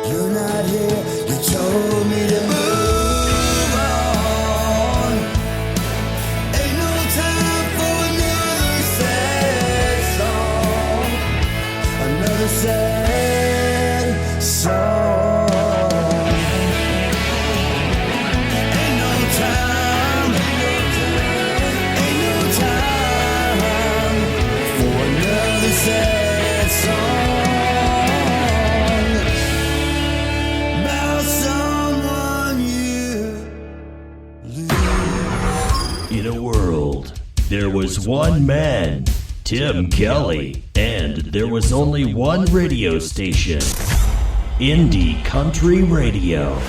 Speaker 1: You're not here, you told me to move on. Ain't no time for another sad song. Another sad song. Ain't no time, ain't no time for another sad song.
Speaker 4: In a world, there was one man, Tim Kelly, and there was only one radio station, Indie Country Radio.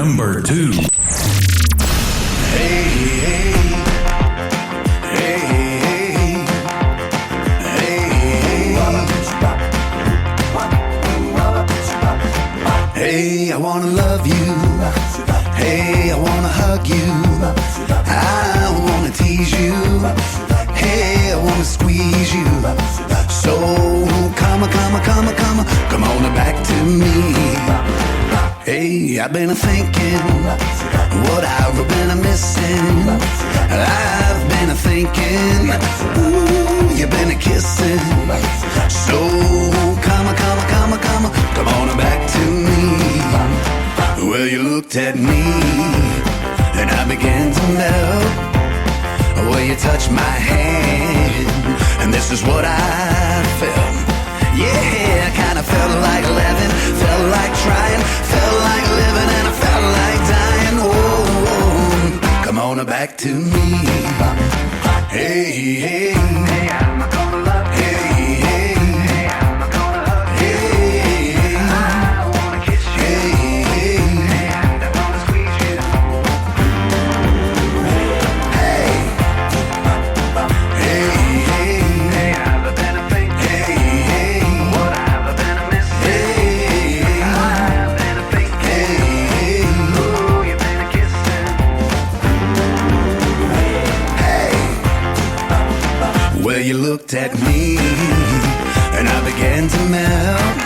Speaker 17: number 2.
Speaker 1: Hey, I wanna love you. Hey, I wanna hug you. I wanna tease you. Hey, I wanna squeeze you. So come on, come on, come on, come on, come on back to
Speaker 20: me. Hey, I've been thinking what I've been missing. I've been thinking, ooh, you've been kissing. So come on back to me. Well, you looked at me and I began to melt. Well, you touched my hand and this is what I felt. Yeah, I kinda felt like living, felt like trying, felt like living, and I felt like dying. Oh, come on back to me. Hey, hey, hey, I'm gonna love you. Hey, hey, hey, I'm gonna hug you. Hey, hey, I wanna kiss you. Hey, hey, hey, I wanna squeeze you. Hey, hey, hey, hey, I've been a thing. Well, you looked at me and I began to melt.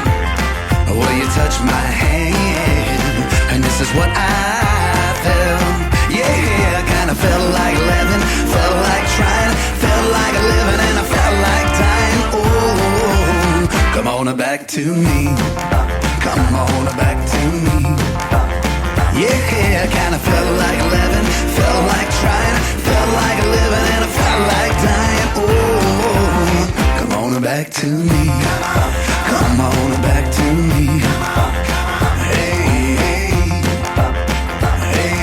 Speaker 20: Well, you touched my hand and this is what I felt. Yeah, I kinda felt like living, felt like trying, felt like living, and I felt like dying. Oh, come on back to me. Come on back to me. Yeah, I kinda felt like living, felt like trying, felt like living, and I felt like dying. Oh, come on back to me. Come on back to me. Hey, hey, hey,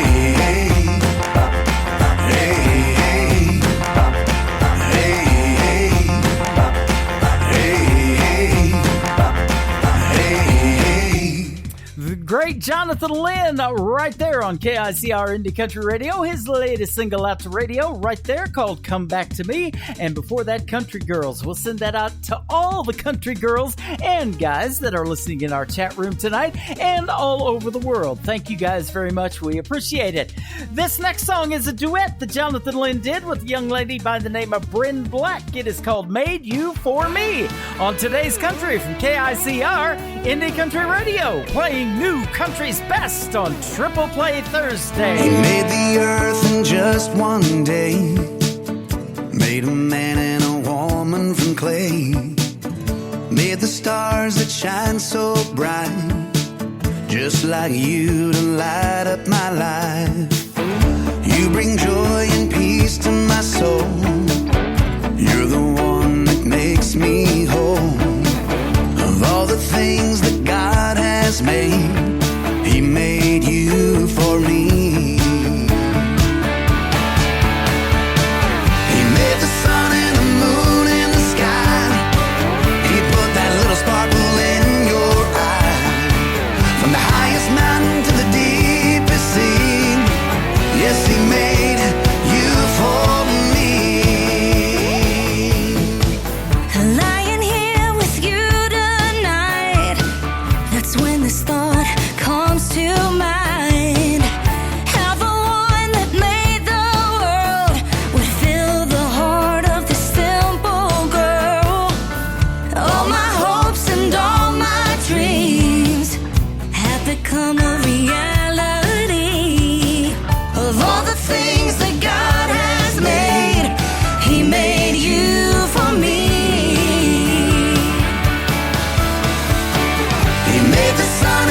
Speaker 20: hey, hey, hey, hey.
Speaker 3: The great Jonathan Lynn right there on KICR Indie Country Radio. His latest single out to radio right there called Come Back to Me. And before that, Country Girls. We'll send that out to all the country girls and guys that are listening in our chat room tonight and all over the world. Thank you guys very much. We appreciate it. This next song is a duet that Jonathan Lynn did with a young lady by the name of Bryn Black. It is called Made You For Me on Today's Country from KICR Indie Country Radio, playing new country's best on Triple Play Thursday.
Speaker 20: He made the earth in just one day, made a man and a woman from clay, made the stars that shine so bright, just like you to light up my life. You bring joy and peace to my soul. You're the one that makes me whole. Of all the things that God has made, He made you for me. He made the sun and the moon and the sky. He put that little sparkle in your eye. From the highest mountain to the deepest sea, yes, He made you for me.
Speaker 16: Lying here with you tonight, that's when this thought comes to mind. How the one that made the world would fill the heart of this simple girl. All my hopes and all my dreams have become a reality. Of all the things that God has made, He made you for me.
Speaker 20: He made the sun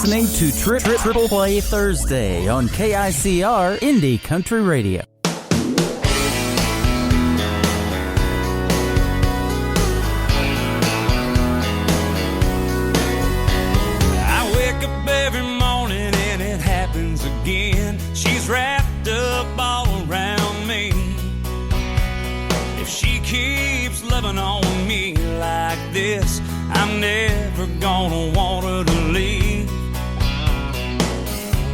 Speaker 3: listening to Triple Play Thursday on KICR Indie Country Radio.
Speaker 10: I wake up every morning and it happens again. She's wrapped up all around me. If she keeps loving on me like this, I'm never gonna want her to leave.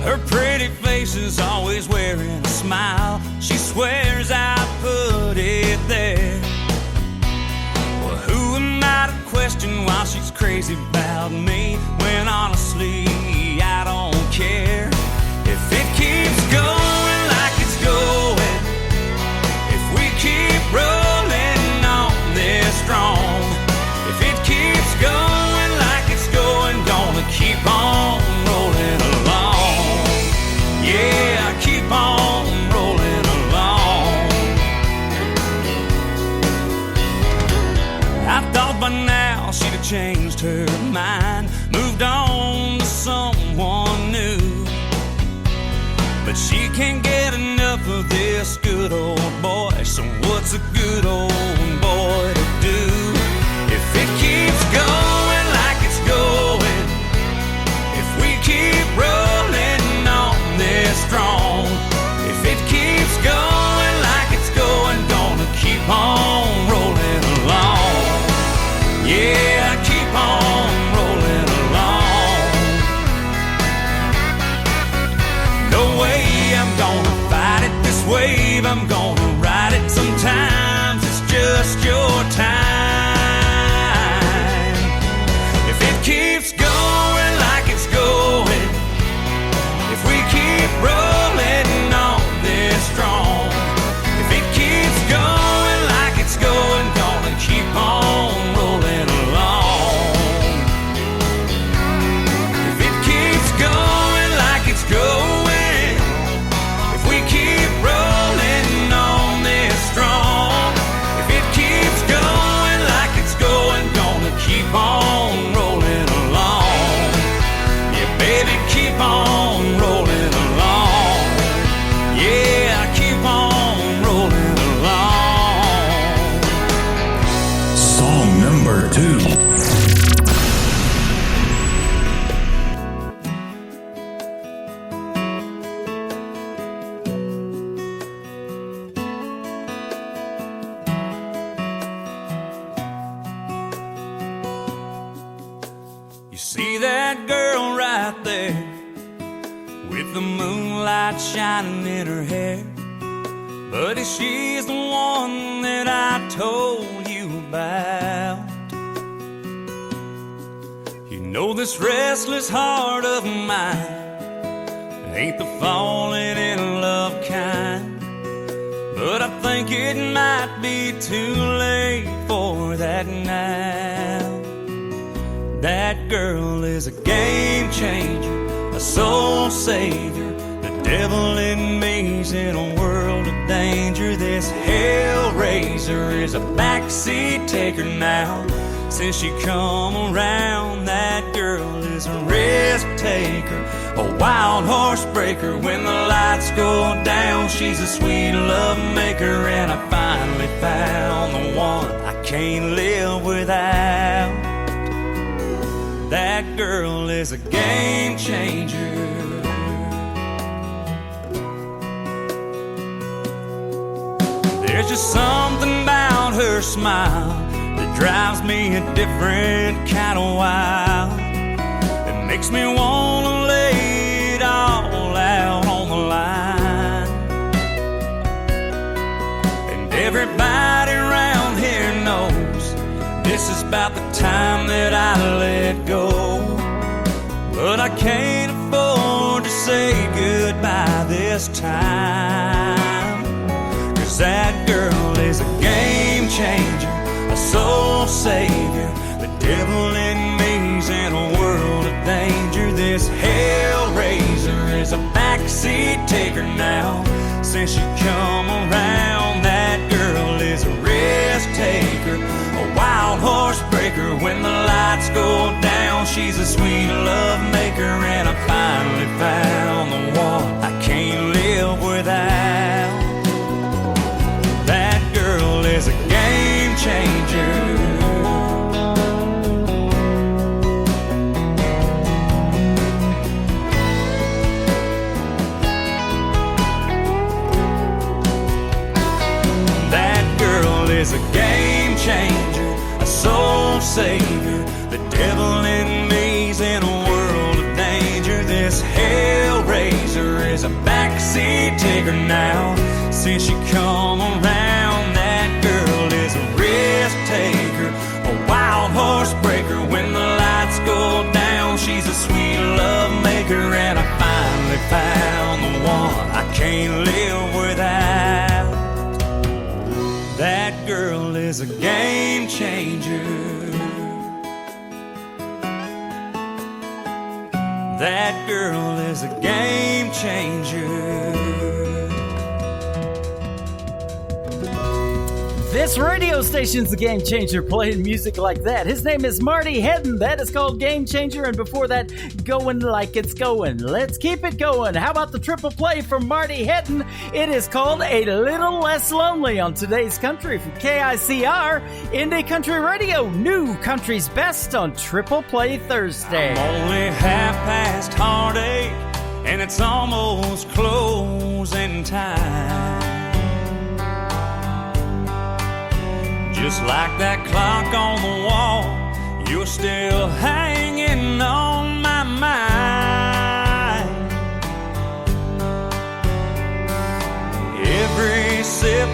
Speaker 10: Her pretty face is always wearing a smile. She swears I put it there. Well, who am I to question why she's crazy about me, when honestly I don't care. If it keeps going like it's going, if we keep rolling on this strong, if it keeps going like it's going, gonna keep on rolling along. Yeah, keep on rolling along. I thought by now she'd have changed her mind, moved on to someone new. But she can't get enough of this good old boy. So what's a good old boy to do? If it keeps going like it's going, if we keep rolling on this strong, if it keeps going like it's going, gonna keep on rolling along. Yeah, keep on rolling along. No way I'm gonna fight it, this wave I'm gonna ride it. Sometimes it's just your time. If it keeps going like it's going, if we keep rolling on this strong, if it keeps going like it's going, gonna keep on rolling along. If it keeps going like it's going, if we keep rolling on this strong, if it keeps going like it's going, gonna keep on rolling along. Yeah, baby, keep on rolling along. Yeah, keep on rolling along.
Speaker 2: Song number 2.
Speaker 10: You see that girl right there, with the moonlight shining in her hair? Buddy, she's the one that I told you about. You know this restless heart of mine ain't the falling in love kind, but I think it might be too late for that now. That girl is a game changer, a soul savior. The devil in me's in a world of danger. This hellraiser is a backseat taker now. Since she come around, that girl is a risk taker, a wild horse breaker. When the lights go down, she's a sweet love maker. And I finally found the one I can't live without. That girl is a game changer. There's just something about her smile that drives me a different kind of wild. It makes me wanna lay it all out on the line. And everybody around here knows this is about the time that I let go. But I can't afford to say goodbye this time. 'Cause that girl is a game changer, a soul savior. The devil in me's in a world of danger. This hellraiser is a backseat taker now. Since she come around, that girl is a risk taker, a wild horse breaker. When the lights go down,
Speaker 6: she's a sweet love maker, and I finally found the one I can't live without. That girl is a game changer. Is a game changer, a soul savior. The devil in me's in a world of danger. This hellraiser is a backseat taker now. Since she come around, that girl is a risk taker, a wild horse breaker. When the lights go down, she's a sweet love maker, and I finally found the one I can't live without. That girl is a game changer. That girl is a game changer.
Speaker 3: This radio station's a game changer, playing music like that. His name is Marty Hedden. That is called Game Changer. And before that, Going Like It's Going. Let's keep it going. How about the triple play from Marty Hedden? It is called A Little Less Lonely on Today's Country from KICR, Indie Country Radio. New country's best on Triple Play Thursday.
Speaker 6: I'm only half past heartache, and it's almost closing time. Just like that clock on the wall, you're still hanging on my mind. Every sip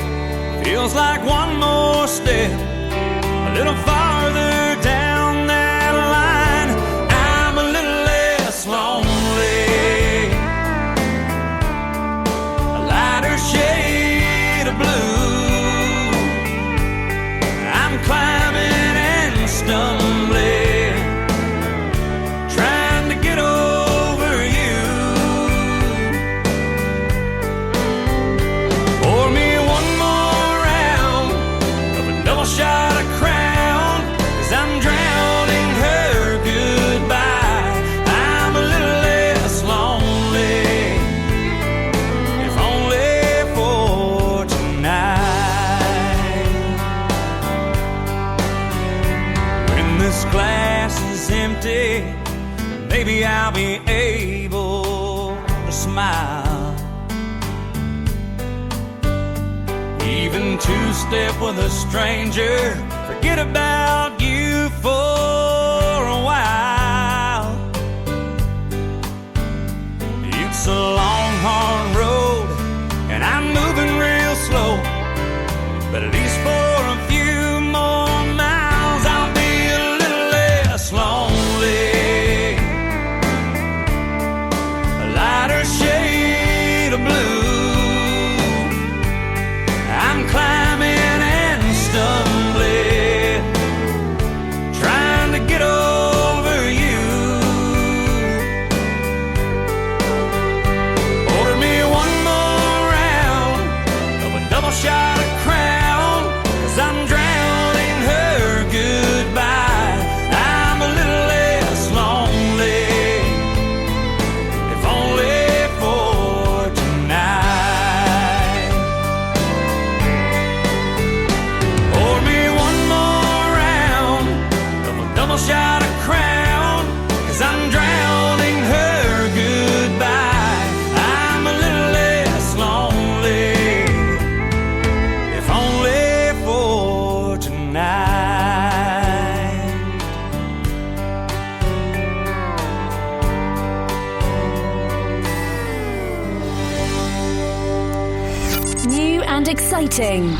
Speaker 6: feels like one more step, a little farther down that line. I'm a little less lonely, a lighter shade of blue. Climbing and stumbling, trying to get over you. Pour me one more round of a double shot of Crown, 'cause I'm drowning her goodbye. I'm a little less lonely, if only for tonight. This glass is empty, maybe I'll be able to smile. Even two-step with a stranger, forget about you for a while. It's a long, hard road, and I'm moving real slow, but at least for a few more miles I'll be lonely, a lighter shade of blue. I'm climbing and stumbling, trying to get over you. Order me one more round of a double shot of Crown, 'cause I'm drowning her goodbye. Shot of Crown, 'cause I'm drowning her goodbye. I'm a little less lonely, if only for tonight.
Speaker 11: New and exciting.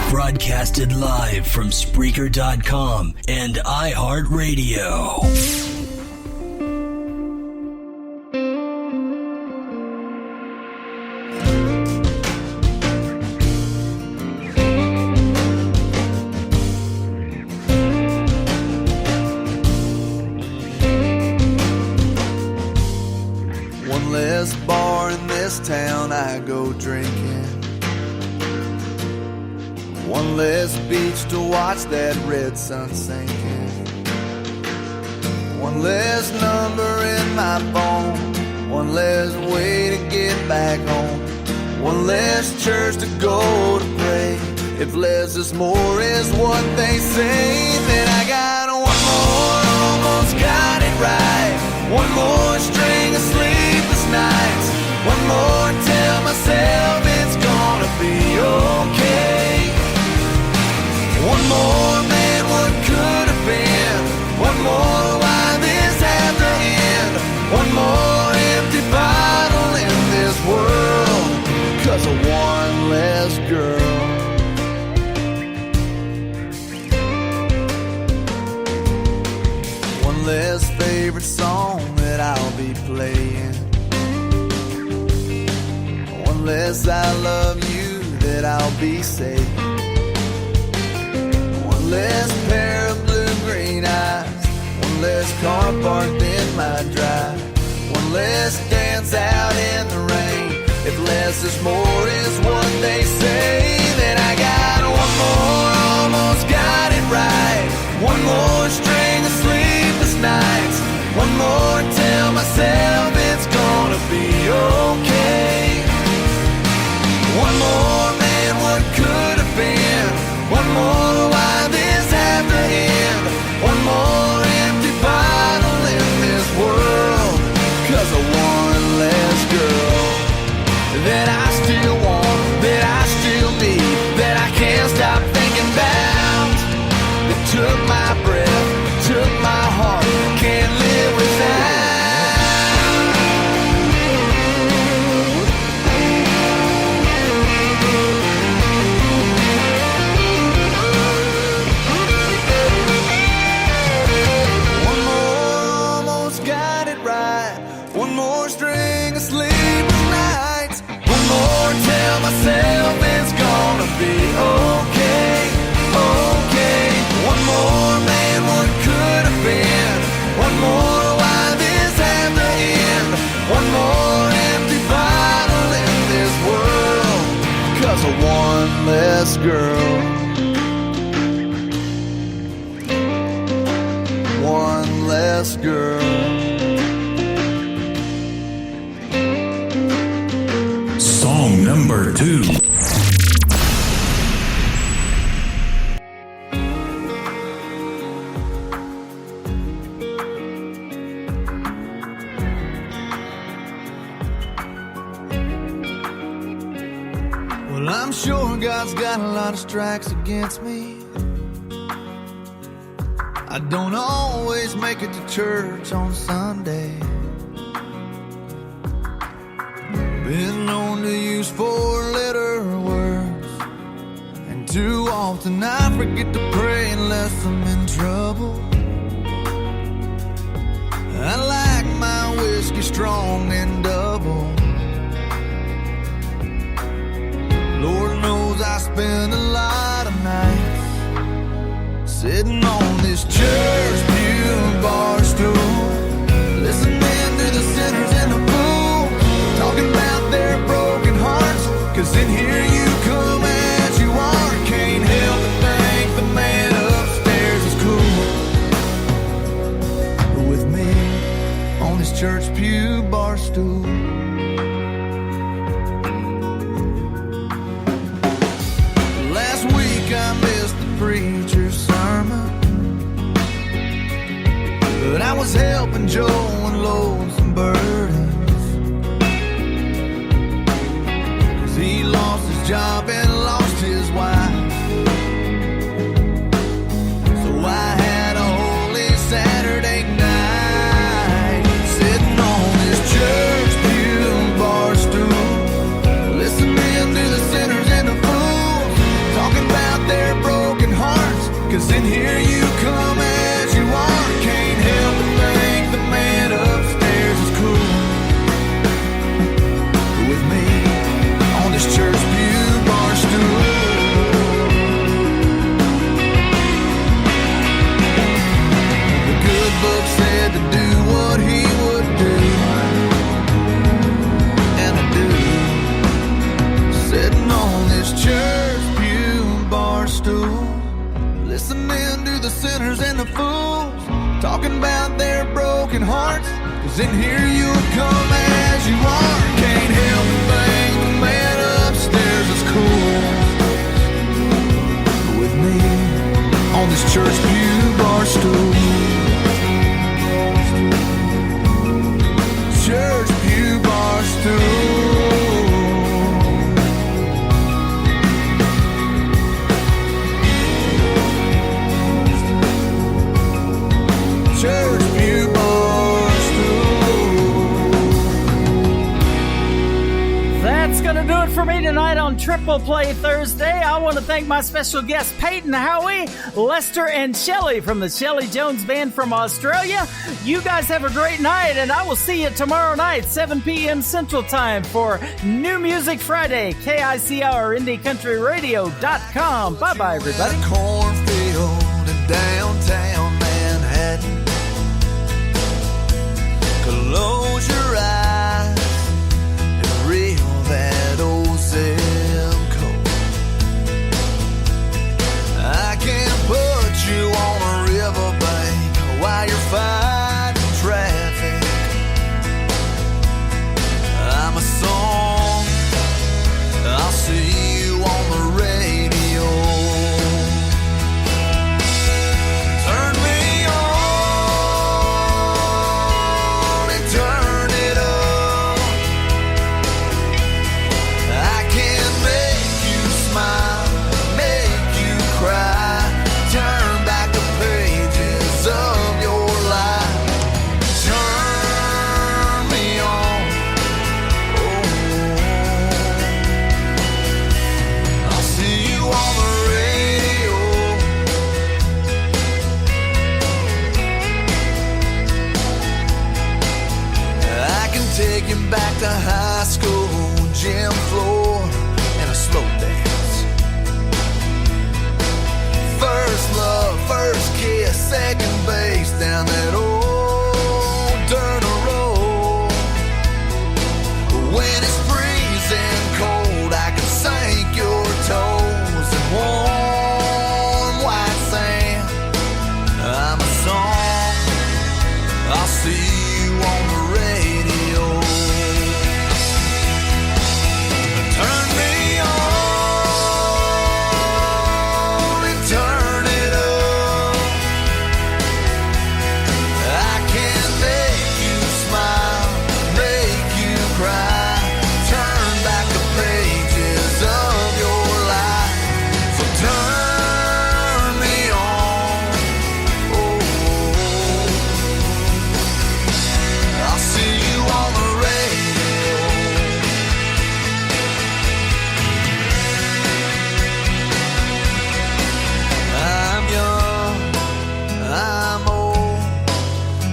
Speaker 4: Broadcasted live from Spreaker.com and iHeartRadio.
Speaker 21: One less bar in this town I go drinking. One less beach to watch that red sun sinking. One less number in my phone, one less way to get back home, one less church to go to pray. If less is more is what they say, then I got one more, almost got it right. One more string of sleepless nights. One more, tell myself it's gonna be okay. One more, man, what could have been? One more, why this had to end? One more empty bottle in this world, 'cause of one less girl. One less favorite song that I'll be playing. One less I love you that I'll be saying. One less pair of blue-green eyes. One less car parked in my drive. One less dance out in the rain. If less is more is what they say, then I got one more, almost got it right. One more string of sleepless nights. One more, tell myself it's gonna be okay. One more, man, what could have been? One more, why this had to end? One more empty bottle in this world, 'cause of one less girl that I still want, that I still need, that I can't stop thinking about. That took my breath, took my heart, can't live without. One more, almost got it right. One more string of sleepless nights. One more, tell myself it's gonna be okay, okay. One more, man, what could have been? One more, why this had to end? One more empty bottle in this world, 'cause of one less girl. One less girl.
Speaker 2: Song number 2.
Speaker 21: Well, I'm sure God's got a lot of strikes against me. I don't always make it to church on Sunday. Been known to use four-letter words, and too often I forget to pray unless I'm in trouble. I like my whiskey strong and double. Lord knows I spend a lot of nights sitting on this church pew bar stool, listening to the sinners in the pool, talking about their broken hearts. 'Cause in here you come as you are, can't help but think the man upstairs is cool. With me on this church pew bar stool. Last week I missed the preacher's sermon, but I was helping Joe unload some burdens. 'Cause he lost his job and lost his wife. So I had a holy Saturday night, sitting on this church pew bar stool, listening to the sinners and the fools, talking about their broken hearts. 'Cause in here you come as you are, can't help but think the man upstairs and here you'll come as you are. Can't help but think the man upstairs is cool with me on this church pew bar stool. Church pew bar stool. Church pew bar stool.
Speaker 3: That's going to do it for me tonight on Triple Play Thursday. I want to thank my special guests, Peyton Howie, Lester, and Shelley from the Shelley Jones Band from Australia. You guys have a great night, and I will see you tomorrow night, 7 p.m. Central Time for New Music Friday, KICR, IndieCountryRadio.com. Bye-bye, everybody.
Speaker 21: Cornfield in downtown Manhattan. Close your eyes and reel that old zip code. I can put you on a riverbank while you're fighting traffic. I'm a song, I'll see you on the radio. Turn me on and turn it up. I can make you smile, make you cry, turn back the pages of your life. Turn me on, oh, I'll see you on the radio. I can take you back to high school, gym floor, and a slow dance. First love, first kiss, second base down that old dirt road. When it's freezing cold, I can sink your toes in warm white sand. I'm a song, I'll see you on the radio. Turn me on and turn it up. I can make you smile, make you cry, turn back the pages of your life. So turn me on, oh, I'll see you on the radio. I'm young, I'm old,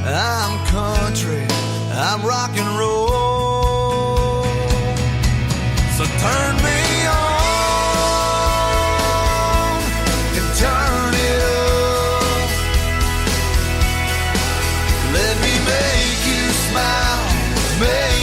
Speaker 21: I'm country, I'm rock and roll. So turn me on and turn it up. Let me make you smile, make